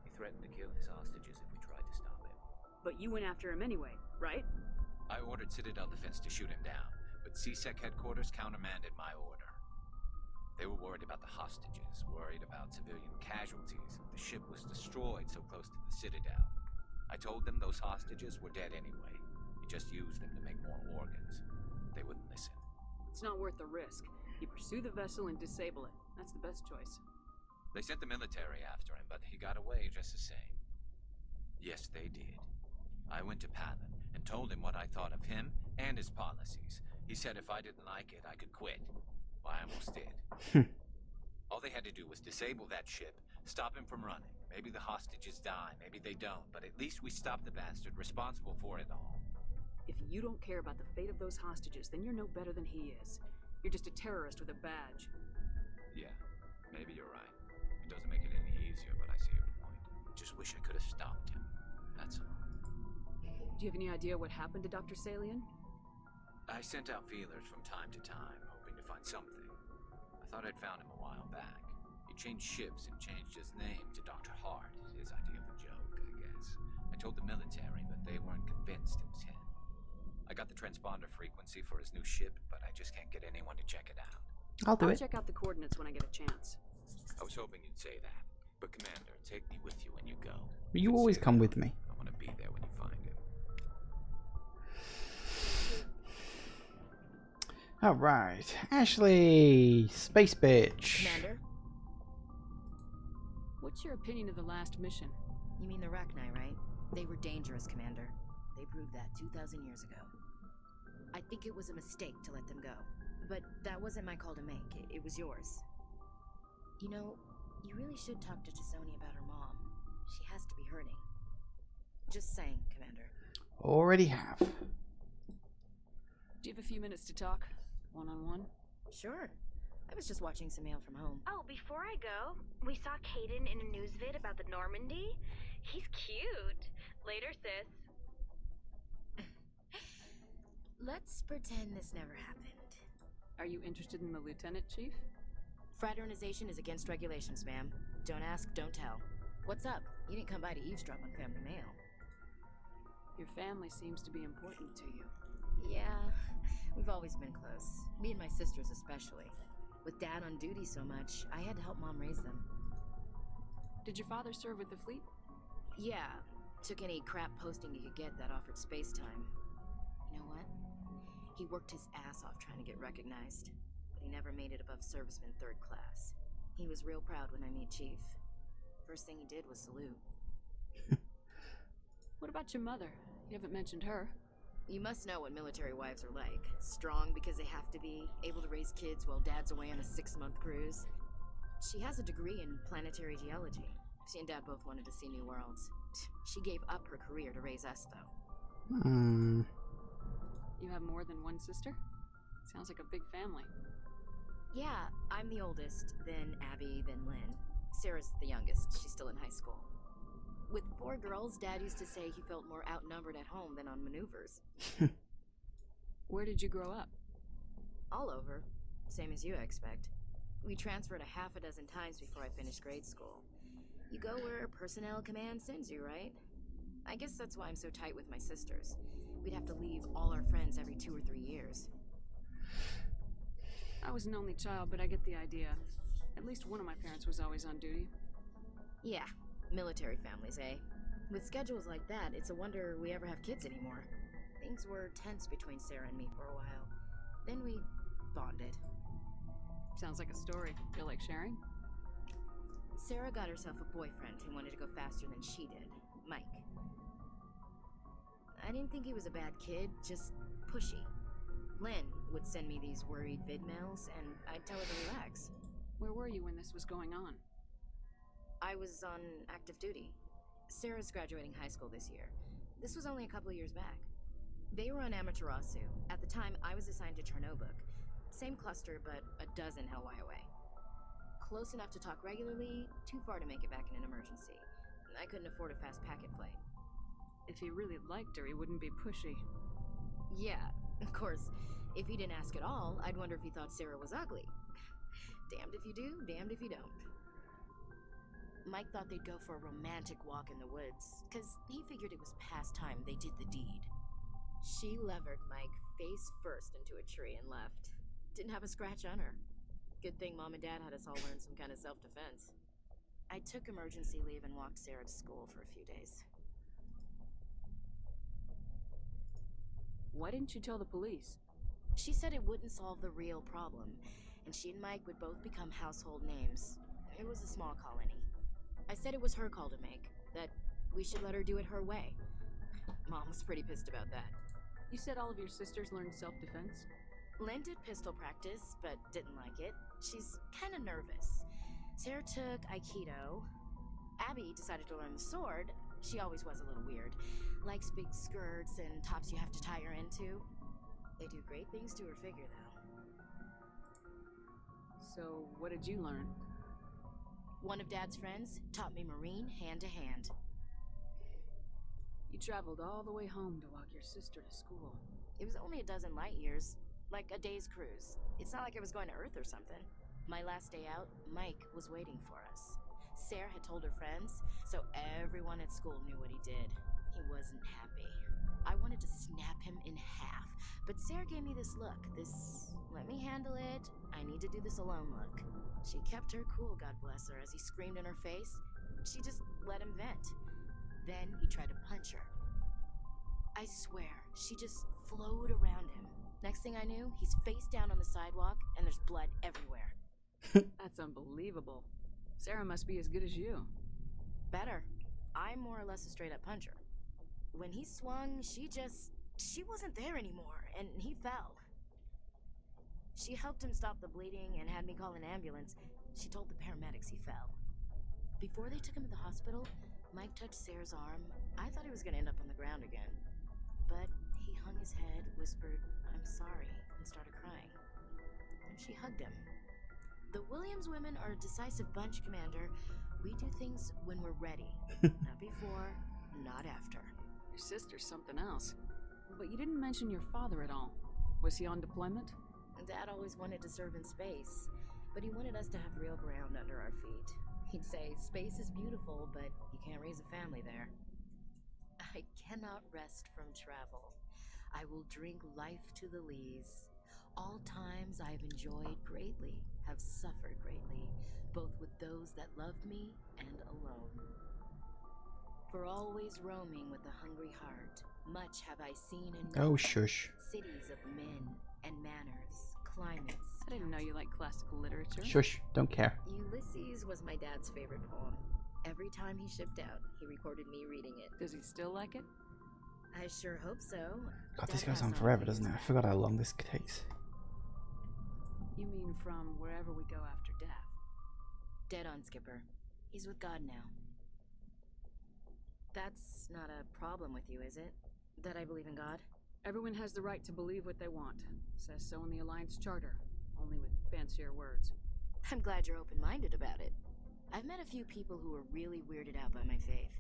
He threatened to kill his hostages if we tried to stop him. But you went after him anyway, right? I ordered Citadel Defense to shoot him down, but CSEC headquarters countermanded my order. They were worried about the hostages, worried about civilian casualties. The ship was destroyed so close to the Citadel. I told them those hostages were dead anyway. We just used them to make more organs. They wouldn't listen. It's not worth the risk. You pursue the vessel and disable it. That's the best choice. They sent the military after him, but he got away just the same. Yes, they did. I went to Patton and told him what I thought of him and his policies. He said if I didn't like it, I could quit. Well, I almost did. All they had to do was disable that ship, stop him from running. Maybe the hostages die, maybe they don't, but at least we stopped the bastard responsible for it all. If you don't care about the fate of those hostages, then you're no better than he is. You're just a terrorist with a badge. Yeah, maybe you're right. It doesn't make it any easier, but I see your point. Just wish I could have stopped him. That's all. Do you have any idea what happened to Dr. Salian? I sent out feelers from time to time, hoping to find something. I thought I'd found him a while back. He changed ships and changed his name to Dr. Hart, his idea of a joke, I guess. I told the military, but they weren't convinced it was him. I got the transponder frequency for his new ship, but I just can't get anyone to check it out. I'll do it. Check out the coordinates when I get a chance. I was hoping you'd say that. But Commander, take me with you when you go. You always come with me. I want to be there when you find him. Alright. Ashley! Space bitch. Commander? What's your opinion of the last mission? You mean the Rachni, right? They were dangerous, Commander. They proved that 2,000 years ago. I think it was a mistake to let them go. But that wasn't my call to make. It was yours. You know, you really should talk to T'Soni about her mom. She has to be hurting. Just saying, Commander. Already have. Do you have a few minutes to talk? One-on-one? Sure. I was just watching some mail from home. Oh, before I go, we saw Caden in a news vid about the Normandy. He's cute. Later, sis. Let's pretend this never happened. Are you interested in the Lieutenant, Chief? Fraternization is against regulations, ma'am. Don't ask, don't tell. What's up? You didn't come by to eavesdrop on family mail. Your family seems to be important to you. Yeah, we've always been close. Me and my sisters especially. With Dad on duty so much, I had to help Mom raise them. Did your father serve with the fleet? Yeah, took any crap posting he could get that offered space time. You know what? He worked his ass off trying to get recognized, but he never made it above serviceman 3rd class. He was real proud when I met Chief. First thing he did was salute. What about your mother? You haven't mentioned her. You must know what military wives are like. Strong because they have to be, able to raise kids while Dad's away on a 6-month cruise. She has a degree in planetary geology. She and Dad both wanted to see new worlds. She gave up her career to raise us, though. You have more than one sister? Sounds like a big family. Yeah, I'm the oldest, then Abby, then Lynn. Sarah's the youngest. She's still in high school. With 4 girls, Dad used to say he felt more outnumbered at home than on maneuvers. Where did you grow up? All over. Same as you, I expect. We transferred a half a dozen times before I finished grade school. You go where personnel command sends you, right? I guess that's why I'm so tight with my sisters. We'd have to leave all our friends every 2 or 3 years. I was an only child, but I get the idea. At least one of my parents was always on duty. Yeah, military families, eh? With schedules like that, it's a wonder we ever have kids anymore. Things were tense between Sarah and me for a while. Then we bonded. Sounds like a story. Feel like sharing? Sarah got herself a boyfriend who wanted to go faster than she did, Mike. I didn't think he was a bad kid, just pushy. Lynn, would send me these worried vid mails, and I'd tell her to relax. Where were you when this was going on? I was on active duty. Sarah's graduating high school this year. This was only a couple years back. They were on Amaterasu. At the time, I was assigned to Chernobog. Same cluster, but a dozen Hellwire away. Close enough to talk regularly, too far to make it back in an emergency. I couldn't afford a fast packet flight. If he really liked her, he wouldn't be pushy. Yeah, of course. If he didn't ask at all, I'd wonder if he thought Sarah was ugly. Damned if you do, damned if you don't. Mike thought they'd go for a romantic walk in the woods, because he figured it was past time they did the deed. She levered Mike face first into a tree and left. Didn't have a scratch on her. Good thing Mom and Dad had us all learn some kind of self-defense. I took emergency leave and walked Sarah to school for a few days. Why didn't you tell the police? She said it wouldn't solve the real problem, and she and Mike would both become household names. It was a small colony. I said it was her call to make, that we should let her do it her way. Mom was pretty pissed about that. You said all of your sisters learned self-defense? Lynn did pistol practice, but didn't like it. She's kind of nervous. Sarah took Aikido. Abby decided to learn the sword. She always was a little weird. Likes big skirts and tops you have to tie her into. They do great things to her figure, though. So, what did you learn? One of Dad's friends taught me Marine hand-to-hand. You traveled all the way home to walk your sister to school. It was only a dozen light years, like a day's cruise. It's not like I was going to Earth or something. My last day out, Mike was waiting for us. Sarah had told her friends, so everyone at school knew what he did. He wasn't happy. I wanted to snap him in half, but Sarah gave me this look, this let me handle it, I need to do this alone look. She kept her cool, God bless her, as he screamed in her face. She just let him vent. Then he tried to punch her. I swear, she just flowed around him. Next thing I knew, he's face down on the sidewalk, and there's blood everywhere. That's unbelievable. Sarah must be as good as you. Better. I'm more or less a straight-up puncher. When he swung, she wasn't there anymore, and he fell. She helped him stop the bleeding and had me call an ambulance. She told the paramedics he fell. Before they took him to the hospital, Mike touched Sarah's arm. I thought he was going to end up on the ground again. But he hung his head, whispered, "I'm sorry," and started crying. And she hugged him. The Williams women are a decisive bunch, Commander. We do things when we're ready. Not before, not after. Your sister's something else. But you didn't mention your father at all. Was he on deployment? Dad always wanted to serve in space, but he wanted us to have real ground under our feet. He'd say, space is beautiful, but you can't raise a family there. I cannot rest from travel. I will drink life to the lees. All times I have enjoyed greatly, have suffered greatly, both with those that loved me and alone. For always roaming with a hungry heart, much have I seen and known. Oh, shush. Cities of men and manners, climates. I didn't know you liked classical literature. Shush, don't care. Ulysses was my dad's favorite poem. Every time he shipped out, he recorded me reading it. Does he still like it? I sure hope so. God, this goes on forever, doesn't it? I forgot how long this takes. You mean from wherever we go after death? Dead on, Skipper. He's with God now. That's not a problem with you, is it? That I believe in God? Everyone has the right to believe what they want. Says so in the Alliance Charter, only with fancier words. I'm glad you're open-minded about it. I've met a few people who are really weirded out by my faith.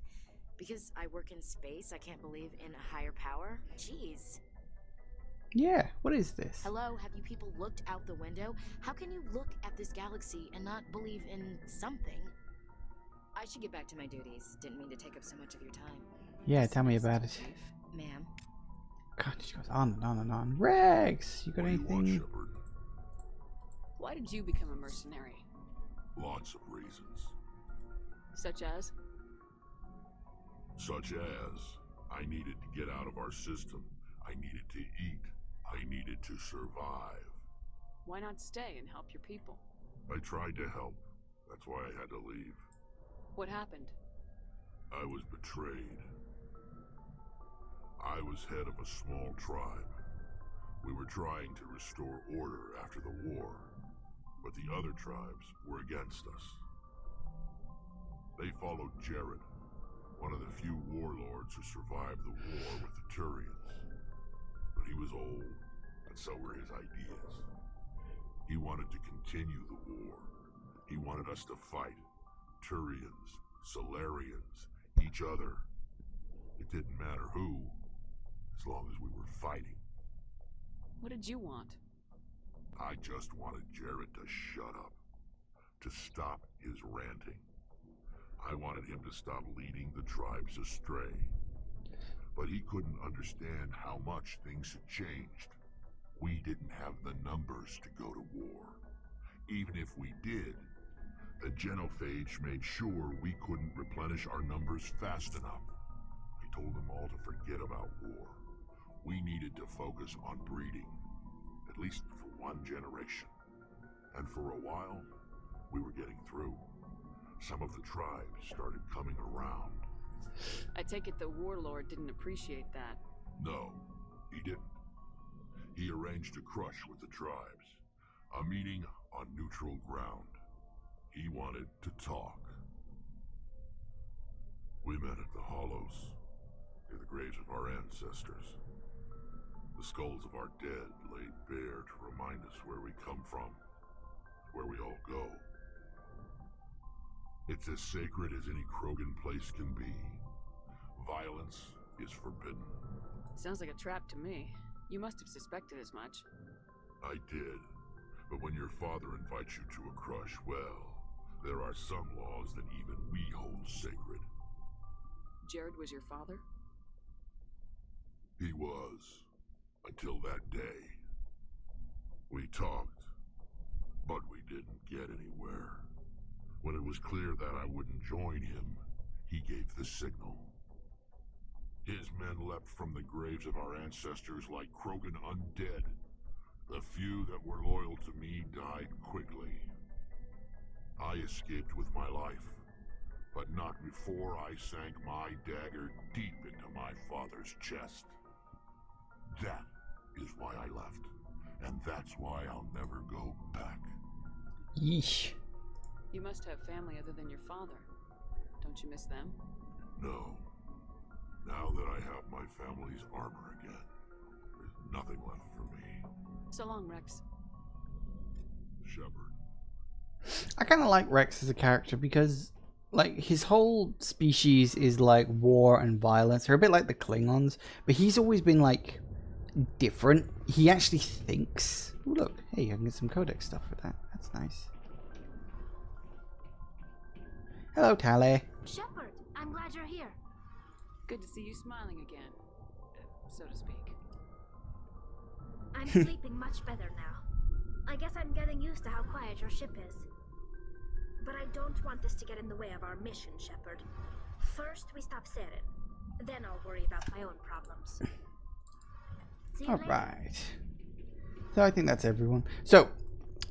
Because I work in space, I can't believe in a higher power? Jeez. Yeah, what is this? Hello, have you people looked out the window? How can you look at this galaxy and not believe in something? I should get back to my duties. Didn't mean to take up so much of your time. Yeah, tell me about it. Ma'am. God, she goes on and on and on. Rex, you got anything? Why did you become a mercenary? Lots of reasons. Such as? Such as, I needed to get out of our system. I needed to eat. I needed to survive. Why not stay and help your people? I tried to help. That's why I had to leave. What happened? I was betrayed. I was head of a small tribe. We were trying to restore order after the war, but the other tribes were against us. They followed Jared, one of the few warlords who survived the war with the Turians. But he was old, and so were his ideas. He wanted to continue the war. He wanted us to fight. Turians, Solarians, each other. It didn't matter who, as long as we were fighting. What did you want? I just wanted Jared to shut up, to stop his ranting. I wanted him to stop leading the tribes astray. But he couldn't understand how much things had changed. We didn't have the numbers to go to war. Even if we did, the Genophage made sure we couldn't replenish our numbers fast enough. I told them all to forget about war. We needed to focus on breeding, at least for one generation. And for a while, we were getting through. Some of the tribes started coming around. I take it the warlord didn't appreciate that. No, he didn't. He arranged a crush with the tribes, a meeting on neutral ground. He wanted to talk. We met at the Hollows, near the graves of our ancestors. The skulls of our dead laid bare to remind us where we come from, where we all go. It's as sacred as any Krogan place can be. Violence is forbidden. Sounds like a trap to me. You must have suspected as much. I did. But when your father invites you to a crush, well, there are some laws that even we hold sacred. Jared was your father? He was. Until that day. We talked, but we didn't get anywhere. When it was clear that I wouldn't join him, he gave the signal. His men leapt from the graves of our ancestors like Krogan undead. The few that were loyal to me died quickly. I escaped with my life, but not before I sank my dagger deep into my father's chest. That is why I left, and that's why I'll never go back. Yeesh. You must have family other than your father. Don't you miss them? No. Now that I have my family's armor again, there's nothing left for me. So long, Rex. Shepard. I kind of like Rex as a character because, like, his whole species is like war and violence. They're a bit like the Klingons, but he's always been like different. He actually thinks. Ooh, look, hey, I can get some codex stuff with that. That's nice. Hello, Tally. Shepard, I'm glad you're here. Good to see you smiling again, so to speak. I'm sleeping much better now. I guess I'm getting used to how quiet your ship is. But I don't want this to get in the way of our mission, Shepard. First, we stop Saren. Then I'll worry about my own problems. Alright. So I think that's everyone. So,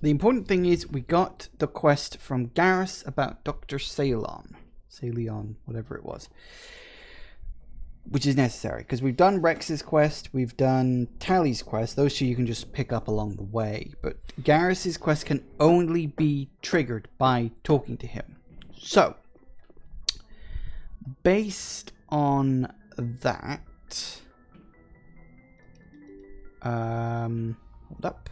the important thing is we got the quest from Garrus about Dr. Salon. Salion, whatever it was. Which is necessary, because we've done Rex's quest, we've done Tally's quest. Those two you can just pick up along the way. But Garrus's quest can only be triggered by talking to him. So, based on that... hold up.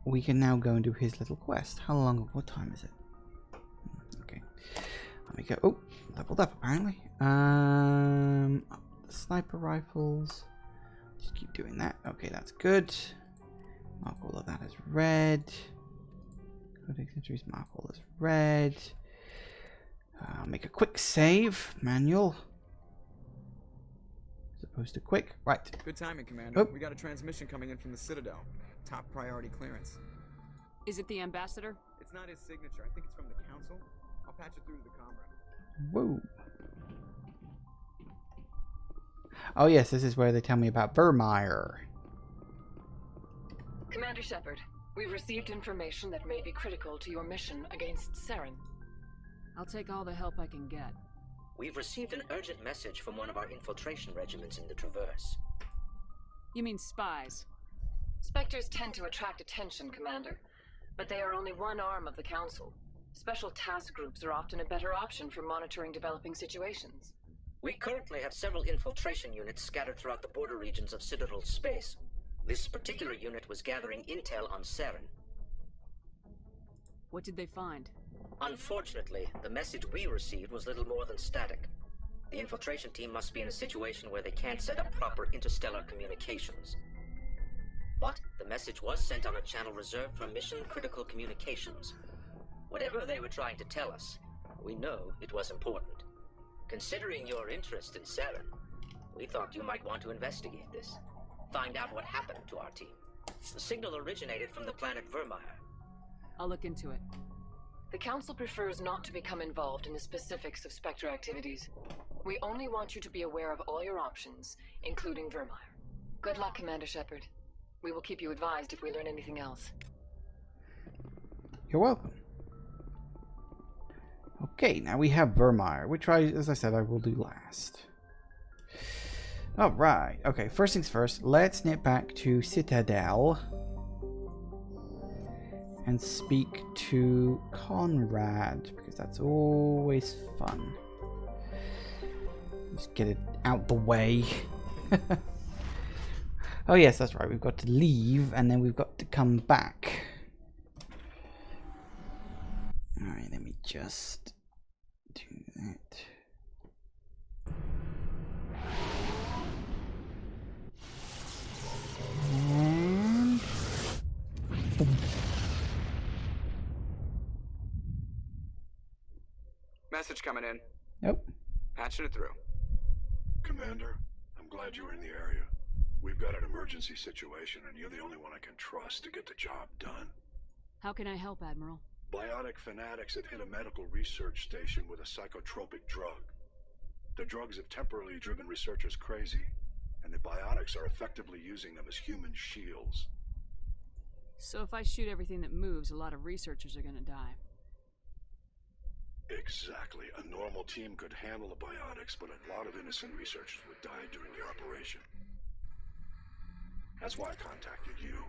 We can now go and do his little quest. How long? What time is it? Okay. Let me go. Oh, leveled up apparently. Sniper rifles. Just keep doing that. Okay, that's good. Mark all of that as red. Codex entries. Mark all as red. Make a quick save. Manual. As opposed to quick. Right. Good timing, Commander. Oh. We got a transmission coming in from the Citadel. Top priority clearance. Is it the ambassador? It's not his signature. I think it's from the council. I'll patch it through to the comrade. Whoa. Oh yes, this is where they tell me about Vermeer. Commander Shepard, we've received information that may be critical to your mission against Saren. I'll take all the help I can get. We've received an urgent message from one of our infiltration regiments in the Traverse. You mean spies? Spectres tend to attract attention, Commander. But they are only one arm of the Council. Special task groups are often a better option for monitoring developing situations. We currently have several infiltration units scattered throughout the border regions of Citadel space. This particular unit was gathering intel on Saren. What did they find? Unfortunately, the message we received was little more than static. The infiltration team must be in a situation where they can't set up proper interstellar communications. But the message was sent on a channel reserved for mission-critical communications. Whatever they were trying to tell us, we know it was important. Considering your interest in Saren, we thought you might want to investigate this. Find out what happened to our team. The signal originated from the planet Vermeer. I'll look into it. The Council prefers not to become involved in the specifics of Spectre activities. We only want you to be aware of all your options, including Vermeer. Good luck, Commander Shepard. We will keep you advised if we learn anything else. You're welcome. Okay, now we have Vermeer, which as I said, I will do last. Alright, okay, first things first, let's nip back to Citadel and speak to Conrad, because that's always fun. Just get it out the way. Oh yes, that's right, we've got to leave and then we've got to come back. Alright, let me just do that. And boom. Message coming in. Nope. Patching it through. Commander, I'm glad you were in the area. We've got an emergency situation, and you're the only one I can trust to get the job done. How can I help, Admiral? Biotic fanatics have hit a medical research station with a psychotropic drug. The drugs have temporarily driven researchers crazy, and the biotics are effectively using them as human shields. So if I shoot everything that moves, a lot of researchers are gonna die. Exactly. A normal team could handle the biotics, but a lot of innocent researchers would die during the operation. That's why I contacted you.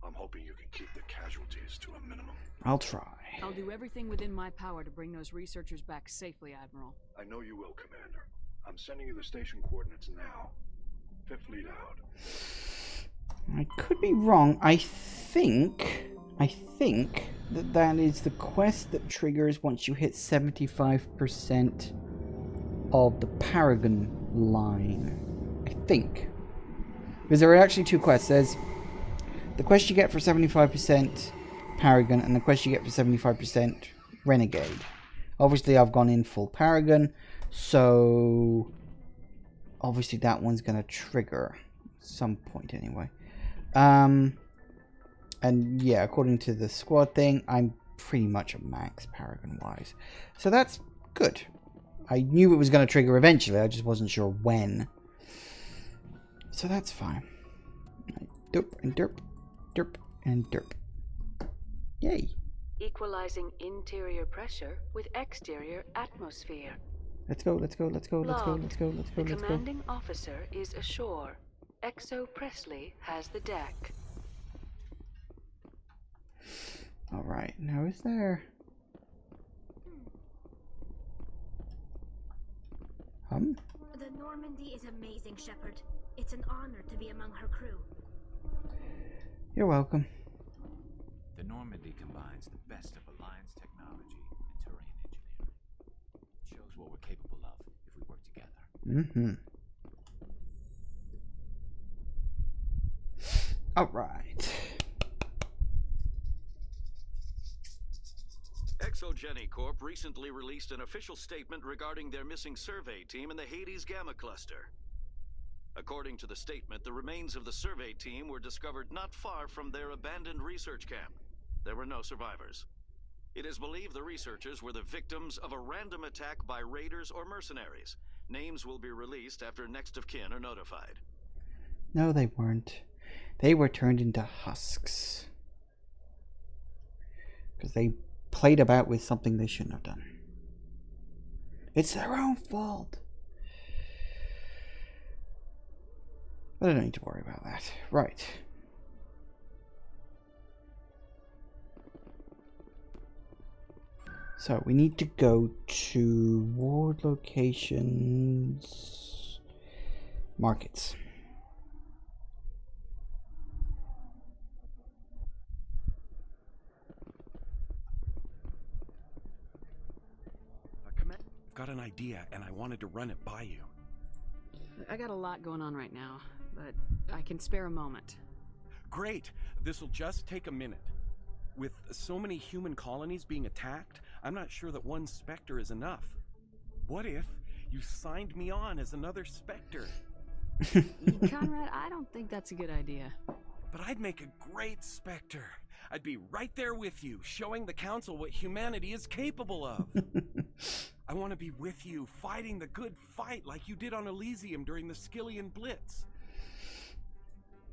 I'm hoping you can keep the casualties to a minimum. I'll try. I'll do everything within my power to bring those researchers back safely, Admiral. I know you will, Commander. I'm sending you the station coordinates now. Fifth Fleet out. I could be wrong. I think that is the quest that triggers once you hit 75% of the Paragon line. I think. Because there are actually two quests. There's the quest you get for 75% Paragon and the quest you get for 75% Renegade. Obviously, I've gone in full Paragon, so obviously that one's going to trigger at some point anyway. And yeah, according to the squad thing, I'm pretty much a max Paragon-wise. So that's good. I knew it was going to trigger eventually, I just wasn't sure when. So that's fine. Derp and derp, derp and derp. Yay. Equalizing interior pressure with exterior atmosphere. Let's go, let's go, let's go, let's go, let's go, let's go, The let's go. commanding officer is ashore. Exo Presley has the deck. Alright, now is there... The Normandy is amazing, Shepard. It's an honor to be among her crew. You're welcome. The Normandy combines the best of Alliance technology and terrain engineering. It shows what we're capable of if we work together. Mm-hmm. Alright. ExoGeni Corp recently released an official statement regarding their missing survey team in the Hades Gamma Cluster. According to the statement, the remains of the survey team were discovered not far from their abandoned research camp. There were no survivors. It is believed the researchers were the victims of a random attack by raiders or mercenaries. Names will be released after next of kin are notified. No, they weren't. They were turned into husks. Because they played about with something they shouldn't have done. It's their own fault. But I don't need to worry about that. Right. So we need to go to ward locations, markets. I've got an idea, and I wanted to run it by you. I got a lot going on right now, but I can spare a moment. Great! This'll just take a minute. With so many human colonies being attacked, I'm not sure that one Spectre is enough. What if you signed me on as another Spectre? Conrad, I don't think that's a good idea. But I'd make a great Spectre. I'd be right there with you, showing the Council what humanity is capable of. I want to be with you, fighting the good fight like you did on Elysium during the Skillian Blitz.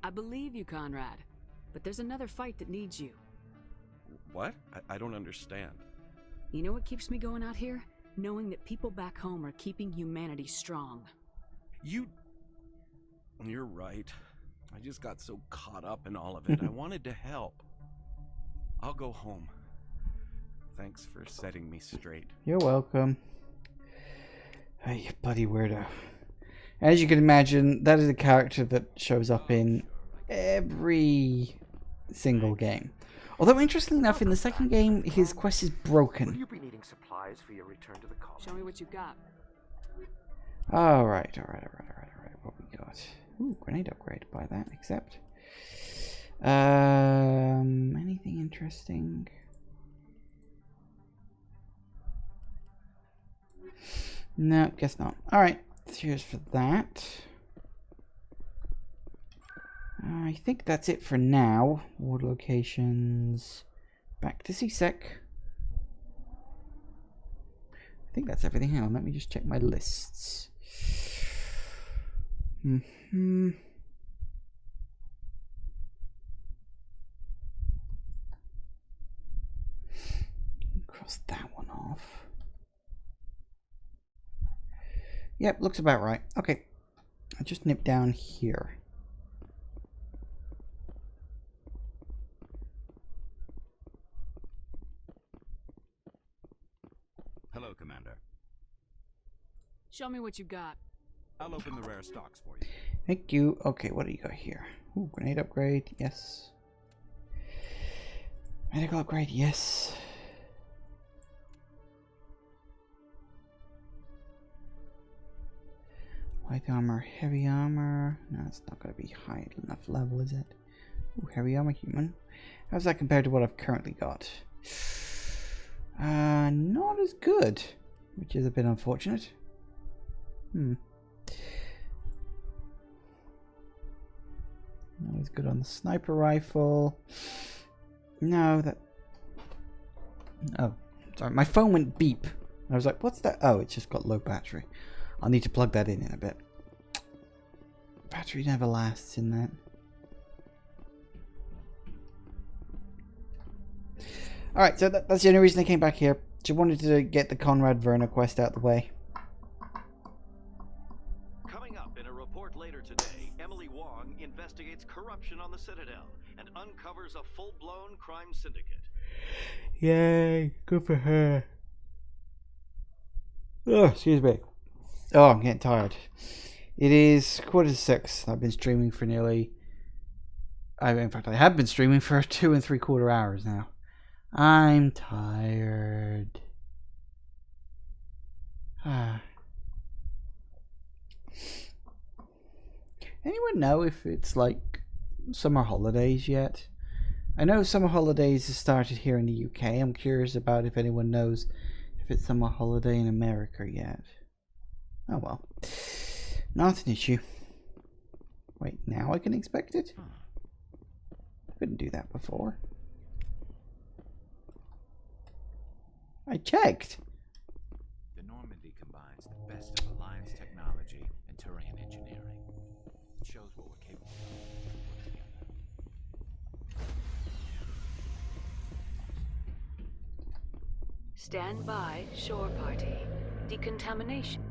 I believe you, Conrad, but there's another fight that needs you. What? I don't understand. You know what keeps me going out here? Knowing that people back home are keeping humanity strong. You're right. I just got so caught up in all of it. I wanted to help. I'll go home. Thanks for setting me straight. You're welcome. Hey, you bloody weirdo. As you can imagine, that is a character that shows up in every single game. Although, interestingly enough, in the second game, his quest is broken. Will you be needing supplies for your return to the colony? Show me what you got. Alright. What we got? Ooh, grenade upgrade. Buy that, accept. Anything interesting? No, guess not. Alright, cheers for that. I think that's it for now. Ward locations. Back to CSEC. I think that's everything. Hang on, let me just check my lists. Cross that one off. Yep, looks about right. Okay, I'll just nip down here. Hello, Commander. Show me what you got. I'll open the rare stocks for you. Thank you. Okay, what do you got here? Ooh, grenade upgrade, yes. Medical upgrade, yes. Light armor, heavy armor. No, it's not going to be high enough level, is it? Ooh, heavy armor, human. How's that compared to what I've currently got? Not as good, which is a bit unfortunate. Not as good on the sniper rifle. No, that... Oh, sorry, my phone went beep. I was like, what's that? Oh, it's just got low battery. I'll need to plug that in a bit. Battery never lasts in that. Alright, so that's the only reason I came back here. Just wanted to get the Conrad Verna quest out the way. Coming up in a report later today, Emily Wong investigates corruption on the Citadel and uncovers a full-blown crime syndicate. Yay, good for her. Oh, excuse me. Oh, I'm getting tired. It is 6:15. I've been streaming for nearly... in fact, I have been streaming for 2 3/4 hours now. I'm tired. Anyone know if it's like summer holidays yet? I know summer holidays have started here in the UK. I'm curious about if anyone knows if it's summer holiday in America yet. Oh well. Not an issue. Wait, now I can expect it? I couldn't do that before. I checked. The Normandy combines the best of Alliance technology and Turian engineering. It shows what we're capable of together. Stand by, shore party. Decontamination.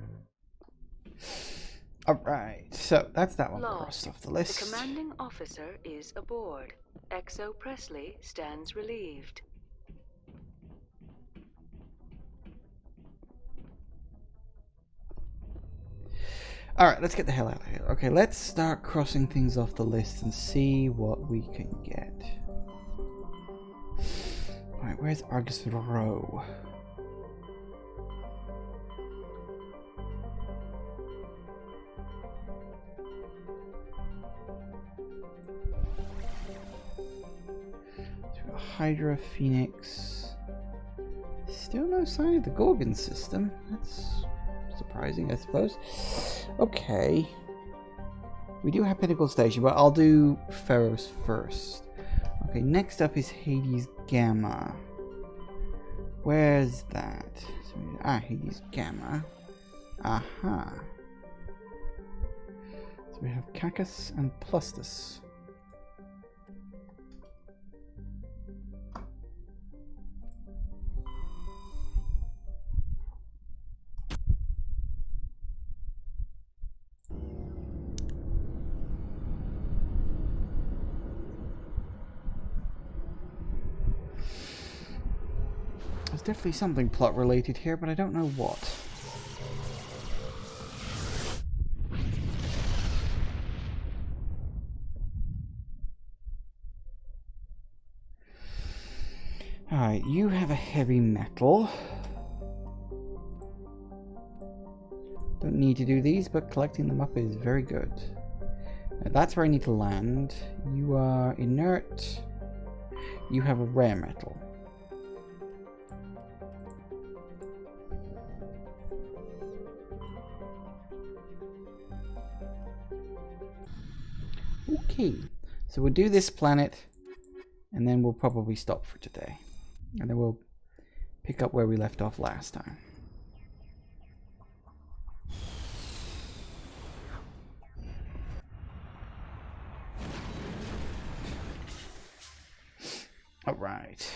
Alright, so that's that one Lost. crossed off the list. The commanding officer is aboard. Exo Presley stands relieved. Alright, let's get the hell out of here. Okay, let's start crossing things off the list and see what we can get. Alright, where's Argus Row? Hydra, Phoenix. Still no sign of the Gorgon system. That's surprising, I suppose. Okay. We do have Pinnacle Station, but I'll do Pharos first. Okay, next up is Hades Gamma. Where's that? Hades Gamma. Aha. So we have Cacus and Plustus. There's definitely something plot related here, but I don't know what. Alright, you have a heavy metal. Don't need to do these, but collecting them up is very good. Now, that's where I need to land. You are inert. You have a rare metal. Okay, so we'll do this planet, and then we'll probably stop for today. And then we'll pick up where we left off last time. All right.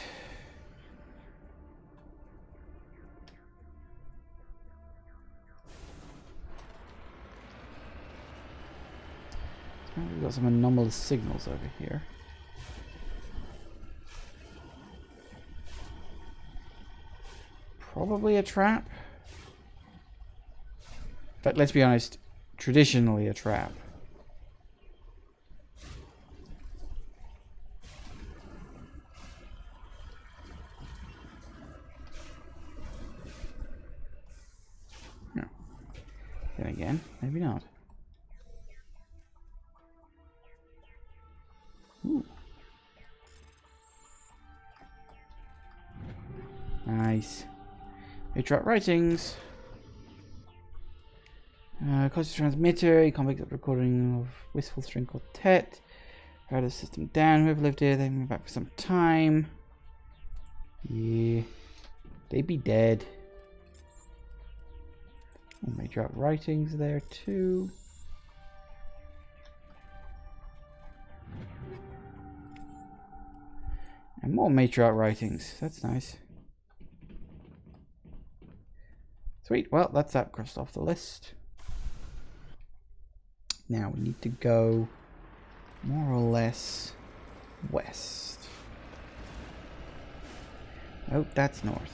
We've got some anomalous signals over here. Probably a trap. But let's be honest, traditionally a trap. No. Then again, maybe not. Ooh. Nice. Matriarch writings. Close to transmitter. You can't pick up recording of Wistful String Quartet. Power the system down. Whoever lived here, they've been back for some time. Yeah. They'd be dead. Matriarch writings there too. And more matriarch writings. That's nice. Sweet. Well, that's that crossed off the list. Now we need to go more or less west. Oh, that's north.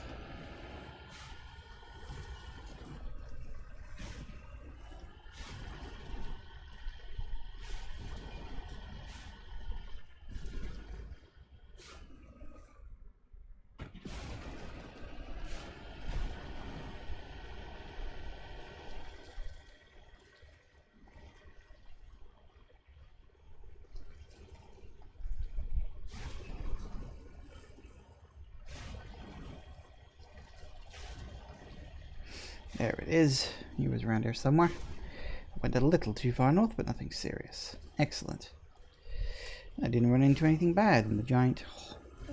There it is. He was around here somewhere. Went a little too far north, but nothing serious. Excellent. I didn't run into anything bad in the giant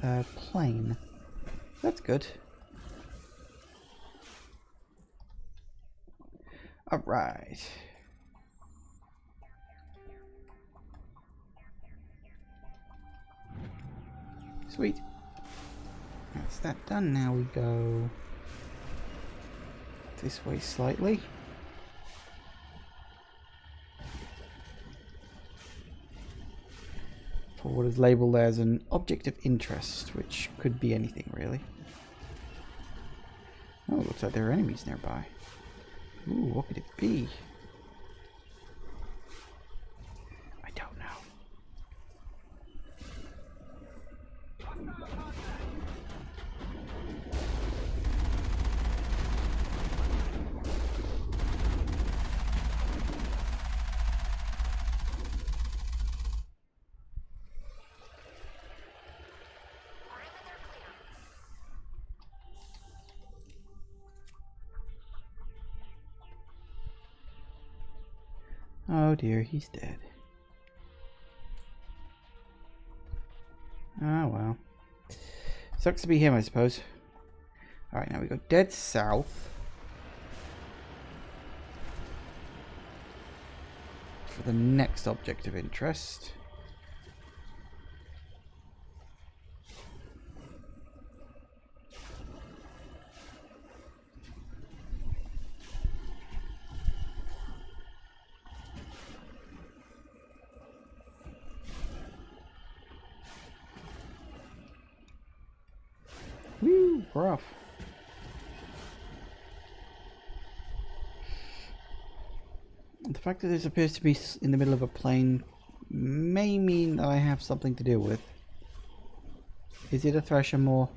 plane. That's good. Alright. Sweet. That's that done. Now we go this way slightly. what is labeled as an object of interest, which could be anything really. Oh, looks like there are enemies nearby. Ooh, what could it be? I don't know. Oh dear, he's dead. Ah, well. Sucks to be him, I suppose. Alright, now we go dead south. For the next object of interest. Woo, we're off. The fact that this appears to be in the middle of a plain may mean that I have something to deal with. Is it a Thresher Maw?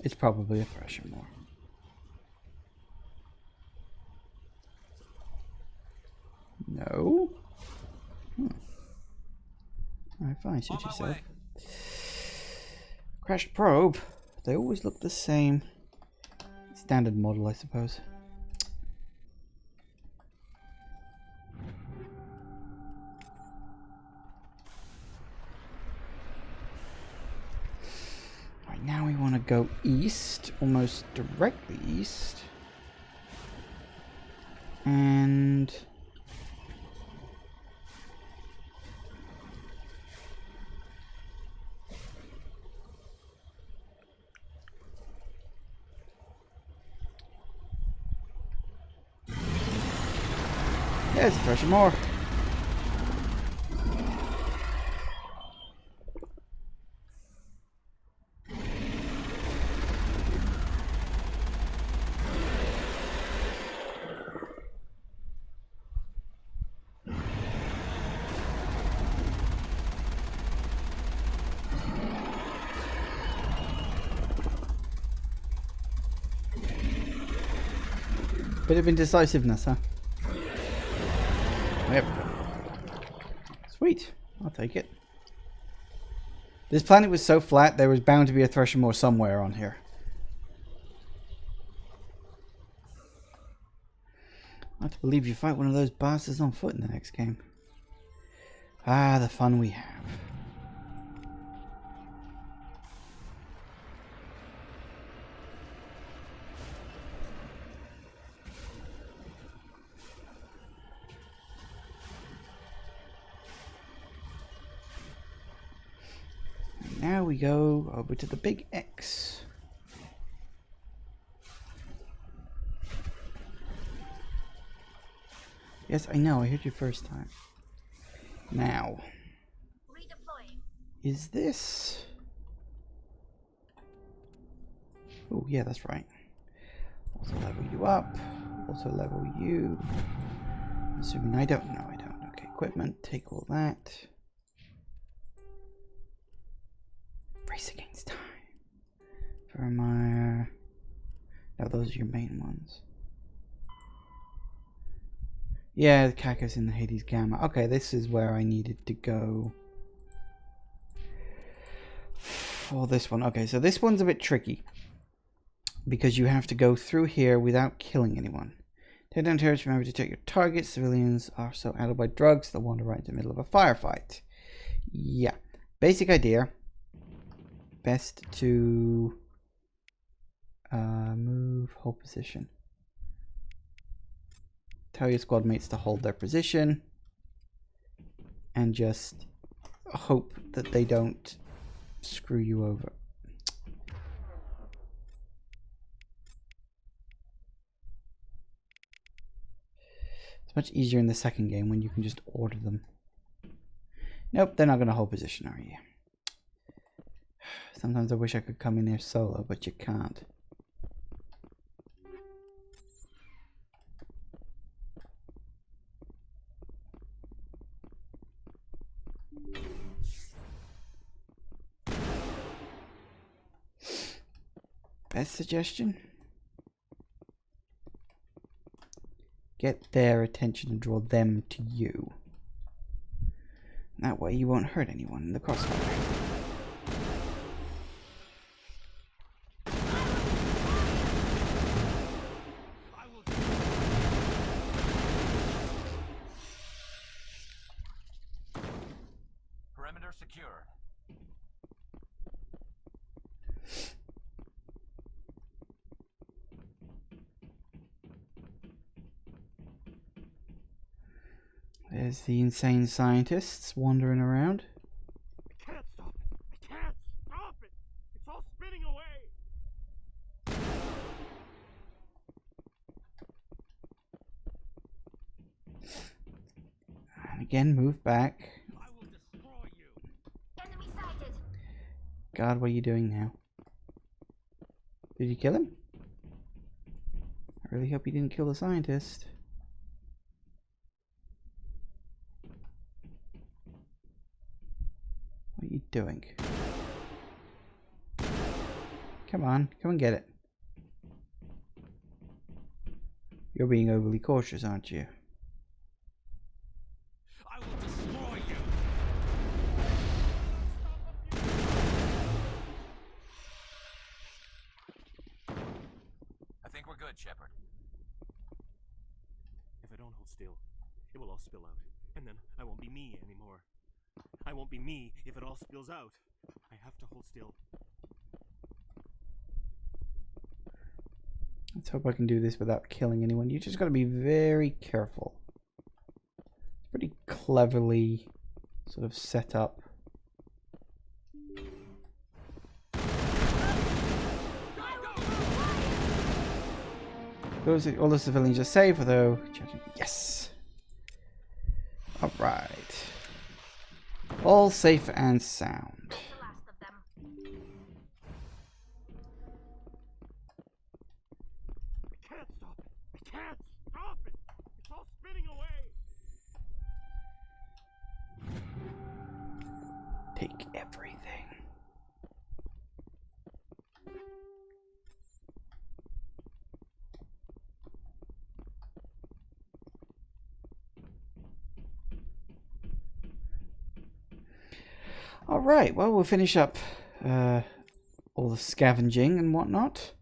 It's probably a Thresher Maw. No? Alright, fine, suit yourself. Crashed probe. They always look the same. Standard model, I suppose. Right, now we want to go east, almost directly east. And there's a Thresher Maw. Bit of indecisiveness, huh? Yep. Sweet. I'll take it. This planet was so flat, there was bound to be a Thresher Maw somewhere on here. I have to believe you fight one of those bastards on foot in the next game. Ah, the fun we have. Now we go over to the big X. Yes, I know, I heard you first time. Now, is this... Oh, yeah, that's right. Also level you up. Also level you. Assuming I don't know, I don't. Okay, equipment, take all that. Race against time. Vermeer. No, those are your main ones. Yeah, the Cacus in the Hades Gamma. Okay, this is where I needed to go for this one. Okay, so this one's a bit tricky because you have to go through here without killing anyone. Take down terrorists, remember to take your targets. Civilians are so addled by drugs they'll wander right in the middle of a firefight. Yeah, basic idea. Best to move, hold position. Tell your squad mates to hold their position and just hope that they don't screw you over. It's much easier in the second game when you can just order them. Nope, they're not going to hold position, are you? Sometimes I wish I could come in here solo, but you can't. Best suggestion? Get their attention and draw them to you. That way you won't hurt anyone in the crossfire. Perimeter secured. There's the insane scientists wandering around. I can't stop it. I can't stop it. It's all spinning away. And again, move back. I will destroy you. Enemy sighted. God, what are you doing now? Did you kill him? I really hope you didn't kill the scientist. What are you doing? Come on get it. You're being overly cautious, aren't you? I will destroy you. I think we're good, Shepard. If I don't hold still, it will all spill out, and then I won't be me anymore. I won't be me if it all spills out. I have to hold still. Let's hope I can do this without killing anyone. You just got to be very careful. It's pretty cleverly sort of set up. Those, all the civilians are safe, though. Yes. All right. All safe and sound. I can't stop it. I can't stop it. It's all spinning away. Take everything. Alright, well, we'll finish up all the scavenging and whatnot.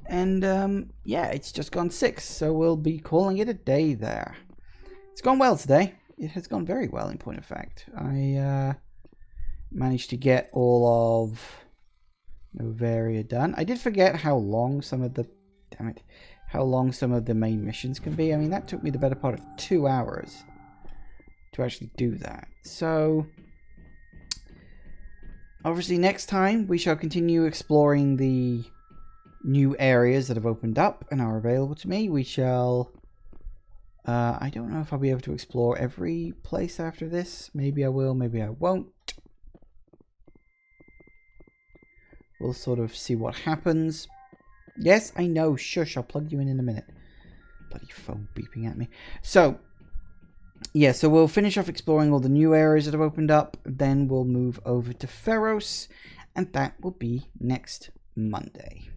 And, yeah, it's just gone 6, so we'll be calling it a day there. It's gone well today. It has gone very well, in point of fact. I managed to get all of Noveria done. I did forget how long some of the... Damn it. How long some of the main missions can be. I mean, that took me the better part of 2 hours to actually do that. So... obviously, next time we shall continue exploring the new areas that have opened up and are available to me. We shall... I don't know if I'll be able to explore every place after this. Maybe I will, maybe I won't. We'll sort of see what happens. Yes, I know. Shush, I'll plug you in a minute. Bloody phone beeping at me. So... yeah, so we'll finish off exploring all the new areas that have opened up. Then we'll move over to Feros. And that will be next Monday.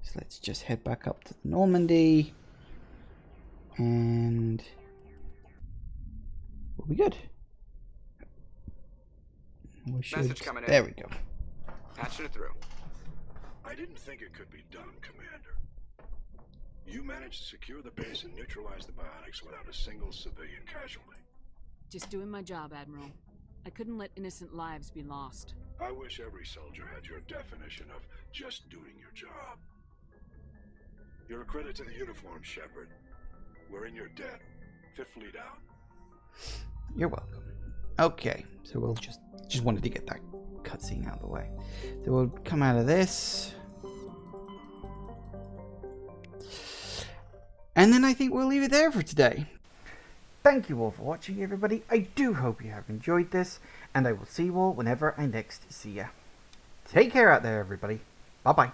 So let's just head back up to Normandy. And we'll be good. We should... message coming in. There we go. Patching it through. I didn't think it could be done, Commander. You managed to secure the base and neutralize the biotics without a single civilian casualty. Just doing my job, Admiral. I couldn't let innocent lives be lost. I wish every soldier had your definition of just doing your job. You're a credit to the uniform, Shepard. We're in your debt. 5th Fleet out. You're welcome. Okay, so we'll just wanted to get that cutscene out of the way. So we'll come out of this. And then I think we'll leave it there for today. Thank you all for watching, everybody. I do hope you have enjoyed this, and I will see you all whenever I next see ya. Take care out there, everybody. Bye-bye.